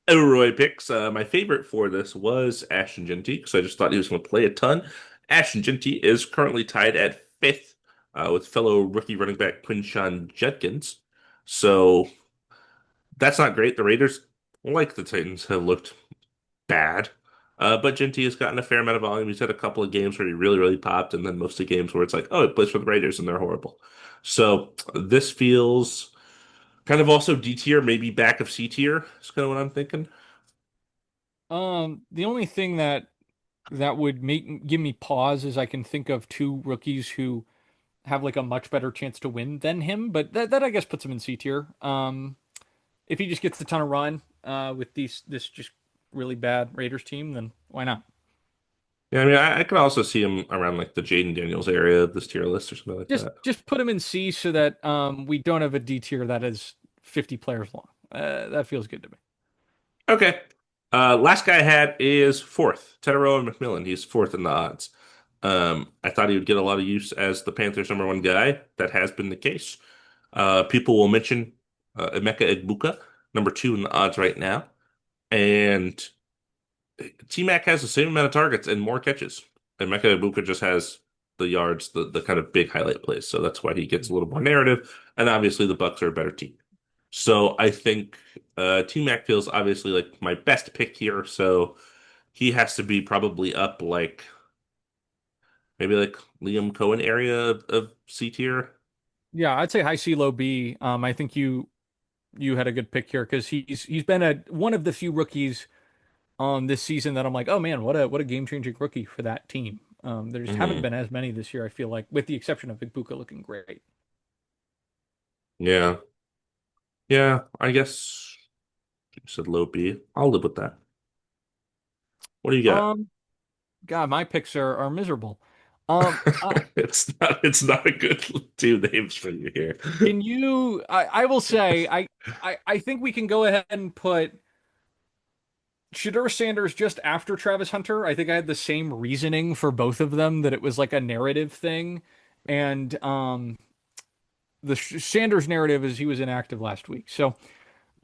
Elroy picks. My favorite for this was Ashton Genty because I just thought he was going to play a ton. Ashton Genty is currently tied at fifth with fellow rookie running back Quinshawn Judkins. So that's not great. The Raiders, like the Titans, have looked bad. But Genty has gotten a fair amount of volume. He's had a couple of games where he really, really popped, and then most of the games where it's like, oh, he plays for the Raiders and they're horrible. So this feels kind of also D tier, maybe back of C tier is kind of what I'm thinking. The only thing that would make give me pause is I can think of two rookies who have like a much better chance to win than him, but that I guess puts him in C tier. If he just gets a ton of run with this just really bad Raiders team, then why not? Yeah, I mean, I could also see him around like the Jaden Daniels area of this tier list or something like Just that. just put him in C so that we don't have a D tier that is 50 players long. That feels good to me. Okay. Last guy I had is fourth, Teteroa McMillan. He's fourth in the odds. I thought he would get a lot of use as the Panthers' number one guy. That has been the case. People will mention Emeka Egbuka, number two in the odds right now. And T-Mac has the same amount of targets and more catches. And Emeka Egbuka just has the yards, the kind of big highlight plays. So that's why he gets a little more narrative. And obviously the Bucks are a better team. So I think T-Mac feels obviously like my best pick here. So he has to be probably up like maybe like Liam Cohen area of C tier. Yeah, I'd say high C, low B. I think you had a good pick here because he's been a one of the few rookies this season that I'm like, oh man, what a game changing rookie for that team. There just haven't Hmm. been as many this year. I feel like, with the exception of Ibuka looking great. Yeah. Yeah. I guess you said low B. I'll live with that. What do you got? Um, God, my picks are miserable. I, It's not a good two names for you here. can you? I will say I think we can go ahead and put Shedeur Sanders just after Travis Hunter. I think I had the same reasoning for both of them that it was like a narrative thing, and the Sanders narrative is he was inactive last week, so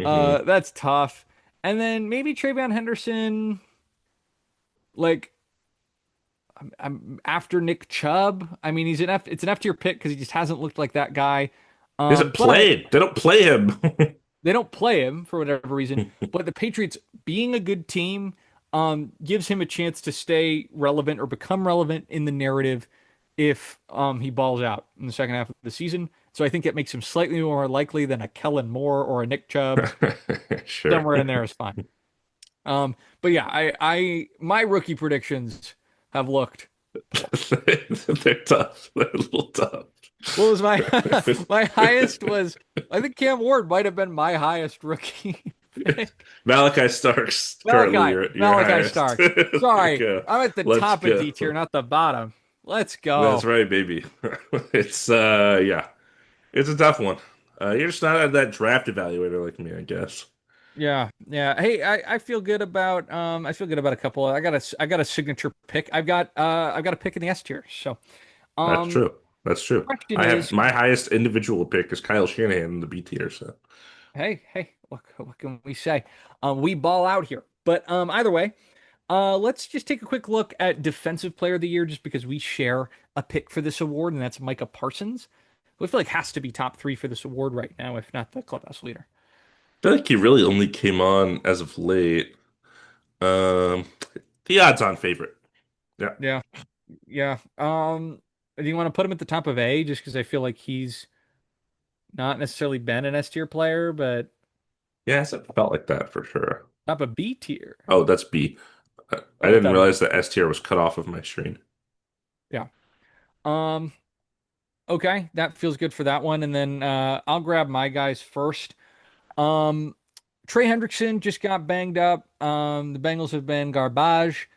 Hmm. that's tough. And then maybe Travion Henderson, like I'm after Nick Chubb. I mean, it's an F tier pick because he just hasn't looked like that guy. He hasn't But played. They don't play him. they don't play him for whatever reason. But the Patriots being a good team gives him a chance to stay relevant or become relevant in the narrative if he balls out in the second half of the season. So I think it makes him slightly more likely than a Kellen Moore or a Nick Chubb. Sure. Somewhere in there is fine. But yeah, I my rookie predictions have looked poor. They're tough. They're a little tough. What was my my highest was I think Cam Ward might have been my highest rookie pick. Malachi Stark's currently Malachi, your Malachi highest. Stark. There you Sorry, go. I'm at the Let's top of go. D tier, not the bottom. Let's That's go. right, baby. It's yeah. It's a tough one. You're just not that draft evaluator like me, I guess. Yeah, yeah. Hey, I feel good about I feel good about a couple. I got a signature pick. I've got a pick in the S tier. So That's um true. That's true. question I have is, my highest individual pick is Kyle Shanahan in the B tier, so hey, what can we say? We ball out here. But either way, let's just take a quick look at Defensive Player of the Year, just because we share a pick for this award, and that's Micah Parsons, who I feel like has to be top three for this award right now, if not the clubhouse leader. I feel like he really only came on as of late. Um, the odds-on favorite. Yeah, Yeah, yeah. Do you want to put him at the top of A, just because I feel like he's not necessarily been an S tier player, but yes, it felt like that for sure. top of B tier? Oh, that's B. I Oh, didn't top of realize B. that S tier was cut off of my screen. Yeah. Um. Okay, that feels good for that one, and then I'll grab my guys first. Um. Trey Hendrickson just got banged up. The Bengals have been garbage.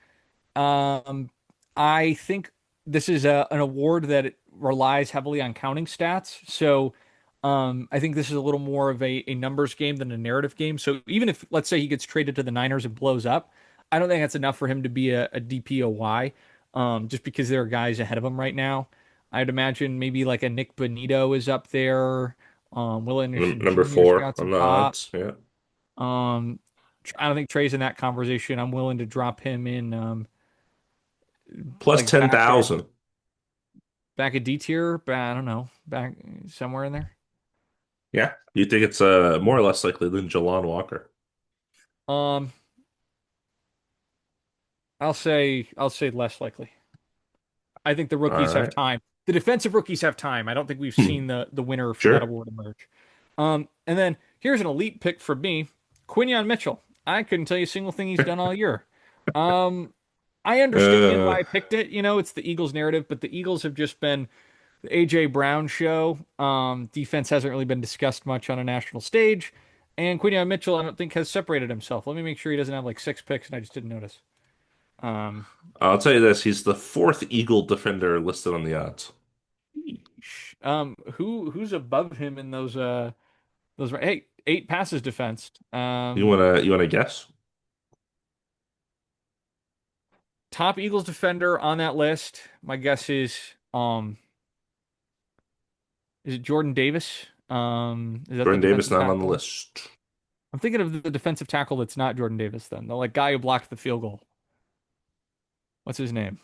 Um, I think this is an award that it relies heavily on counting stats. So, I think this is a little more of a numbers game than a narrative game. So even if, let's say, he gets traded to the Niners and blows up, I don't think that's enough for him to be a DPOY. Just because there are guys ahead of him right now. I'd imagine maybe like a Nick Bonito is up there. Will Anderson Number Jr.'s four got on some the pop. odds. Yeah, Um, I don't think Trey's in that conversation. I'm willing to drop him in, plus like ten thousand. back at D tier. I don't know, back somewhere in there. Yeah, you think it's more or less likely than Jalon Walker? Um, I'll say less likely. I think the All rookies have right. time. The defensive rookies have time. I don't think we've Hmm. seen the winner for that Sure. award emerge. And then here's an elite pick for me, Quinyon Mitchell. I couldn't tell you a single thing he's done all year. Um, I understand Uh, why I picked it. You know, it's the Eagles narrative, but the Eagles have just been the AJ Brown show. Defense hasn't really been discussed much on a national stage. And Quinyon Mitchell, I don't think, has separated himself. Let me make sure he doesn't have like six picks, and I just didn't notice. Um, I'll tell you this: he's the fourth Eagle defender listed on the odds. who's above him in those? Hey, eight passes defense. You wanna guess? Top Eagles defender on that list. My guess is it Jordan Davis? Is that the Jordan Davis defensive not on the tackle? list. I'm thinking of the defensive tackle that's not Jordan Davis then. The like guy who blocked the field goal. What's his name?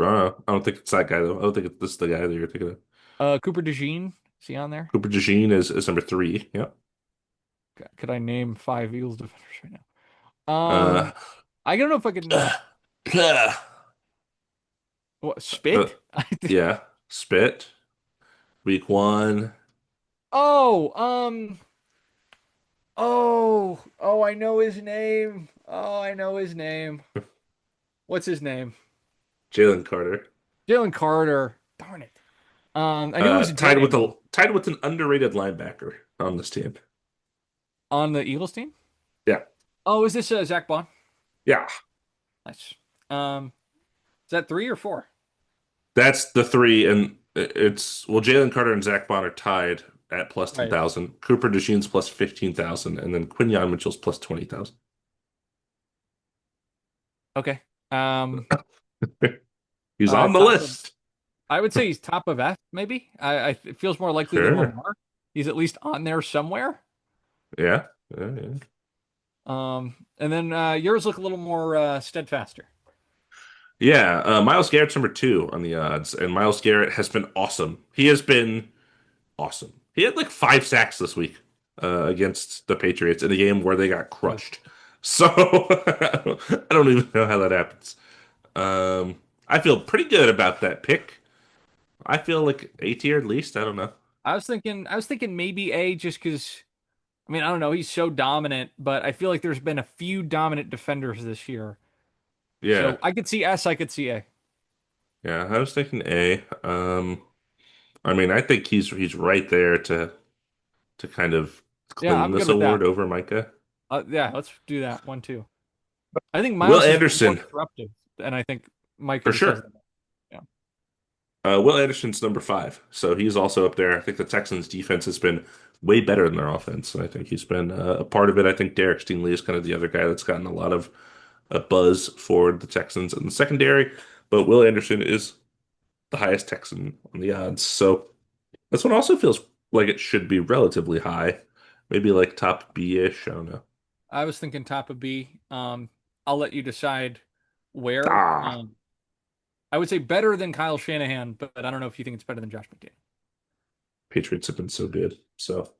I don't think it's that guy though. I don't think it's this is the guy that you're thinking of. Cooper DeJean. Is he on there? Cooper DeJean is number three. Yeah. Could I name five Eagles defenders right now? Uh, I don't know if I can. uh, uh, What, spit? yeah. Spit. Week one. Oh, oh, I know his name. Oh, I know his name. What's his name? Jalen Carter. Jalen Carter. Darn it. I knew it was a J name though. Tied with an underrated linebacker on this team. On the Eagles team. Yeah. Oh, is this Zach Bond? Yeah. Nice. Is that three or four? That's the three, and it's well, Jalen Carter and Zach Bond are tied at plus ten Right. thousand. Cooper DeJean's plus 15,000, and then Quinyon Mitchell's plus 20,000. Okay. Um, He's on the top of. list. I would say he's top of F. Maybe. It feels more likely than Sure. Lamar. He's at least on there somewhere. Yeah. Yeah. And then yours look a little more steadfaster. Yeah. Miles Garrett's number two on the odds, and Miles Garrett has been awesome. He has been awesome. He had like 5 sacks this week against the Patriots in a game where they got Good. crushed. So I don't even know how that happens. Um, I feel pretty good about that pick. I feel like A tier at least. I don't know. I was thinking maybe A just because I mean, I don't know, he's so dominant, but I feel like there's been a few dominant defenders this year. Yeah. So I could see S, I could see A. Yeah, I was thinking A. I mean, I think he's right there to kind of Yeah, claim I'm good this with that. award over Micah. Yeah, let's do that one too. I think Will Miles has been more Anderson, disruptive, and I think Micah for just sure. hasn't. Yeah, Will Anderson's number five, so he's also up there. I think the Texans' defense has been way better than their offense, and I think he's been a part of it. I think Derek Stingley is kind of the other guy that's gotten a lot of buzz for the Texans in the secondary, but Will Anderson is the highest Texan on the odds. So this one also feels like it should be relatively high, maybe like top B-ish. I don't know. I was thinking top of B. I'll let you decide where. Ah, I would say better than Kyle Shanahan, but I don't know if you think it's better than Josh McDaniel. Patriots have been so good, so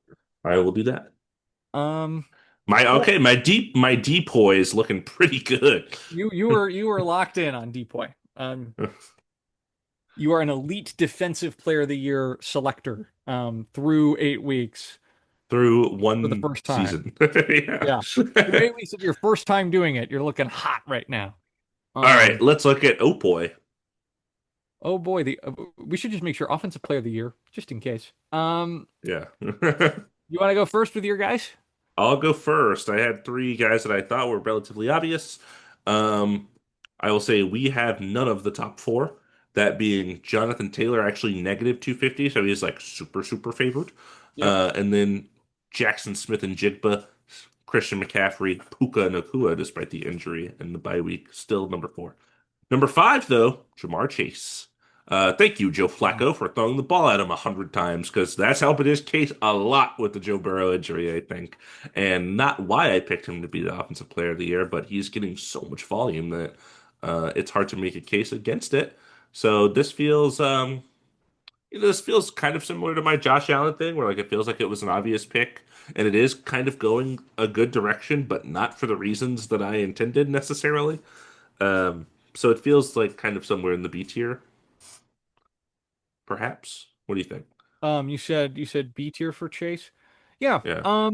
I will do that. Um, My cool. okay, my depoy is looking pretty good. You were locked in on Depoy. You are an elite defensive player of the year selector through 8 weeks Through for the one first time. season. Yeah. Yeah. Through 8 weeks of your first time doing it, you're looking hot right now. All right, Um, let's look at oh boy. oh boy, the we should just make sure offensive player of the year, just in case. Yeah. You want to go first with your guys? I'll go first. I had three guys that I thought were relatively obvious. Um, I will say we have none of the top four. That being Jonathan Taylor, actually negative 250, so he's like super, super favored. Yep. And then Jackson Smith and Jigba, Christian McCaffrey, Puka Nakua, despite the injury and the bye week, still number four. Number five, though, Jamar Chase. Thank you, Joe Flacco, for throwing the ball at him 100 times because that's helping his case a lot with the Joe Burrow injury, I think. And not why I picked him to be the offensive player of the year, but he's getting so much volume that it's hard to make a case against it. So this feels kind of similar to my Josh Allen thing, where like it feels like it was an obvious pick, and it is kind of going a good direction, but not for the reasons that I intended necessarily. So it feels like kind of somewhere in the B tier, perhaps. What do you think? You said B tier for Chase. Yeah. Yeah.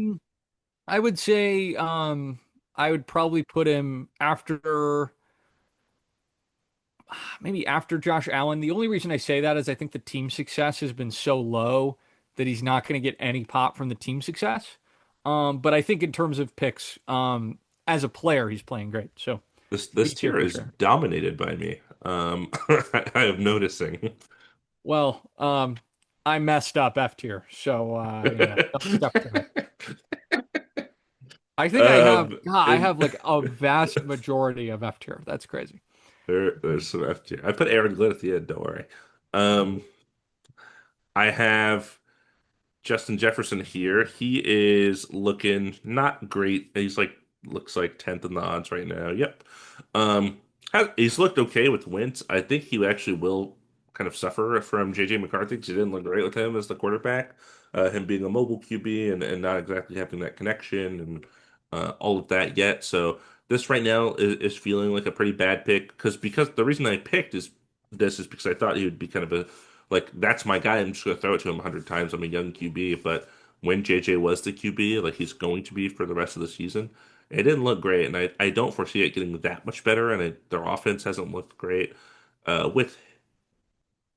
I would say I would probably put him after maybe after Josh Allen. The only reason I say that is I think the team success has been so low that he's not going to get any pop from the team success. But I think in terms of picks, as a player, he's playing great. So This B tier tier for is sure. dominated by me. I am noticing. Well, I messed up F tier, so don't step to me. I think I have, God, I And have like a vast majority of F tier. That's crazy. there's some F tier. I put Aaron Glenn at the end, don't worry. Um, I have Justin Jefferson here. He is looking not great. He's like looks like 10th in the odds right now. Yep. He's looked okay with Wentz. I think he actually will kind of suffer from JJ McCarthy because he didn't look great with him as the quarterback. Him being a mobile QB and not exactly having that connection and all of that yet. So this right now is feeling like a pretty bad pick because the reason I picked is this is because I thought he would be kind of a like that's my guy. I'm just gonna throw it to him 100 times. I'm a young QB, but when JJ was the QB, like he's going to be for the rest of the season, it didn't look great, and I don't foresee it getting that much better. And their offense hasn't looked great with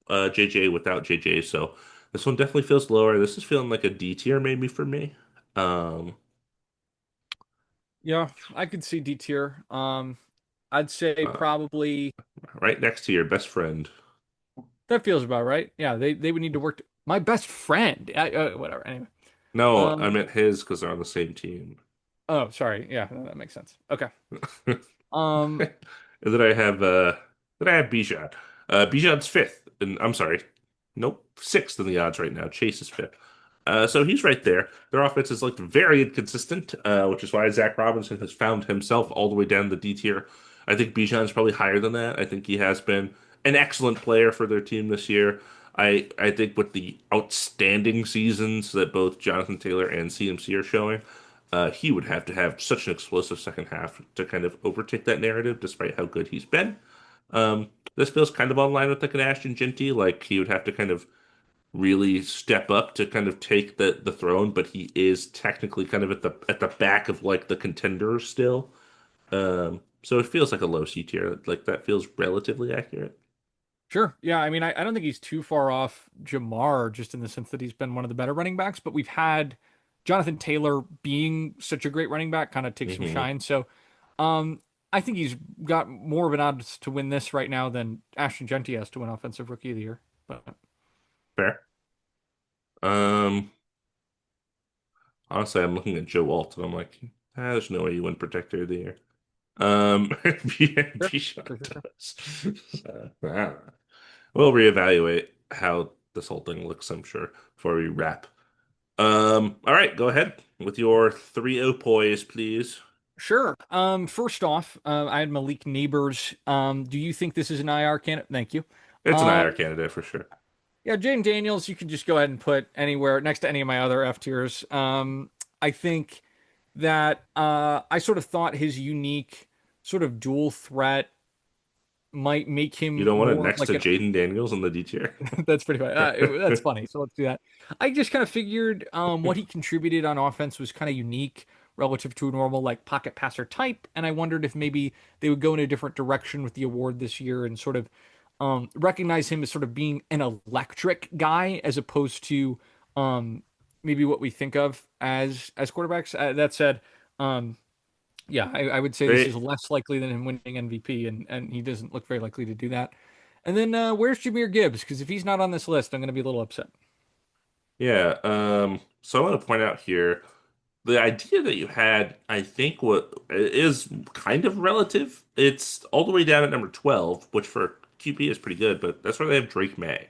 JJ without JJ. So this one definitely feels lower. This is feeling like a D tier maybe for me. Um, Yeah, I could see D tier. I'd say uh, probably right next to your best friend. that feels about right. Yeah, they would need to work. My best friend. Whatever. Anyway. No, I Um. meant his because they're on the same team. Oh, sorry. Yeah, that makes sense. Okay. And Um. then I have Bijan. Bijan's fifth, and I'm sorry, nope, sixth in the odds right now. Chase is fifth. So he's right there. Their offense is looked very inconsistent, which is why Zach Robinson has found himself all the way down the D tier. I think Bijan's probably higher than that. I think he has been an excellent player for their team this year. I think with the outstanding seasons that both Jonathan Taylor and CMC are showing, he would have to have such an explosive second half to kind of overtake that narrative, despite how good he's been. This feels kind of online with like an Ashton Genty, like he would have to kind of really step up to kind of take the throne, but he is technically kind of at the back of like the contenders still. So it feels like a low C tier. Like that feels relatively accurate. Sure. Yeah. I mean, I don't think he's too far off Jamar, just in the sense that he's been one of the better running backs, but we've had Jonathan Taylor being such a great running back kind of take some Hmm. shine. So, um, I think he's got more of an odds to win this right now than Ashton Genty has to win Offensive Rookie of the Year. But Fair. Um, Honestly, I'm looking at Joe Alt and I'm like, there's no way you win Protector of the Year. sure, Bijan sure, sure, sure. does. I don't know. We'll reevaluate how this whole thing looks, I'm sure, before we wrap. All right, go ahead with your 3-0 poise, please. Sure. First off, I had Malik Neighbors. Do you think this is an IR candidate? Thank you. It's an Uh, IR candidate for sure. Yeah, Jaden Daniels, you can just go ahead and put anywhere next to any of my other F tiers. I think that I sort of thought his unique sort of dual threat might make You him don't want it more of next like to an Jaden Daniels in the D tier? that's pretty funny. That's funny. So let's do that. I just kind of figured what he contributed on offense was kind of unique relative to a normal like pocket passer type, and I wondered if maybe they would go in a different direction with the award this year and sort of recognize him as sort of being an electric guy as opposed to um, maybe what we think of as quarterbacks. That said, um, yeah, I would say this is They, less likely than him winning MVP, and he doesn't look very likely to do that. And then where's Jameer Gibbs? Because if he's not on this list, I'm going to be a little upset. yeah. So I want to point out here the idea that you had, I think, what is kind of relative. It's all the way down at number 12, which for QB is pretty good, but that's where they have Drake Maye,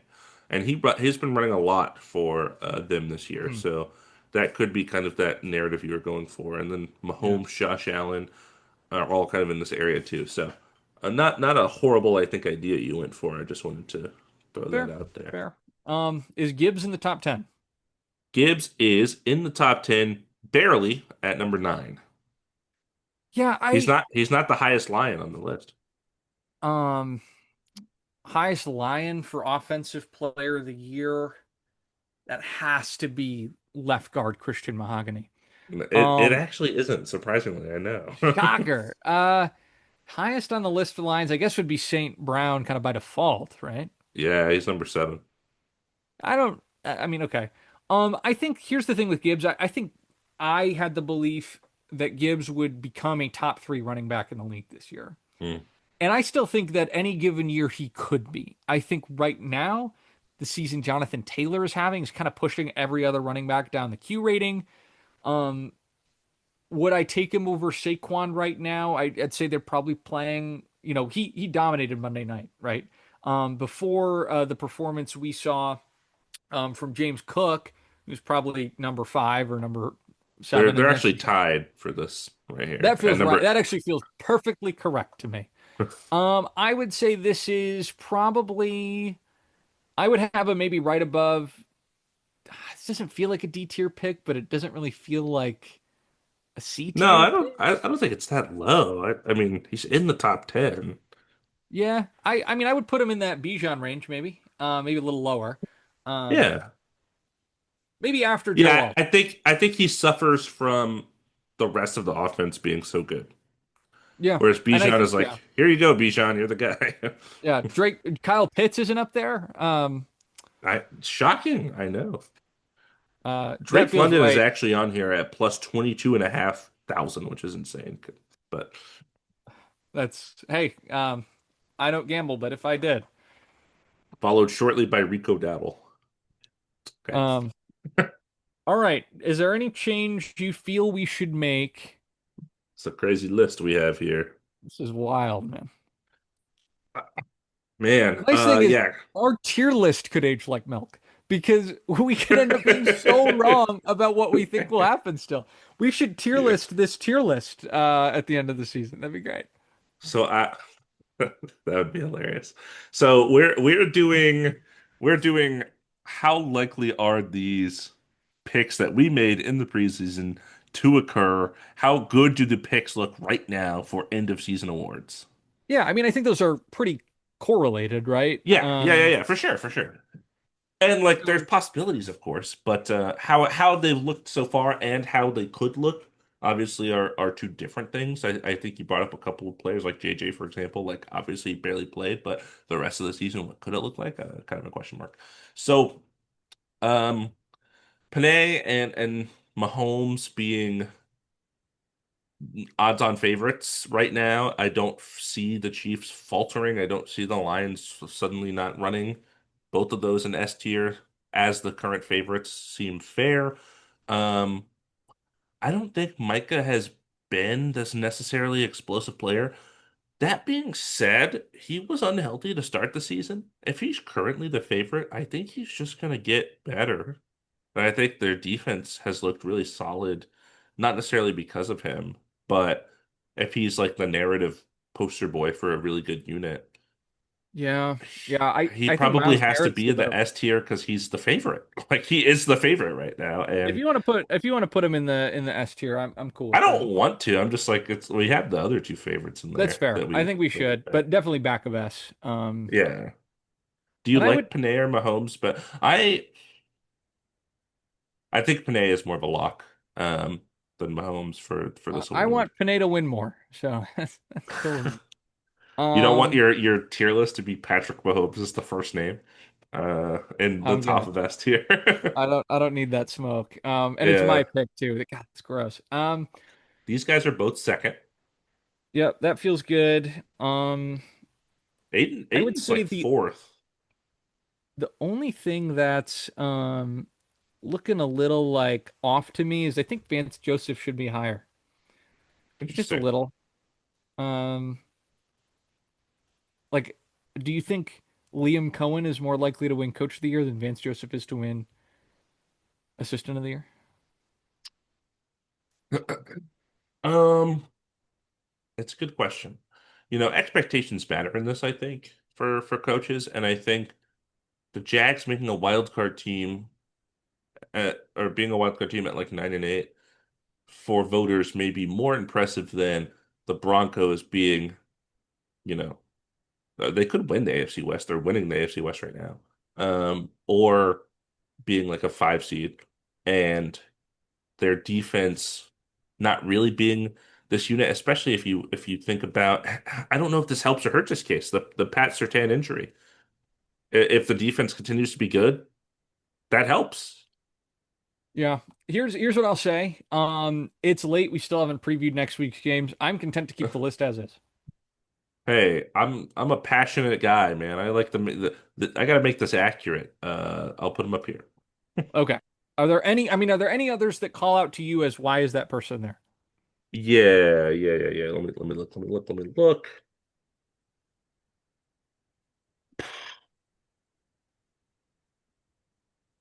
and he's been running a lot for them this year. Hmm. So that could be kind of that narrative you were going for. And then Yeah, Mahomes, Josh Allen are all kind of in this area too. So not a horrible, I think, idea you went for. I just wanted to throw that fair, out there. fair. Is Gibbs in the top 10? Gibbs is in the top 10, barely at number 9. Yeah, He's not the highest lion on the list. um highest Lion for offensive player of the year. That has to be left guard Christian Mahogany. It Um, actually isn't, surprisingly, I know. Shocker. Highest on the list for Lions, I guess, would be St. Brown, kind of by default, right? Yeah, he's number 7. I don't. I mean, okay. I think here's the thing with Gibbs. I think I had the belief that Gibbs would become a top three running back in the league this year, Hmm. and I still think that any given year he could be. I think right now, the season Jonathan Taylor is having is kind of pushing every other running back down the Q rating. Um, would I take him over Saquon right now? I'd say they're probably playing. You know, he dominated Monday night, right? Before the performance we saw from James Cook, who's probably number five or number They're seven in they're this. actually tied for this right here. That At feels right. number That actually feels perfectly correct to me. I would say this is probably. I would have a maybe right above. This doesn't feel like a D tier pick, but it doesn't really feel like a C No, tier I don't pick. I don't think it's that low. I mean, he's in the top 10. Yeah, I mean I would put him in that Bijan range maybe, maybe a little lower, um, Yeah. maybe after Joe Yeah, Alt. I think he suffers from the rest of the offense being so good. Yeah, Whereas and I Bijan think is yeah, like, here you go, Bijan, you're the guy. yeah. Kyle Pitts isn't up there. Shocking, I know. That Drake feels London is right. actually on here at plus 22,500, which is insane. But That's hey, I don't gamble, but if I did, followed shortly by Rico Dowdle. Okay. um, all right. Is there any change you feel we should make? It's a crazy list we have here. This is wild, man. Man, Nice thing is yeah. our tier list could age like milk because we could end up being so wrong about what we think will happen still. We should tier Yeah. list this tier list at the end of the season. That'd be great. So that would be hilarious. So we're doing how likely are these picks that we made in the preseason to occur? How good do the picks look right now for end of season awards? Yeah, I mean, I think those are pretty correlated, right? Yeah, for sure, for sure. And like there's So possibilities, of course, but how they've looked so far and how they could look, obviously are two different things. I think you brought up a couple of players like JJ, for example, like obviously barely played, but the rest of the season, what could it look like? Kind of a question mark. So, um, Panay and Mahomes being odds-on favorites right now. I don't see the Chiefs faltering. I don't see the Lions suddenly not running. Both of those in S tier as the current favorites seem fair. Um, I don't think Micah has been this necessarily explosive player. That being said, he was unhealthy to start the season. If he's currently the favorite, I think he's just going to get better. And I think their defense has looked really solid, not necessarily because of him, but if he's like the narrative poster boy for a really good unit, Yeah. Yeah, he I think probably Miles has to Garrett's be in the the S tier because he's the favorite. Like he is the favorite right now. And if you want to put him in the S tier, I'm cool I with don't that. want to. I'm just like it's we have the other two favorites in That's there fair. that I we think we that we should, pick. but definitely back of S. Yeah. Do you And I would like Panay or Mahomes? But I think Panay is more of a lock than Mahomes for this I award. want Pineda to win more. So that's cool with me. You don't want Um your tier list to be Patrick Mahomes as the first name in the I'm top good. of S tier. I don't need that smoke. And it's Yeah. my pick too. God, it's gross. These guys are both second. Yeah, that feels good. I would Aiden's say like fourth. the only thing that's looking a little like off to me is I think Vance Joseph should be higher. Just a Interesting. little. Um, like, do you think Liam Cohen is more likely to win Coach of the Year than Vance Joseph is to win Assistant of the Year? Um, it's a good question. Expectations matter in this, I think, for coaches, and I think the Jags making a wild card team or being a wild card team at like 9-8 for voters may be more impressive than the Broncos being, you know, they could win the AFC West. They're winning the AFC West right now. Or being like a five seed and their defense not really being this unit, especially if you think about I don't know if this helps or hurts this case, the Pat Surtain injury. If the defense continues to be good, that helps. Yeah. Here's what I'll say. It's late. We still haven't previewed next week's games. I'm content to keep the list as is. Hey, I'm a passionate guy, man. I like I gotta make this accurate. I'll put them up here. Okay. Are there any others that call out to you as why is that person there? Yeah. Let me look.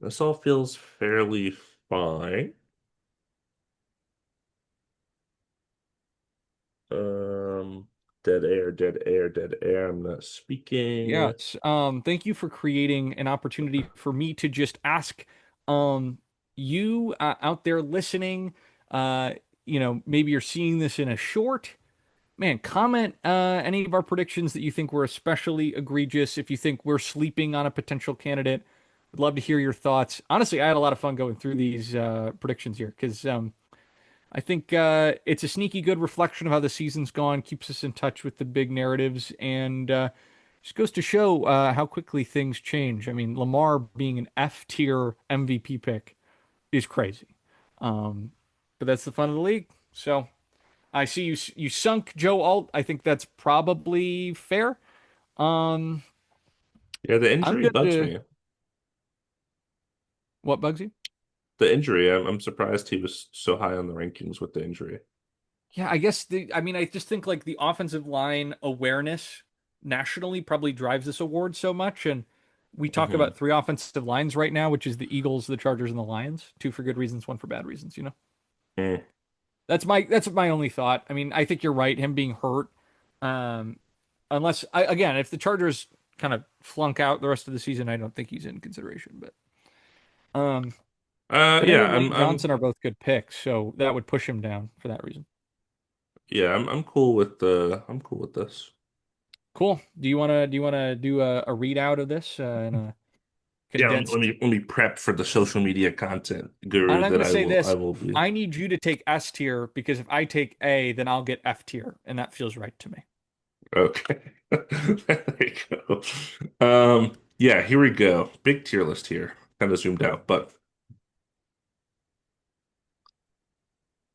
This all feels fairly fine. Um, dead air, dead air, dead air. I'm not speaking. Yes. Thank you for creating an opportunity for me to just ask you out there listening, uh, maybe you're seeing this in a short. Man, comment any of our predictions that you think were especially egregious. If you think we're sleeping on a potential candidate, would love to hear your thoughts. Honestly, I had a lot of fun going through these predictions here because I think it's a sneaky good reflection of how the season's gone, keeps us in touch with the big narratives, and just goes to show how quickly things change. I mean, Lamar being an F tier MVP pick is crazy, um, but that's the fun of the league. So I see you sunk Joe Alt. I think that's probably fair. Um, Yeah, the I'm injury good bugs to me. what bugs you? The injury, I'm surprised he was so high on the rankings with the injury. Yeah, I guess I just think like the offensive line awareness nationally probably drives this award so much. And we talk Hmm about three offensive lines right now, which is the Eagles, the Chargers, and the Lions. Two for good reasons, one for bad reasons, you know? Mm. That's my only thought. I mean, I think you're right, him being hurt. Um, again, if the Chargers kind of flunk out the rest of the season, I don't think he's in consideration. But Panay Yeah, and Lane Johnson are both good picks, so that would push him down for that reason. I'm cool with I'm cool with this. Cool. Do you wanna do a readout of this? Yeah, let condensed. me let me prep for the social media content guru And I'm that going to say I this. will be. I need you to take S tier because if I take A, then I'll get F tier, and that feels right to me. Okay. There you go. Yeah, here we go. Big tier list here. Kind of zoomed out, but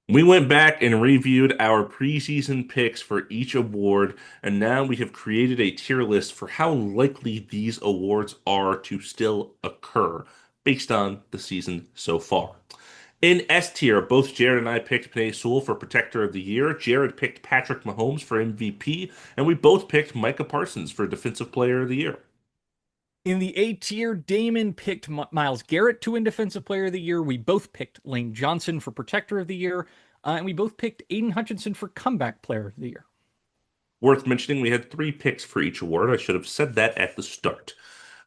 we went back and reviewed our preseason picks for each award, and now we have created a tier list for how likely these awards are to still occur based on the season so far. In S tier, both Jared and I picked Panay Sewell for Protector of the Year. Jared picked Patrick Mahomes for MVP, and we both picked Micah Parsons for Defensive Player of the Year. In the A tier, Damon picked Miles Garrett to win Defensive Player of the Year. We both picked Lane Johnson for Protector of the Year. And we both picked Aiden Hutchinson for Comeback Player of the Year. Worth mentioning, we had three picks for each award. I should have said that at the start.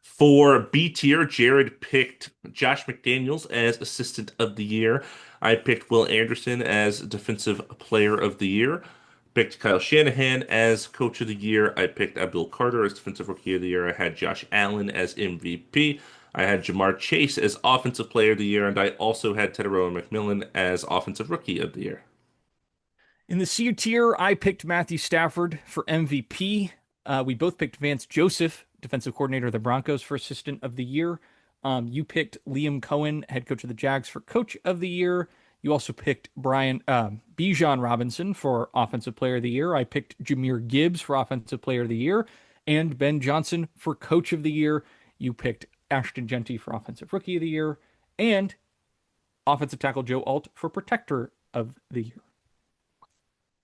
For B tier, Jared picked Josh McDaniels as Assistant of the Year. I picked Will Anderson as Defensive Player of the Year. Picked Kyle Shanahan as Coach of the Year. I picked Abdul Carter as Defensive Rookie of the Year. I had Josh Allen as MVP. I had Jamar Chase as Offensive Player of the Year, and I also had Tedero McMillan as Offensive Rookie of the Year. In the C tier, I picked Matthew Stafford for MVP. We both picked Vance Joseph, defensive coordinator of the Broncos, for Assistant of the Year. You picked Liam Cohen, head coach of the Jags, for Coach of the Year. You also picked Bijan Robinson for Offensive Player of the Year. I picked Jameer Gibbs for Offensive Player of the Year, and Ben Johnson for Coach of the Year. You picked Ashton Genty for Offensive Rookie of the Year, and offensive tackle Joe Alt for Protector of the Year.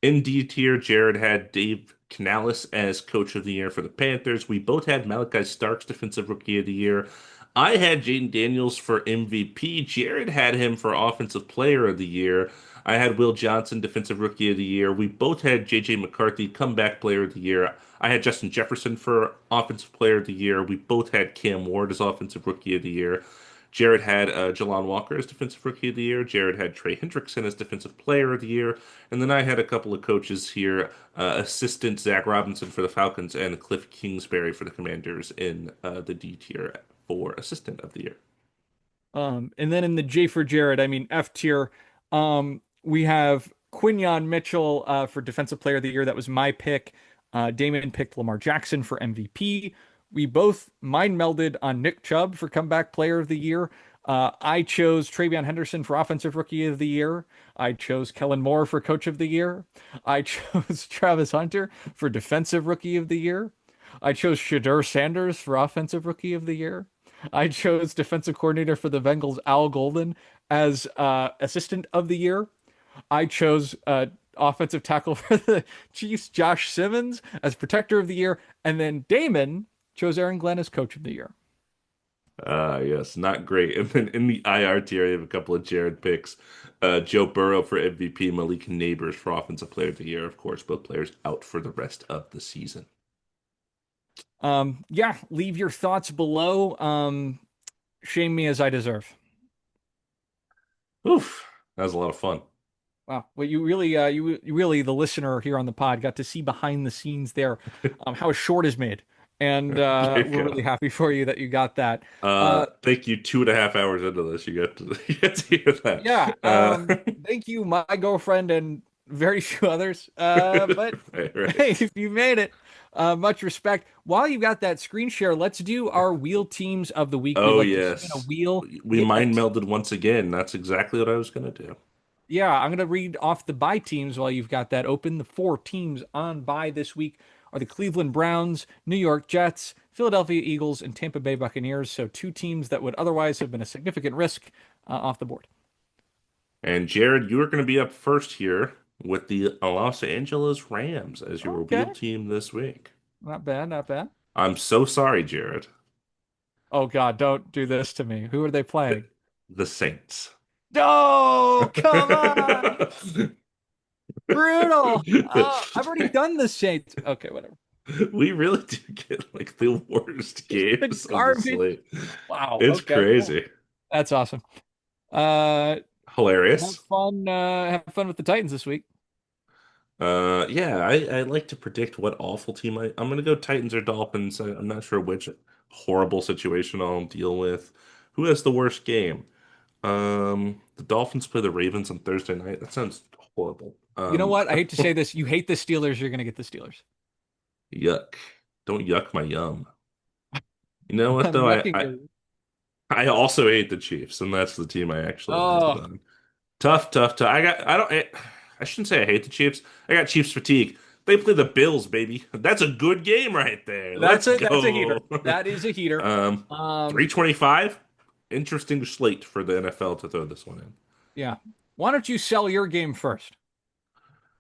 In D tier, Jared had Dave Canales as Coach of the Year for the Panthers. We both had Malachi Starks Defensive Rookie of the Year. I had Jaden Daniels for MVP. Jared had him for Offensive Player of the Year. I had Will Johnson Defensive Rookie of the Year. We both had JJ McCarthy Comeback Player of the Year. I had Justin Jefferson for Offensive Player of the Year. We both had Cam Ward as Offensive Rookie of the Year. Jared had Jalon Walker as Defensive Rookie of the Year. Jared had Trey Hendrickson as Defensive Player of the Year. And then I had a couple of coaches here, assistant Zach Robinson for the Falcons and Cliff Kingsbury for the Commanders in the D tier for Assistant of the Year. And then in the J for Jared, I mean F tier, we have Quinyon Mitchell for Defensive Player of the Year. That was my pick. Damon picked Lamar Jackson for MVP. We both mind melded on Nick Chubb for Comeback Player of the Year. I chose Travion Henderson for Offensive Rookie of the Year. I chose Kellen Moore for Coach of the Year. I chose Travis Hunter for Defensive Rookie of the Year. I chose Shadur Sanders for Offensive Rookie of the Year. I chose defensive coordinator for the Bengals, Al Golden, as assistant of the year. I chose offensive tackle for the Chiefs, Josh Simmons, as protector of the year. And then Damon chose Aaron Glenn as coach of the year. Yes, not great. And then in the IR tier, I have a couple of Jared picks. Joe Burrow for MVP, Malik Neighbors for Offensive Player of the Year. Of course, both players out for the rest of the season. Yeah, leave your thoughts below. Shame me as I deserve. Oof, that was a lot of fun. Wow. Well, you really, the listener here on the pod, got to see behind the scenes there, how a short is made, and There you we're really go. happy for you that you got that. Uh, Thank you. 2.5 hours into this, you got to you get to hear that. yeah. Thank you, my girlfriend, and very few others. But Right, right. hey, if you made it, much respect. While you got that screen share, let's do our wheel teams of the week. We'd Oh like to spin a yes, wheel. we Get a mind melded once again. That's exactly what I was gonna do. Yeah, I'm going to read off the bye teams while you've got that open. The four teams on bye this week are the Cleveland Browns, New York Jets, Philadelphia Eagles, and Tampa Bay Buccaneers. So two teams that would otherwise have been a significant risk off the board. And Jared, you are going to be up first here with the Los Angeles Rams as your Okay, wheel team this week. not bad, not bad. I'm so sorry, Jared. Oh God, don't do this to me. Who are they playing? The Saints. No, come on, brutal. I've already done the Saints. Okay, whatever. We really do get like the worst Just the games of the garbage. slate. Wow. It's Okay, crazy. that's awesome. Uh, have Hilarious. fun. Have fun with the Titans this week. Yeah, I like to predict what awful team I'm gonna go Titans or Dolphins. I'm not sure which. horrible situation I'll deal with. Who has the worst game? The Dolphins play the Ravens on Thursday night. That sounds horrible. You know what? I hate to say this. You hate the Steelers, you're going to get the Steelers. Yuck. Don't yuck my yum. You know what I'm though? yucking you. I also hate the Chiefs, and that's the team I actually landed Oh, on. Tough, tough, tough. I shouldn't say I hate the Chiefs. I got Chiefs fatigue. They play the Bills, baby. That's a good game right there. Let's that's a heater. go. That is a heater. Um, Um, 325. Interesting slate for the NFL to throw this one in. yeah. Why don't you sell your game first?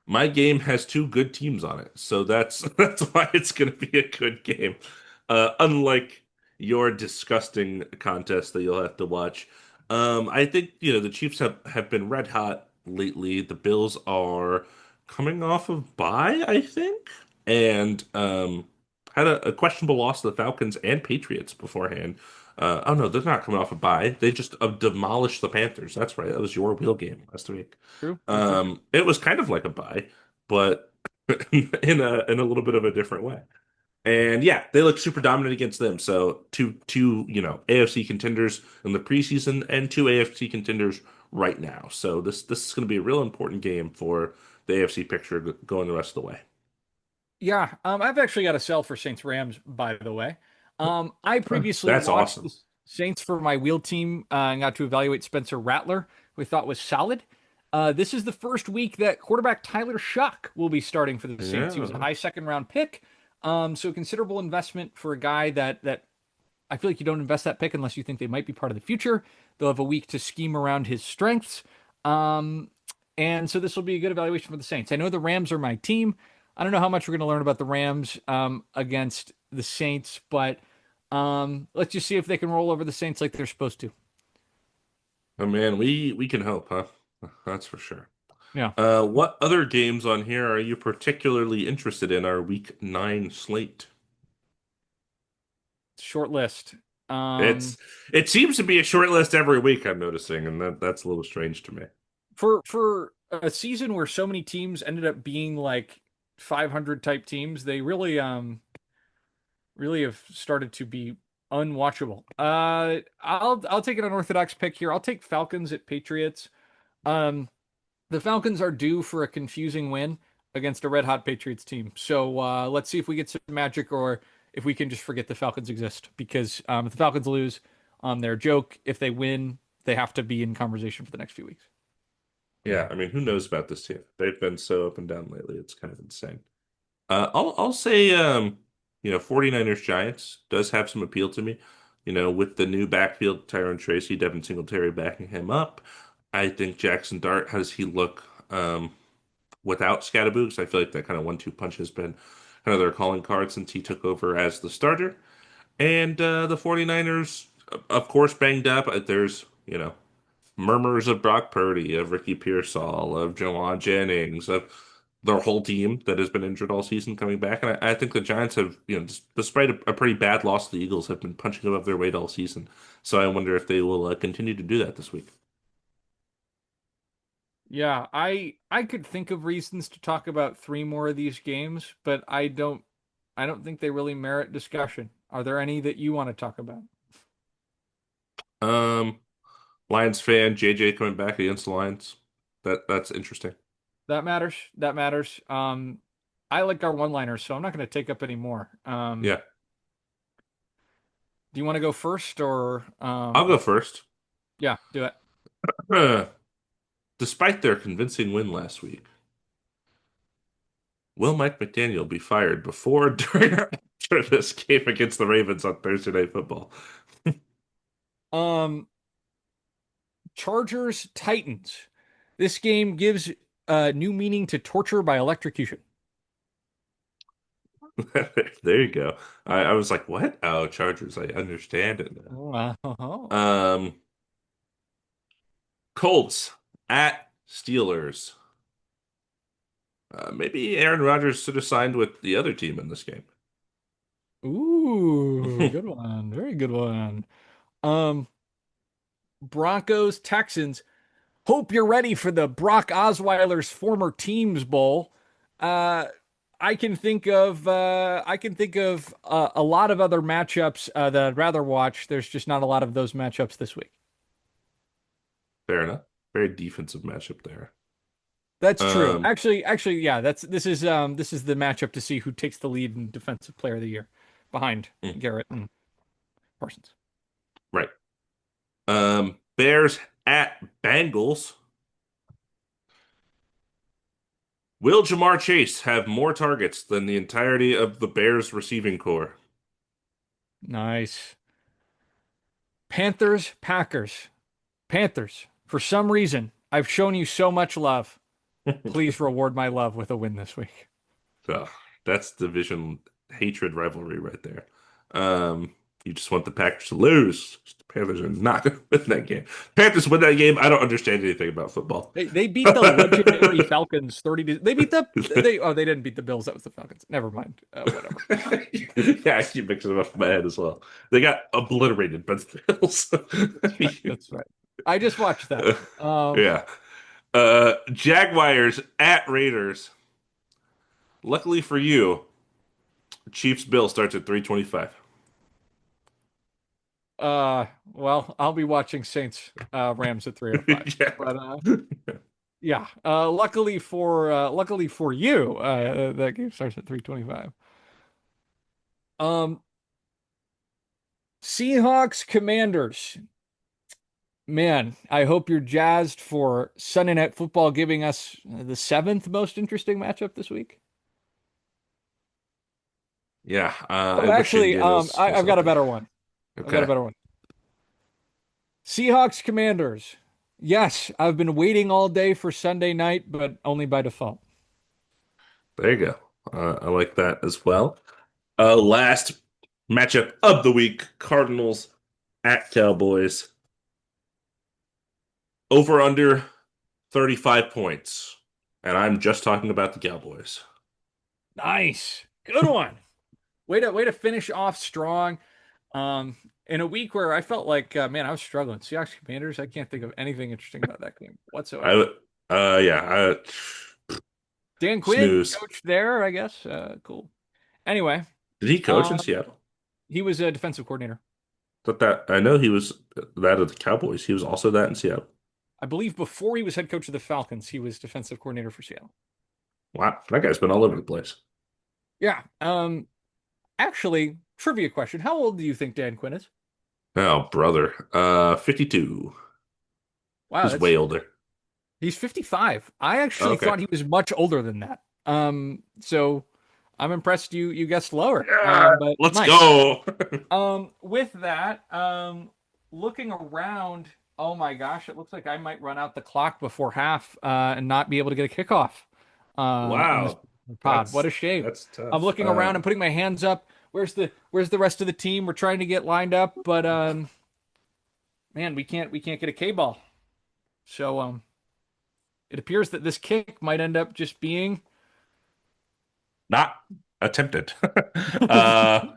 My game has two good teams on it, so that's that's why it's going to be a good game. Unlike your disgusting contest that you'll have to watch, I think the Chiefs have been red hot lately. The Bills are coming off of bye, I think, and had a questionable loss to the Falcons and Patriots beforehand. Oh no, they're not coming off a bye. They just demolished the Panthers. That's right. That was your wheel game last week. True. True. True. It was kind of like a buy, but in a little bit of a different way. And yeah, they look super dominant against them. So two AFC contenders in the preseason and two AFC contenders right now. So this is going to be a real important game for the AFC picture going the rest of the way. Yeah, I've actually got a sell for Saints Rams, by the way. I previously That's watched the awesome. Saints for my wheel team and got to evaluate Spencer Rattler, who I thought was solid. This is the first week that quarterback Tyler Shuck will be starting for the Saints. He was a Yeah. high second round pick, so considerable investment for a guy that I feel like you don't invest that pick unless you think they might be part of the future. They'll have a week to scheme around his strengths. Um, and so this will be a good evaluation for the Saints. I know the Rams are my team. I don't know how much we're going to learn about the Rams against the Saints, but let's just see if they can roll over the Saints like they're supposed to. Oh man, we can hope, huh? That's for sure. Yeah, What other games on here are you particularly interested in our week 9 slate? short list. Um, It's it seems to be a short list every week, I'm noticing, and that's a little strange to me. for a season where so many teams ended up being like 500 type teams, they really have started to be unwatchable. I'll take an unorthodox pick here. I'll take Falcons at Patriots. Um, the Falcons are due for a confusing win against a red hot Patriots team. So let's see if we get some magic or if we can just forget the Falcons exist. Because if the Falcons lose, they're a joke. If they win, they have to be in conversation for the next few weeks. Yeah, I mean, who knows about this team? They've been so up and down lately. It's kind of insane. I'll say 49ers Giants does have some appeal to me. With the new backfield, Tyrone Tracy, Devin Singletary backing him up. I think Jackson Dart, how does he look without Scatterboo? I feel like that kind of 1-2 punch has been kind of their calling card since he took over as the starter. And the 49ers, of course, banged up. There's, murmurs of Brock Purdy, of Ricky Pearsall, of Jawan Jennings, of their whole team that has been injured all season coming back. And I think the Giants have, despite a pretty bad loss to the Eagles, have been punching above their weight all season. So I wonder if they will continue to do that this week. Yeah, I could think of reasons to talk about three more of these games, but I don't think they really merit discussion. Are there any that you want to talk about? Um, Lions fan, JJ coming back against the Lions. That's interesting. That matters. That matters. I like our one-liners, so I'm not going to take up any more. Yeah, Do you want to go first or I'll go first. yeah, do it. Despite their convincing win last week, will Mike McDaniel be fired before, during, or after this game against the Ravens on Thursday Night Football? Um Chargers Titans. This game gives new meaning to torture by electrocution. There you go. I was like, what? Oh, Chargers. I understand it now. Oh. Colts at Steelers. Maybe Aaron Rodgers should have signed with the other team in this game. Ooh, good one. Very good one. Um Broncos Texans. Hope you're ready for the Brock Osweiler's former teams bowl. Uh I can think of a lot of other matchups that I'd rather watch. There's just not a lot of those matchups this week. Fair enough. Very defensive matchup there. That's true. Um, Actually, yeah. This is the matchup to see who takes the lead in Defensive Player of the Year, behind mm, Garrett and Parsons. right. Bears at Bengals. Will Jamar Chase have more targets than the entirety of the Bears receiving core? Nice. Panthers, Packers. Panthers. For some reason, I've shown you so much love. Please reward my love with a win this week. Ugh, that's division hatred rivalry right there. Um, you just want the Packers to lose. The Panthers are not going to win that game. Panthers win that game. I don't understand anything about football. They beat the legendary Falcons 30 to, they beat the they oh they didn't beat the Bills, that was the Falcons. Never mind. Whatever. Yeah, I keep mixing them up in my head as well. They got obliterated by the Bills. That's right. That's right. I just watched that. Yeah. Jaguars at Raiders. Luckily for you, Chiefs Bill starts at 325. well, I'll be watching Saints Rams at 3:05. Yeah. But yeah. Luckily for you, that game starts at 3:25. Um Seahawks Commanders. Man, I hope you're jazzed for Sunday Night Football giving us the seventh most interesting matchup this week. Yeah. I Oh, wish actually, Indiana's I've got a healthy. better one. I've got a Okay. better one. Seahawks Commanders. Yes, I've been waiting all day for Sunday night, but only by default. There you go. I like that as well. Last matchup of the week, Cardinals at Cowboys. Over under 35 points. And I'm just talking about the Cowboys. Nice. Good one. Way to finish off strong. In a week where I felt like, man, I was struggling. Seahawks Commanders, I can't think of anything interesting about that game whatsoever. I yeah, Dan Quinn, snooze. coach there, I guess. Cool. Anyway, Did he coach in um, Seattle? he was a defensive coordinator. Thought that I know he was that of the Cowboys. He was also that in Seattle. I believe before he was head coach of the Falcons, he was defensive coordinator for Seattle. Wow, that guy's been all over the place. Yeah. Actually, trivia question. How old do you think Dan Quinn is? Oh, brother. 52. Wow, He's that's way older. he's 55. I actually Okay. thought he was much older than that. So I'm impressed you guessed lower. Yeah, But let's nice. go. With that, looking around, oh my gosh, it looks like I might run out the clock before half, and not be able to get a kickoff, in this Wow. pod. What a shame. That's I'm tough. looking around and putting my hands up. Where's the rest of the team? We're trying to get lined up, but man, we can't get a K ball. So it appears that this kick might end up just being Not attempted. Uh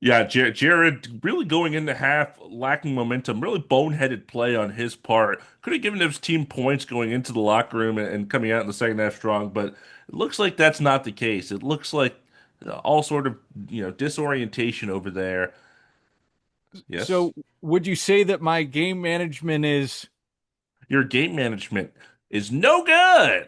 yeah, Jared really going into half lacking momentum, really boneheaded play on his part. Could have given his team points going into the locker room and coming out in the second half strong, but it looks like that's not the case. It looks like all sort of, disorientation over there. Yes. so. Would you say that my game management is Your game management is no good.